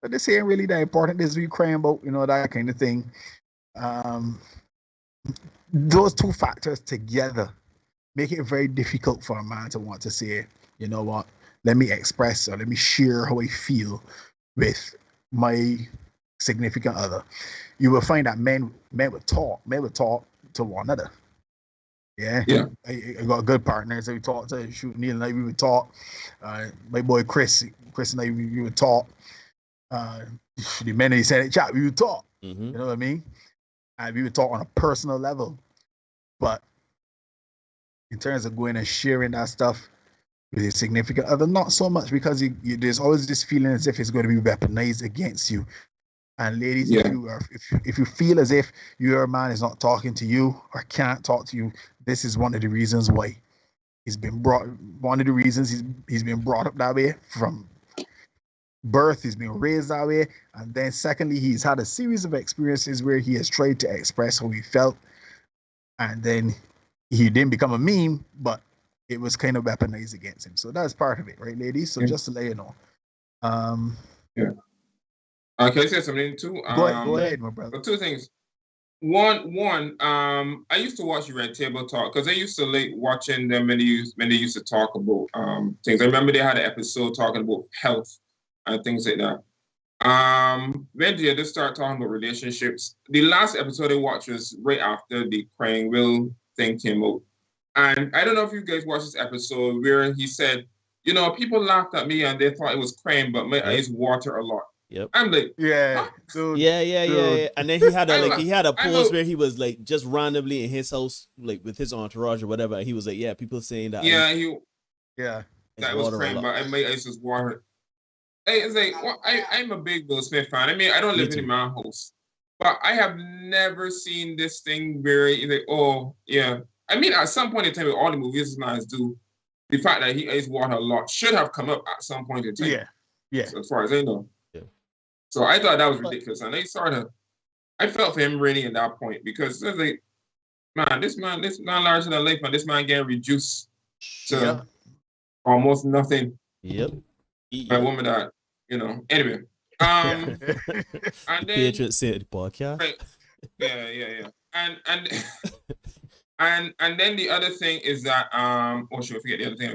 but this ain't really that important. This is what you're crying about, you know, that kind of thing. those two factors together make it very difficult for a man to want to say, you know what, let me express or let me share how I feel with my significant other. You will find that men would talk to one another. Yeah. I got good partners that we talk to. Shoot, Neil and I, we would talk. My boy Chris and I, we would talk. The men he said it chat, we would talk. Mm-hmm. You know what I mean? And we would talk on a personal level. But in terms of going and sharing that stuff with your significant other, not so much, because there's always this feeling as if it's going to be weaponized against you. And ladies, if you feel as if your man is not talking to you or can't talk to you, this is one of the reasons why he's been brought. One of the reasons he's been brought up that way from birth. He's been raised that way, and then secondly, he's had a series of experiences where he has tried to express how he felt, and then he didn't become a meme, but it was kind of weaponized against him. So that's part of it, right, ladies? So just to let you know. Can I say something too? Go ahead, my brother. Two things. One, I used to watch Red Table Talk because I used to like watching them when they used to talk about things. I remember they had an episode talking about health and things like that. When they just start talking about relationships, the last episode I watched was right after the crying will thing came out. And I don't know if you guys watched this episode where he said, you know, people laughed at me and they thought it was crying, but my eyes water a lot. Yep. I'm like, yeah, dude, yeah. And then he had a pose where he was like just randomly in his house, like with his entourage or whatever. And he was like, yeah, people saying that. That was crying, but my eyes was watering. Hey, it's like, well, I'm a big Will Smith fan. I mean, I don't live in my house, but I have never seen this thing where he's like, oh yeah. I mean, at some point in time, with all the movies this man do, the fact that he eyes water a lot should have come up at some point in time. Yeah. So as far as I know. So I thought that was ridiculous, and I felt for him really in that point, because it's like, man, this man larger than life, man. This man getting reduced to almost nothing. Yep. By a woman that, you know. Anyway, and then Patriot said podcast. Right, yeah. And then the other thing is that I forget the other thing I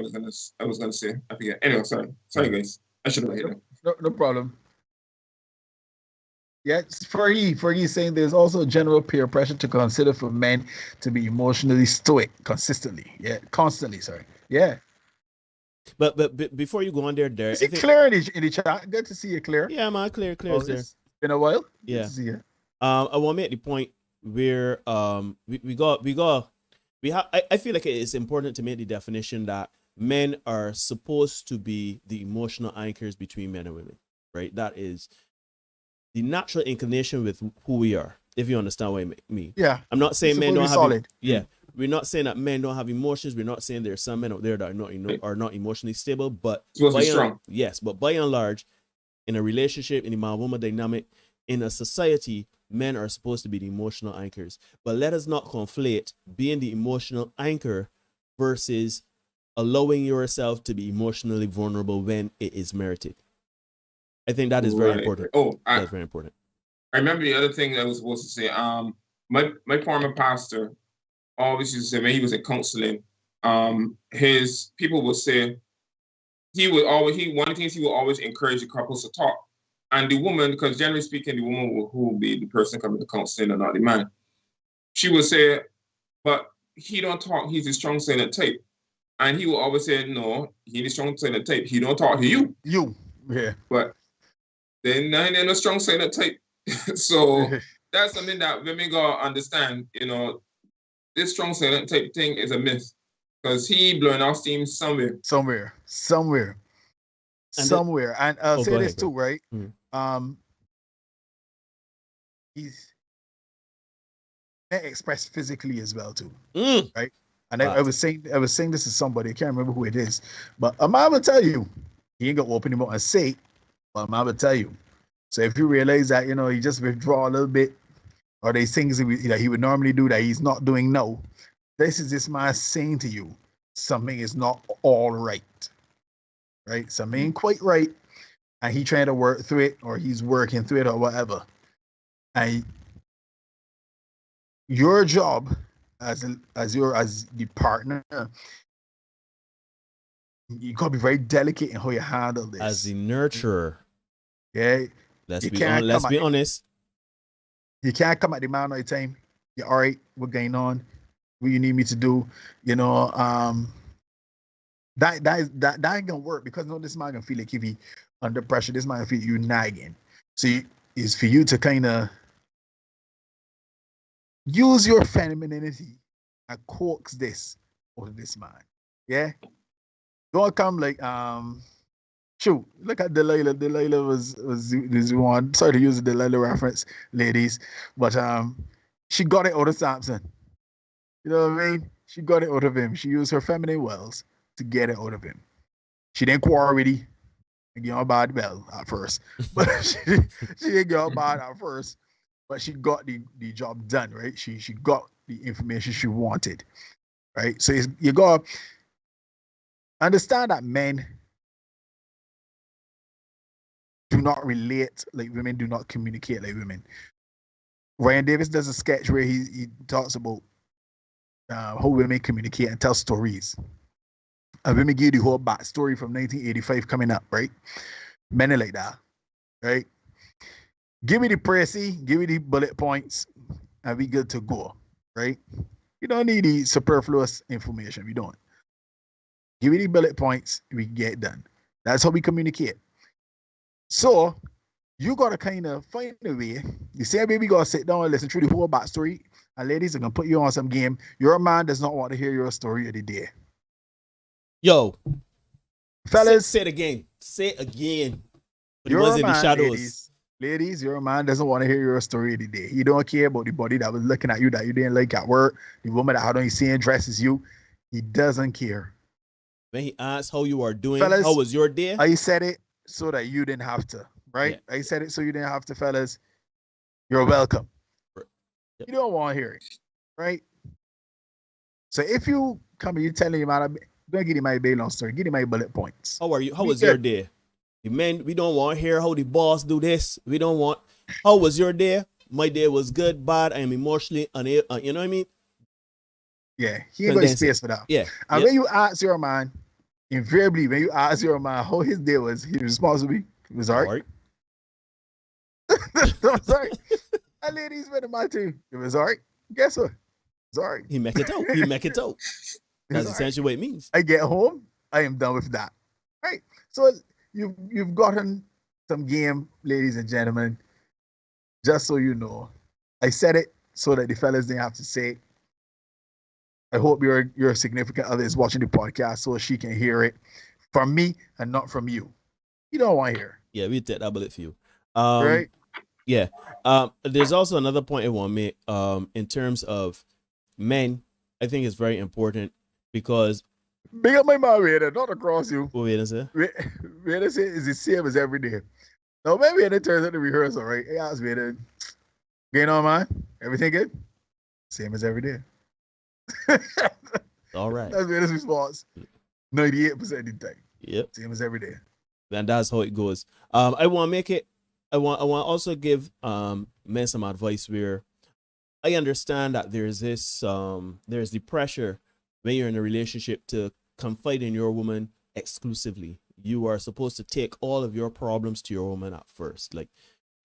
was gonna say. I forget. Anyway, sorry guys. I should have hit it. No problem. Yeah, Fergie saying there's also general peer pressure to consider for men to be emotionally stoic consistently. Yeah, constantly. Sorry. Yeah. But before you go on there, is it clear in the chat? Good to see you, clear. Yeah, man, clear is there. Been a while. Yeah. Good to see you. I want to make the point where I feel like it's important to make the definition that men are supposed to be the emotional anchors between men and women, right? That is the natural inclination with who we are, if you understand what I mean. Yeah. I'm not saying men don't have solid. We're not saying that men don't have emotions. We're not saying there's some men out there that are not emotionally stable, but by and large, in a relationship, in the man-woman dynamic, in a society, men are supposed to be the emotional anchors. But let us not conflate being the emotional anchor versus allowing yourself to be emotionally vulnerable when it is merited. I think that is very important. That's very important. I remember the other thing I was supposed to say. My former pastor always used to say when he was in counseling, his people would say one of the things he would always encourage the couples to talk. And the woman, because generally speaking, the woman who will be the person coming to counseling and not the man, she would say, but he don't talk, he's a strong silent type. And he will always say, no, he's a strong silent type. He don't talk to you. Yeah. But then they're no strong silent type. So that's something that women gotta understand, you know, this strong silent type thing is a myth. Because he blowing off steam somewhere. And I'll say this too, right? He's expressed physically as well too, right? And I was saying this to somebody, I can't remember who it is, but I'm gonna tell you, he ain't gonna open him up and say, but I'm gonna tell you. So if you realize that, you know, he just withdraw a little bit, or there's things that he would normally do that he's not doing now, this is this man saying to you, something is not all right. Right? Something ain't quite right, and he trying to work through it, or he's working through it, or whatever. And your job as the partner, you gotta be very delicate in how you handle this. As the nurturer. Yeah. Let's be honest. You can't come at the man all the time. You're all right, what's going on? What you need me to do? You know, that ain't gonna work because no, this man gonna feel like if he under pressure, this man gonna feel you nagging. So it's for you to kind of use your femininity and coax this out of this man. Yeah. Don't come like shoot, look at Delilah. Delilah was one. Sorry to use the Delilah reference, ladies, but she got it out of Samson. You know what I mean? She got it out of him. She used her feminine wells to get it out of him. She didn't quarrel with him and get on bad well at first, but she didn't get on bad at first. But she got the job done, right? She got the information she wanted, right? So you got to understand that men do not relate like women, do not communicate like women. Ryan Davis does a sketch where he talks about how women communicate and tell stories. And women give the whole backstory from 1985 coming up, right? Men are like that, right? Give me the précis, give me the bullet points, and we good to go, right? You don't need the superfluous information. We don't. Give me the bullet points, we get it done. That's how we communicate. So you gotta kind of find a way. You say, baby, gotta sit down and listen through the whole backstory. And ladies are gonna put you on some game. Your man does not want to hear your story of the day. Yo, fellas, say it again. Say it again. But your it was in man, the shadows. Ladies, your man doesn't want to hear your story of the day. He don't care about the body that was looking at you that you didn't like at work. The woman that had on his same dress as you. He doesn't care. When he asks how you are doing, fellas, how was your day? I said it so that you didn't have to, right? Yeah. I said it so you didn't have to, fellas. You're welcome. Yep. You don't want to hear it, right? So if you come and you're telling him, don't give him my bail on story, give him my bullet points. How are you? How was your day? The men, we don't want to hear how the boss do this. We don't want, how was your day? My day was good, bad. I am emotionally unable. You know what I mean? Yeah, he ain't got space for that. Yeah. And when you ask your man, invariably, when you ask your man how his day was, he responds to me, it was all right. I'm sorry. And ladies with my team, it was all right. Guess what? It's all right. He make it out. He make it out. That's essentially what it means. I get home, I am done with that. Right? So you've gotten some game, ladies and gentlemen. Just so you know. I said it so that the fellas didn't have to say it. I hope your significant other is watching the podcast so she can hear it from me and not from you. You don't want to hear. Yeah, we take that bullet for you. Right? Yeah. There's also another point I want to make in terms of men. I think it's very important because big up my man, Raider, not across you. What Raider say? Raider say is the same as every day. Now, maybe it turns out the rehearsal, right? Hey, ask Raider, going on, man? Everything good? Same as every day. All right. That's Raider's response. 98% of the time. Yep. Same as every day. And that's how it goes. I want to make it. I want to also give men some advice where I understand that there's this there's the pressure when you're in a relationship to confide in your woman exclusively. You are supposed to take all of your problems to your woman at first. Like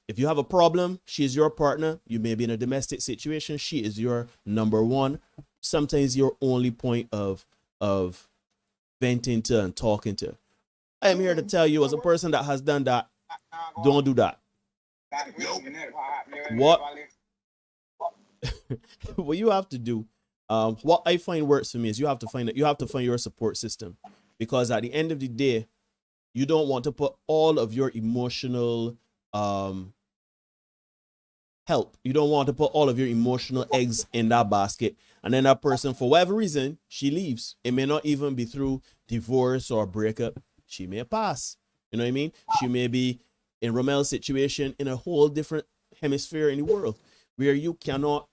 if you have a problem, she's your partner. You may be in a domestic situation. She is your number one. Sometimes your only point of venting to and talking to. I am here to tell you, as a person that has done that, don't do that. What you have to do, what I find works for me is you have to find your support system, because at the end of the day, you don't want to put all of your emotional help. You don't want to put all of your emotional eggs in that basket, and then that person, for whatever reason, she leaves. It may not even be through divorce or breakup. She may pass. You know what I mean? She may be in Rommel's situation in a whole different hemisphere in the world where you cannot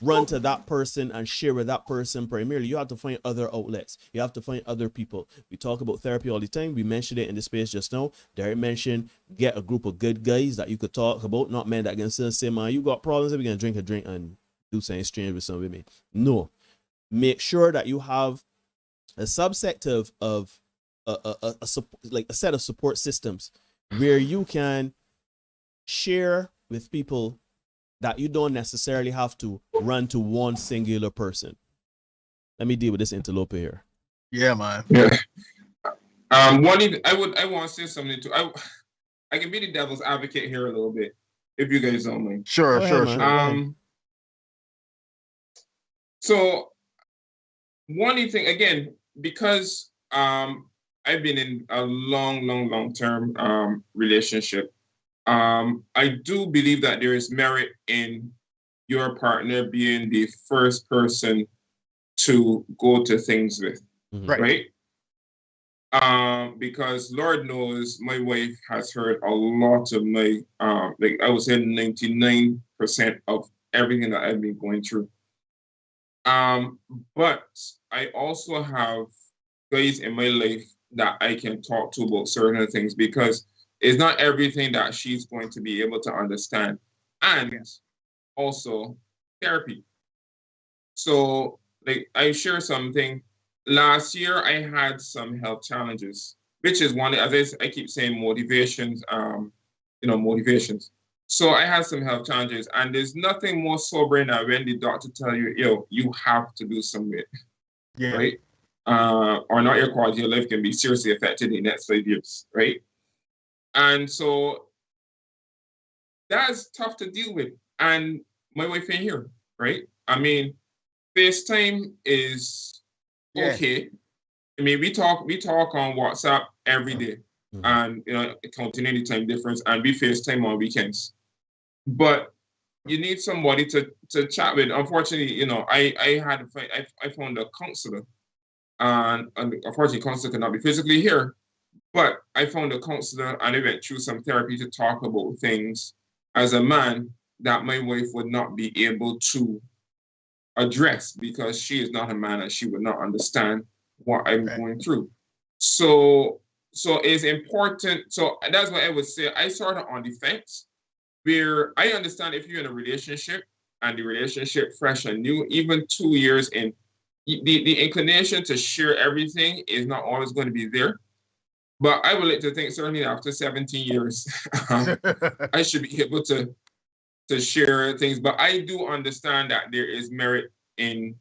run to that person and share with that person primarily. You have to find other outlets. You have to find other people. We talk about therapy all the time. We mentioned it in the space just now. Derek mentioned get a group of good guys that you could talk about, not men that can say, man, you got problems, we're going to drink a drink and do something strange with some women. No. Make sure that you have a subset of a set of support systems where you can share with people that you don't necessarily have to run to one singular person. Let me deal with this interloper here. Yeah, man. Yeah. I want to say something too. I can be the devil's advocate here a little bit, if you guys don't mind. Sure. So one thing again, because I've been in a long term relationship. I do believe that there is merit in your partner being the first person to go to things with, right? Because Lord knows my wife has heard a lot of my, like I would say 99% of everything that I've been going through. But I also have guys in my life that I can talk to about certain things because it's not everything that she's going to be able to understand. And also therapy. So like I share something. Last year I had some health challenges, which is one, as I keep saying, motivations, motivations. So I had some health challenges, and there's nothing more sobering than when the doctor tell you, yo, you have to do something, right? Or not, your quality of life can be seriously affected in the next 5 years, right? And so that's tough to deal with. And my wife ain't here, right? I mean, FaceTime is okay. I mean, we talk on WhatsApp every day, and counting any time difference, and we FaceTime on weekends. But you need somebody to chat with. Unfortunately, I found a counselor, and unfortunately, counselor cannot be physically here. But I found a counselor, and I went through some therapy to talk about things as a man that my wife would not be able to address because she is not a man and she would not understand what I'm going through. So it's important. So that's what I would say. I sort of on the fence where I understand if you're in a relationship and the relationship fresh and new, even 2 years in, the inclination to share everything is not always going to be there. But I would like to think certainly after 17 years, I should be able to share things. But I do understand that there is merit in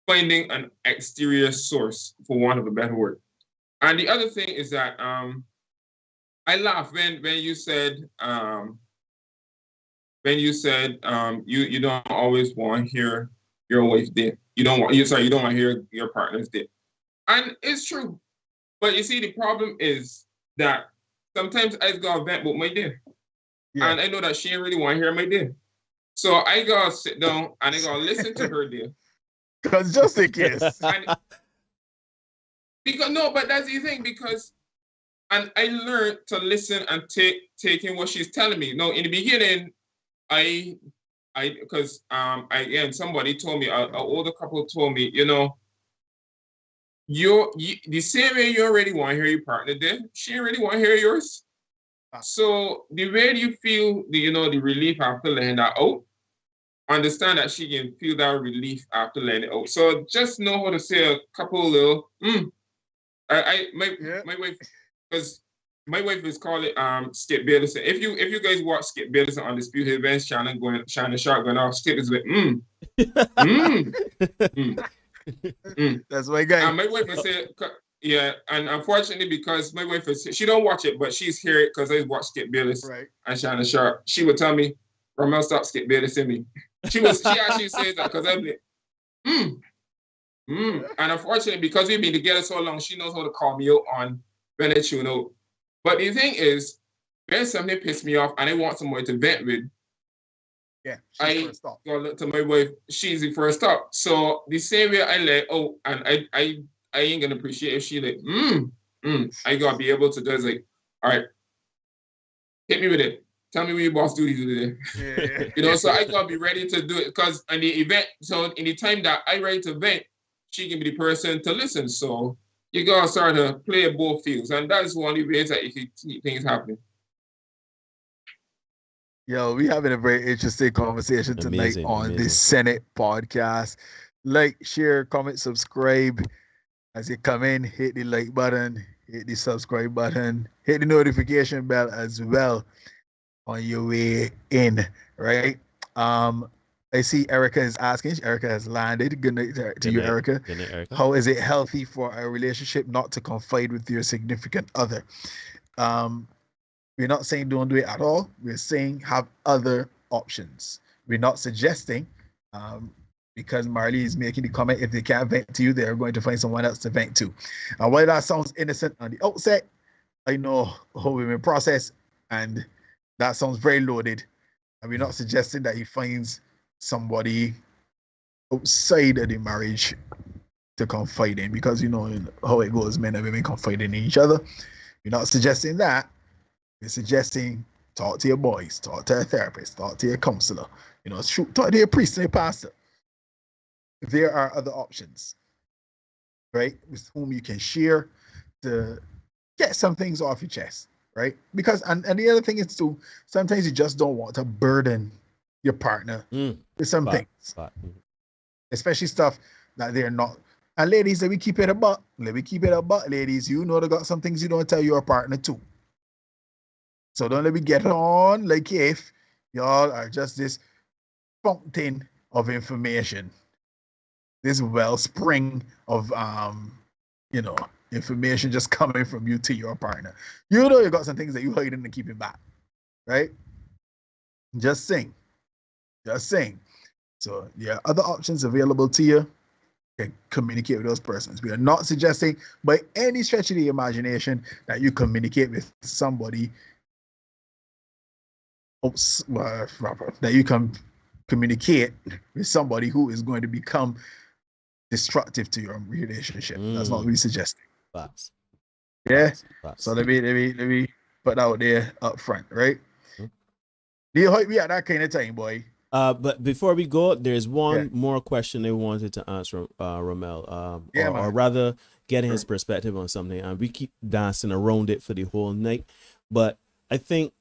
finding an exterior source, for want of a better word. And the other thing is that I laughed when you said you don't always want to hear your wife dead. You don't want to hear your partner's dead. And it's true. But you see, the problem is that sometimes I go vent about my day. Yeah. And I know that she ain't really want to hear my day. So I gotta sit down and I gotta listen to her day. Because just in case. But that's the thing, and I learned to listen and take in what she's telling me. No, in the beginning, somebody told me, an older couple told me, the same way you already want to hear your partner dead, she already want to hear yours. So the way you feel the relief after letting that out, understand that she can feel that relief after letting it out. So just know how to say a couple little my wife, because my wife is called it Skip Bayless. If you guys watch Skip Bayless on Undisputed Events, Shannon Sharp going off, Skip is like That's my guy. And my wife would say, yeah, and unfortunately, because my wife she don't watch it, but she's hear it because I watch Skip Bayless and Shannon Sharp. She would tell me, Rommel, stop Skip Bayless in me. She actually says that because I'm like, And unfortunately, because we've been together so long, she knows how to call me out on when I tune out. But the thing is, when something pisses me off and I want somebody to vent with, I go look to my wife. She's the first stop. So the same way I let out, and I ain't gonna appreciate if she like, I gotta be able to do is like, all right, hit me with it. Tell me what your boss duties today. Yeah. So I gotta be ready to do it because in the event, so in the time that I ready to vent, she can be the person to listen. So you gotta start to play both fields, and that's one of the ways that you can see things happening. Yo, we having a very interesting conversation tonight on the Senate podcast. Like, share, comment, subscribe. As you come in, hit the like button, hit the subscribe button, hit the notification bell as well on your way in, right? I see Erica is asking. Erica has landed. Good night to you, Erica. Good night, Erica. How is it healthy for a relationship not to confide with your significant other? We're not saying don't do it at all. We're saying have other options. We're not suggesting, because Marley is making the comment, if they can't vent to you, they're going to find someone else to vent to. And while that sounds innocent on the outset, I know how women process, and that sounds very loaded. And we're not suggesting that he finds somebody outside of the marriage to confide in, because you know how it goes, men and women confiding in each other. We're not suggesting that. We're suggesting talk to your boys, talk to a therapist, talk to your counselor, talk to your priest and your pastor. There are other options, right, with whom you can share to get some things off your chest, right? Because, and the other thing is too, sometimes you just don't want to burden your partner with some things, especially stuff that they're not. And ladies, let me keep it a buck. Ladies, you know they got some things you don't tell your partner too. So don't let me get on like if y'all are just this fountain of information, this wellspring of information just coming from you to your partner. You know you got some things that you hiding and keeping back, right? Just saying. So yeah, other options available to you. Can communicate with those persons. We are not suggesting by any stretch of the imagination that you communicate with somebody that you can communicate with somebody who is going to become destructive to your relationship. That's not what we suggest. Facts. Yeah. Facts. So let me put out there up front, right? Do you hope we at that kind of time, boy? But before we go, there's one more question they wanted to answer, Rommel, or rather getting his perspective on something. And we keep dancing around it for the whole night, but I think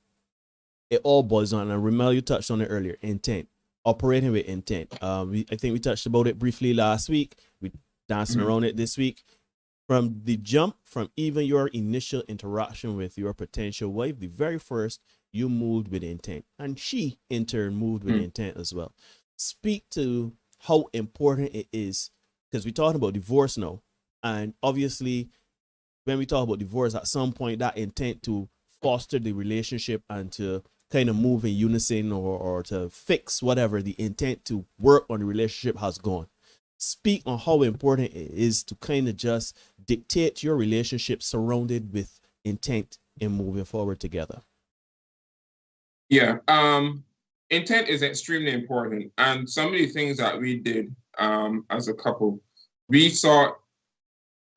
it all boils on, and Rommel, you touched on it earlier, intent, operating with intent. I think we touched about it briefly last week. We dancing around it this week. From the jump, from even your initial interaction with your potential wife, the very first, you moved with intent, and she in turn moved with intent as well. Speak to how important it is, because we're talking about divorce now, and obviously when we talk about divorce, at some point that intent to foster the relationship and to kind of move in unison or to fix whatever the intent to work on the relationship has gone. Speak on how important it is to kind of just dictate your relationship surrounded with intent in moving forward together. Yeah, intent is extremely important. And some of the things that we did as a couple, we sought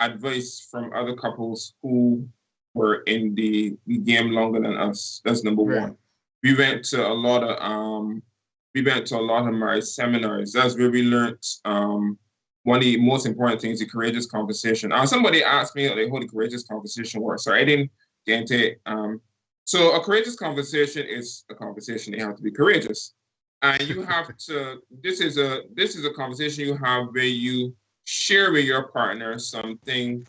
advice from other couples who were in the game longer than us. That's number one. We went to a lot of marriage seminars. That's where we learned one of the most important things, the courageous conversation. Somebody asked me how the courageous conversation works, so I didn't get into it. So a courageous conversation is a conversation. You have to be courageous, and you have to. This is a conversation you have where you share with your partner something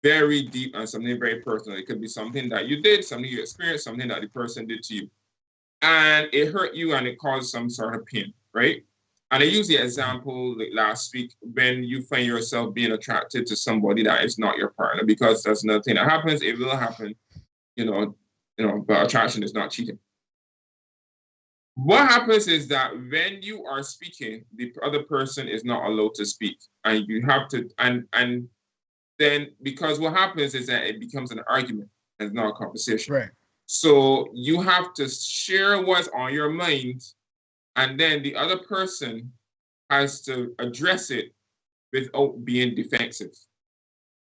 very deep and something very personal. It could be something that you did, something you experienced, something that the person did to you, and it hurt you and it caused some sort of pain, right? And I used the example like last week when you find yourself being attracted to somebody that is not your partner, because that's another thing that happens. It will happen, but attraction is not cheating. What happens is that when you are speaking, the other person is not allowed to speak, and you have to, and then because what happens is that it becomes an argument and not a conversation. Right. So you have to share what's on your mind, and then the other person has to address it without being defensive.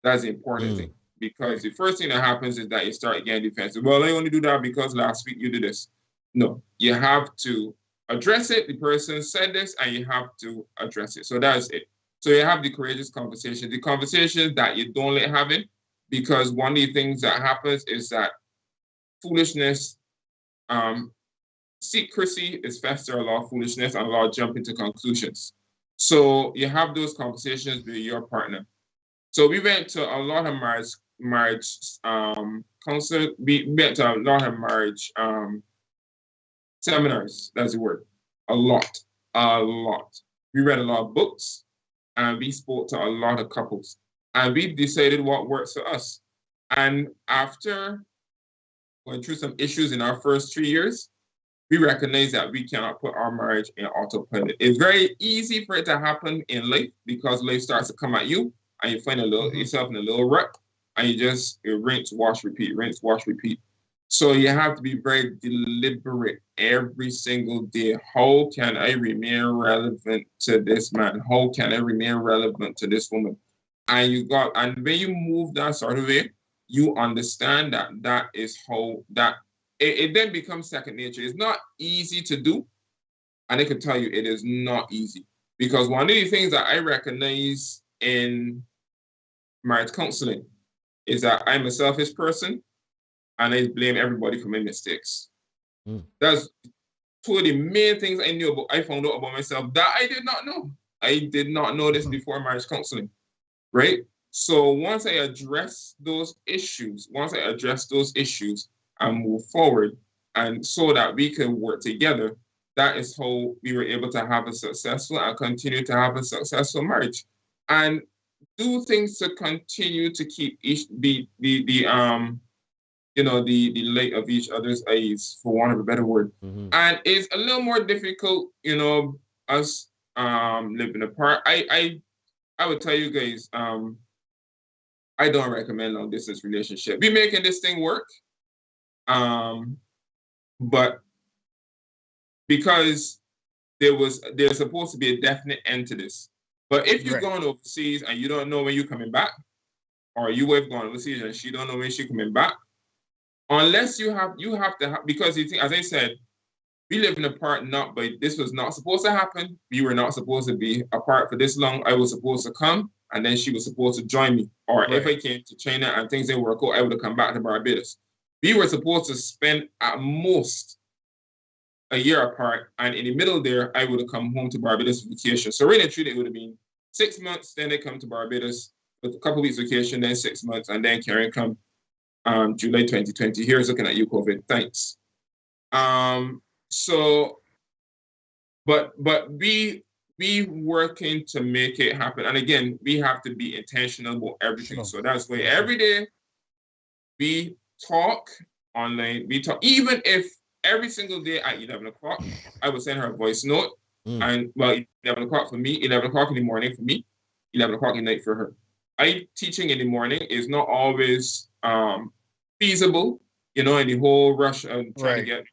That's the important thing, because the first thing that happens is that you start getting defensive. Well, I only do that because last week you did this. No, you have to address it. The person said this, and you have to address it. So that's it. So you have the courageous conversation, the conversations that you don't like having, because one of the things that happens is that foolishness secrecy is fester a lot of foolishness and a lot of jumping to conclusions. So you have those conversations with your partner. So we went to a lot of marriage counsel. We went to a lot of marriage seminars. That's the word. A lot. We read a lot of books, and we spoke to a lot of couples, and we decided what works for us. And after going through some issues in our first 3 years, we recognize that we cannot put our marriage in autopilot. It's very easy for it to happen in life because life starts to come at you, and you find yourself in a little rut, and you rinse, wash, repeat, rinse, wash, repeat. So you have to be very deliberate every single day. How can I remain relevant to this man? How can I remain relevant to this woman? And when you move that sort of way, you understand that is how that it then becomes second nature. It's not easy to do, and I can tell you it is not easy, because one of the things that I recognize in marriage counseling is that I'm a selfish person, and I blame everybody for my mistakes. That's two of the main things I found out about myself that I did not know. I did not know this before marriage counseling, right? So once I address those issues and move forward, and so that we can work together, that is how we were able to have a successful and continue to have a successful marriage, and do things to continue to keep the light of each other's eyes, for want of a better word. And it's a little more difficult, us living apart. I would tell you guys, I don't recommend long distance relationship. We're making this thing work, but because there's supposed to be a definite end to this. But if you're going overseas and you don't know when you're coming back, or your wife going overseas and she don't know when she's coming back, unless you have to have, because you think, as I said, we living apart, this was not supposed to happen. We were not supposed to be apart for this long. I was supposed to come, and then she was supposed to join me. Or if I came to China and things didn't work out, I would have come back to Barbados. We were supposed to spend at most a year apart, and in the middle there, I would have come home to Barbados for vacation. So really, truly, it would have been 6 months, then they come to Barbados with a couple of weeks vacation, then 6 months, and then Karen come July 2020. Here's looking at you, COVID. Thanks. But we working to make it happen. And again, we have to be intentional about everything. Sure. So that's why every day we talk online. We talk, even if every single day at 11 o'clock, I will send her a voice note. And 11 o'clock for me, 11 o'clock in the morning for me, 11 o'clock at night for her. Teaching in the morning is not always feasible, in the whole rush of trying to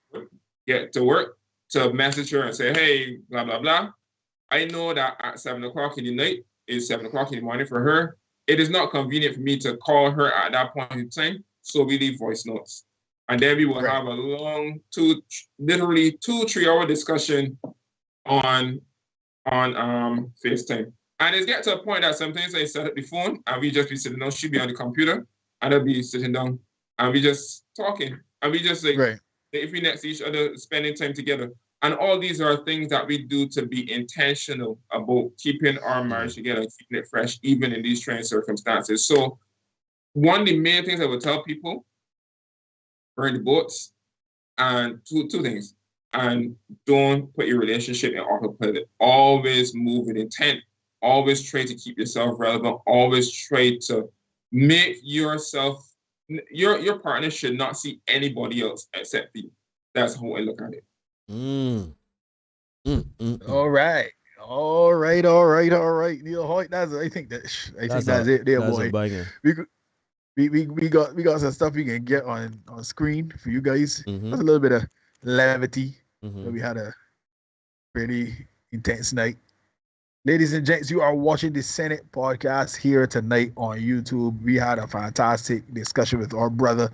get to work, to message her and say, hey, blah, blah, blah. I know that at 7 o'clock in the night is 7 o'clock in the morning for her. It is not convenient for me to call her at that point in time, so we leave voice notes. And then we will have a long, literally 2-3 hour discussion on FaceTime. And it's get to a point that sometimes I set up the phone and we just be sitting down, she'll be on the computer, and I'll be sitting down and we just talking. And we just if we next to each other, spending time together. And all these are things that we do to be intentional about keeping our marriage together, keeping it fresh, even in these trying circumstances. So one of the main things I would tell people, burn the boats, and two things. And don't put your relationship in autopilot. Always move with intent. Always try to keep yourself relevant. Always try to make yourself, your partner should not see anybody else except you. That's how I look at it. All right. Neil Hoyt, I think that's it there, boy. We got some stuff we can get on screen for you guys. That's a little bit of levity. We had a pretty intense night. Ladies and gents, you are watching the Senate podcast here tonight on YouTube. We had a fantastic discussion with our brother,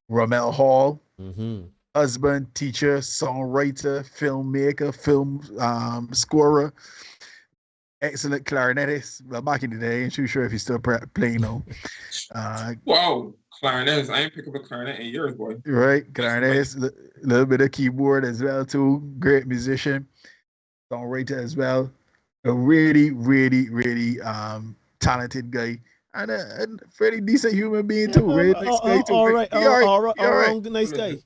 Rommel Hall, husband, teacher, songwriter, filmmaker, film scorer, excellent clarinetist. Well, back in the day, I'm too sure if he's still playing now. Wow. clarinet. I ain't pick up a clarinet in years, boy. Right, clarinet, a little bit of keyboard as well too. Great musician, songwriter as well. A really, really, really talented guy. And a fairly decent human being too. Really nice guy too. All right, nice guy.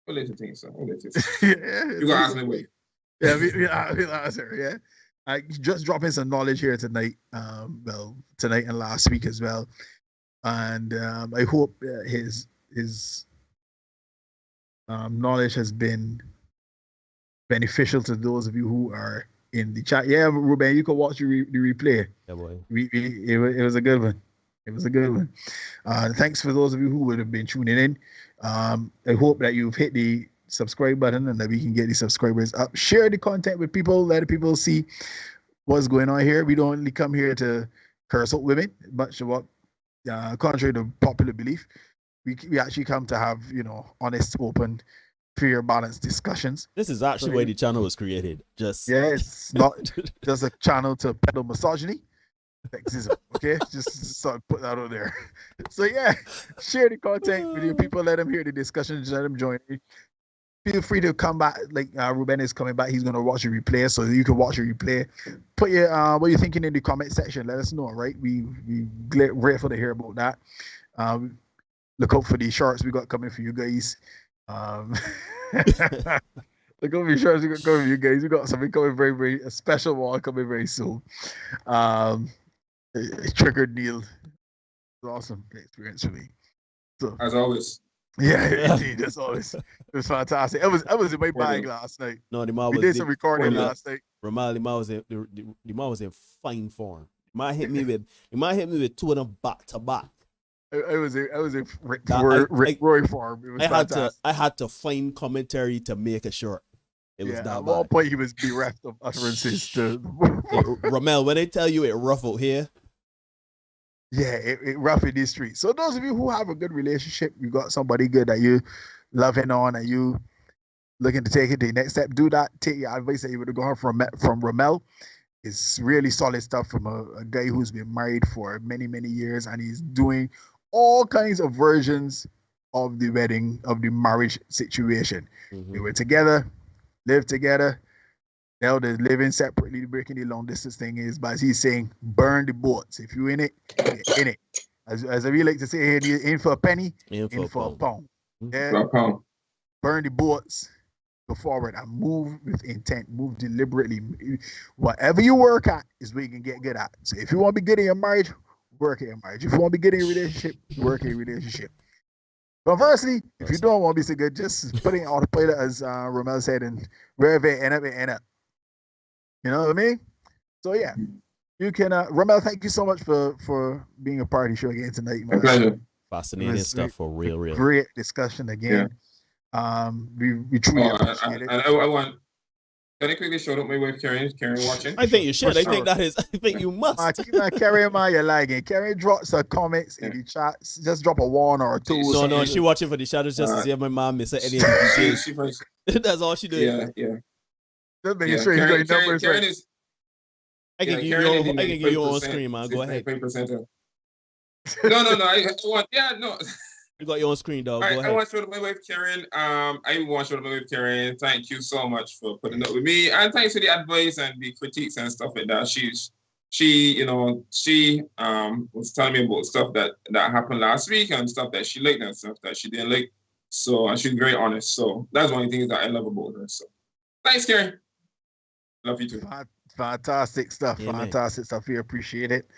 I'll let you think so. You gonna ask me wait. Yeah, we'll answer. Yeah, I just dropping some knowledge here tonight. Well, tonight and last week as well, and I hope his knowledge has been beneficial to those of you who are in the chat. Yeah, Ruben, you can watch the replay. Yeah, boy. It was a good one. It was a good one. Thanks for those of you who would have been tuning in. I hope that you've hit the subscribe button and that we can get the subscribers up. Share the content with people. Let people see what's going on here. We don't only come here to curse out women, much of what, contrary to popular belief, we actually come to have, honest, open, fair, balanced discussions. This is actually why the channel was created. It's not just a channel to peddle misogyny, sexism. Okay, just sort of put that out there. So yeah, share the content with your people. Let them hear the discussions. Let them join. Feel free to come back. Like Ruben is coming back. He's gonna watch the replay, so you can watch the replay. Put your what you're thinking in the comment section. Let us know. Right, we grateful to hear about that. Look out for the shorts we got coming for you guys. Look out for the shorts we got coming for you guys. We got something coming very, very a special one coming very soon. It triggered Neil. It was awesome experience for me. So as always. Yeah, indeed, as always. It was fantastic. I was in my bag last night. No, we did some recording last night. Rommel, the man was in fine form. The man hit me with two of them back to back. I was in Rick Roy form. It was fantastic. I had to find commentary to make it short. It was that at bad. one point he was bereft of utterances to Rommel, when they tell you it ruffled here. Yeah, it rough in these streets. So those of you who have a good relationship, you got somebody good that you loving on and you looking to take it to the next step, do that. Take your advice that you would have gone from Rommel. It's really solid stuff from a guy who's been married for many, many years, and he's doing all kinds of versions of the wedding, of the marriage situation. Mm-hmm. They were together, lived together. Now they're living separately, breaking the long distance thing is, but he's saying, burn the boats. If you're in it, you're in it. As I really like to say here, you're in for a penny, in for a pound. Yeah? Burn the boats, go forward and move with intent, move deliberately. Whatever you work at is where you can get good at. So if you want to be good in your marriage, work in your marriage. If you want to be good in your relationship, work in your relationship. Conversely, if you don't want to be so good, just put it on autopilot, as Rommel said, and wherever it end up. You know what I mean? So yeah, you can. Rommel, thank you so much for being a part of the show again tonight. My pleasure. Fascinating stuff for real. Great discussion again. Yeah. We truly appreciate it. I want. Can I quickly shout out my wife Karen? Karen watching? I think you should. I think you must. Karen, you're lagging. Karen drops her comments in the chat. Just drop a 1 or 2. No, she watching for the shadows just to see if my mom miss any of the details. That's all she doing. Yeah. Just making sure you got your numbers right. I can give you your own screen, man. Go ahead. No. I want. Yeah, no. You got your own screen, dog. Go ahead. I want to show up my wife Karen. I want to show up my wife Karen. Thank you so much for putting up with me, and thanks for the advice and the critiques and stuff like that. She was telling me about stuff that happened last week and stuff that she liked and stuff that she didn't like. So, and she's very honest. So that's one of the things that I love about her. So, thanks, Karen. Love you too. Fantastic stuff. Yeah, fantastic stuff. We appreciate it.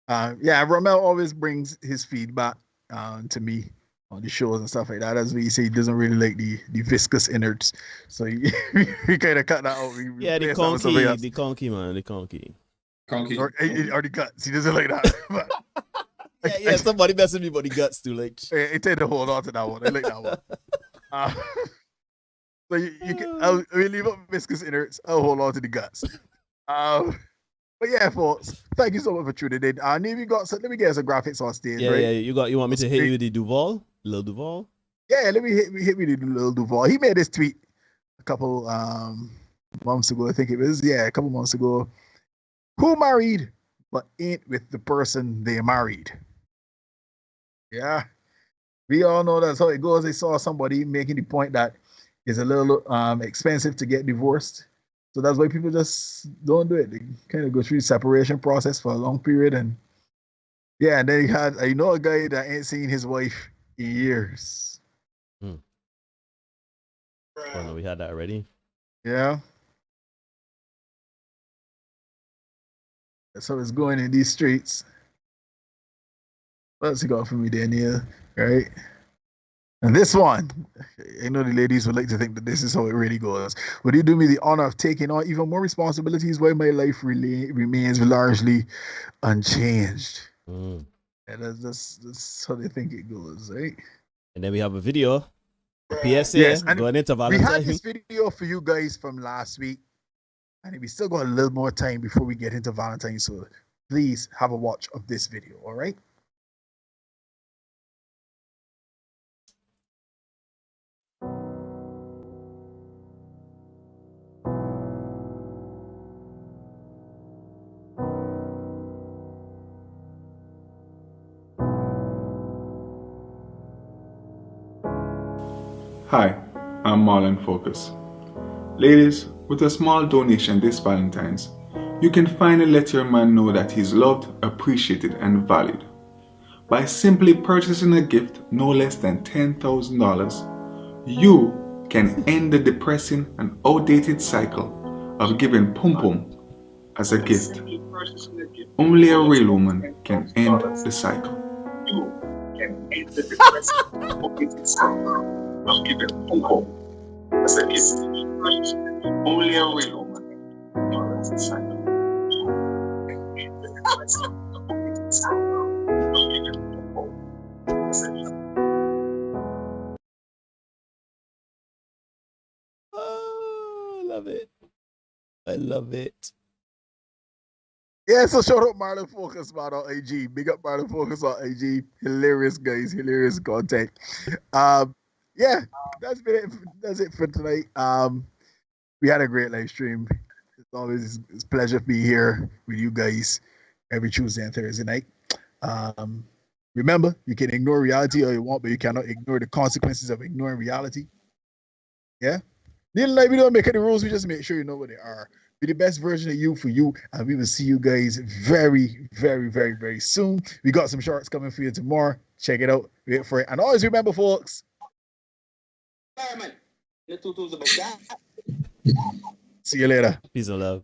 Rommel always brings his feedback to me on the shows and stuff like that. As we say, he doesn't really like the viscous innards, so we kind of cut that out. The conky, man, the conky. Or the guts. He doesn't like that. But, somebody messing me about the guts too. Like, I tend to hold on to that one. I like that one. So you can. We'll leave up viscous innards. I'll hold on to the guts. But yeah, folks, thank you so much for tuning in. Let me get some graphics on stage. Yeah, right? yeah. You want me to hit you with the Duval? Lil Duval? Yeah, let me hit me with the Lil Duval. He made this tweet a couple months ago, I think it was. Yeah, a couple months ago. Who married but ain't with the person they married? Yeah. We all know that's how it goes. They saw somebody making the point that it's a little expensive to get divorced. So that's why people just don't do it. They kind of go through the separation process for a long period. And yeah, and then he had, I know a guy that ain't seen his wife in years. Oh no, we had that already. Yeah. That's how it's going in these streets. What's he got for me, Daniel? Right? And this one, I know the ladies would like to think that this is how it really goes. Would you do me the honor of taking on even more responsibilities while my life really remains largely unchanged? And that's how they think it goes, right? And then we have a video. PSA yes, and going into we Valentine's. had this video for you guys from last week, and we still got a little more time before we get into Valentine's. So please have a watch of this video, all right? Hi, I'm Marlon Focus. Ladies, with a small donation this Valentine's, you can finally let your man know that he's loved, appreciated, and valued. By simply purchasing a gift no less than $10,000, you can end the depressing and outdated cycle of giving pum-pum as a gift. Only a real woman can end the cycle. You can end the depressing and outdated cycle of giving pum-pum as a gift. Only a real woman can end the cycle. Oh, I love it. I love it. Yeah, so shout out Marlon Focus, man, on IG. Big up Marlon Focus on IG. Hilarious guys, hilarious content. Yeah, that's it for tonight. We had a great live stream. It's always it's a pleasure to be here with you guys every Tuesday and Thursday night. Remember, you can ignore reality all you want, but you cannot ignore the consequences of ignoring reality. Yeah? Like we don't make any rules, we just make sure you know what they are. Be the best version of you for you, and we will see you guys very, very, very, very soon. We got some shorts coming for you tomorrow. Check it out. Wait for it. And always remember, folks. See you later. Peace and love.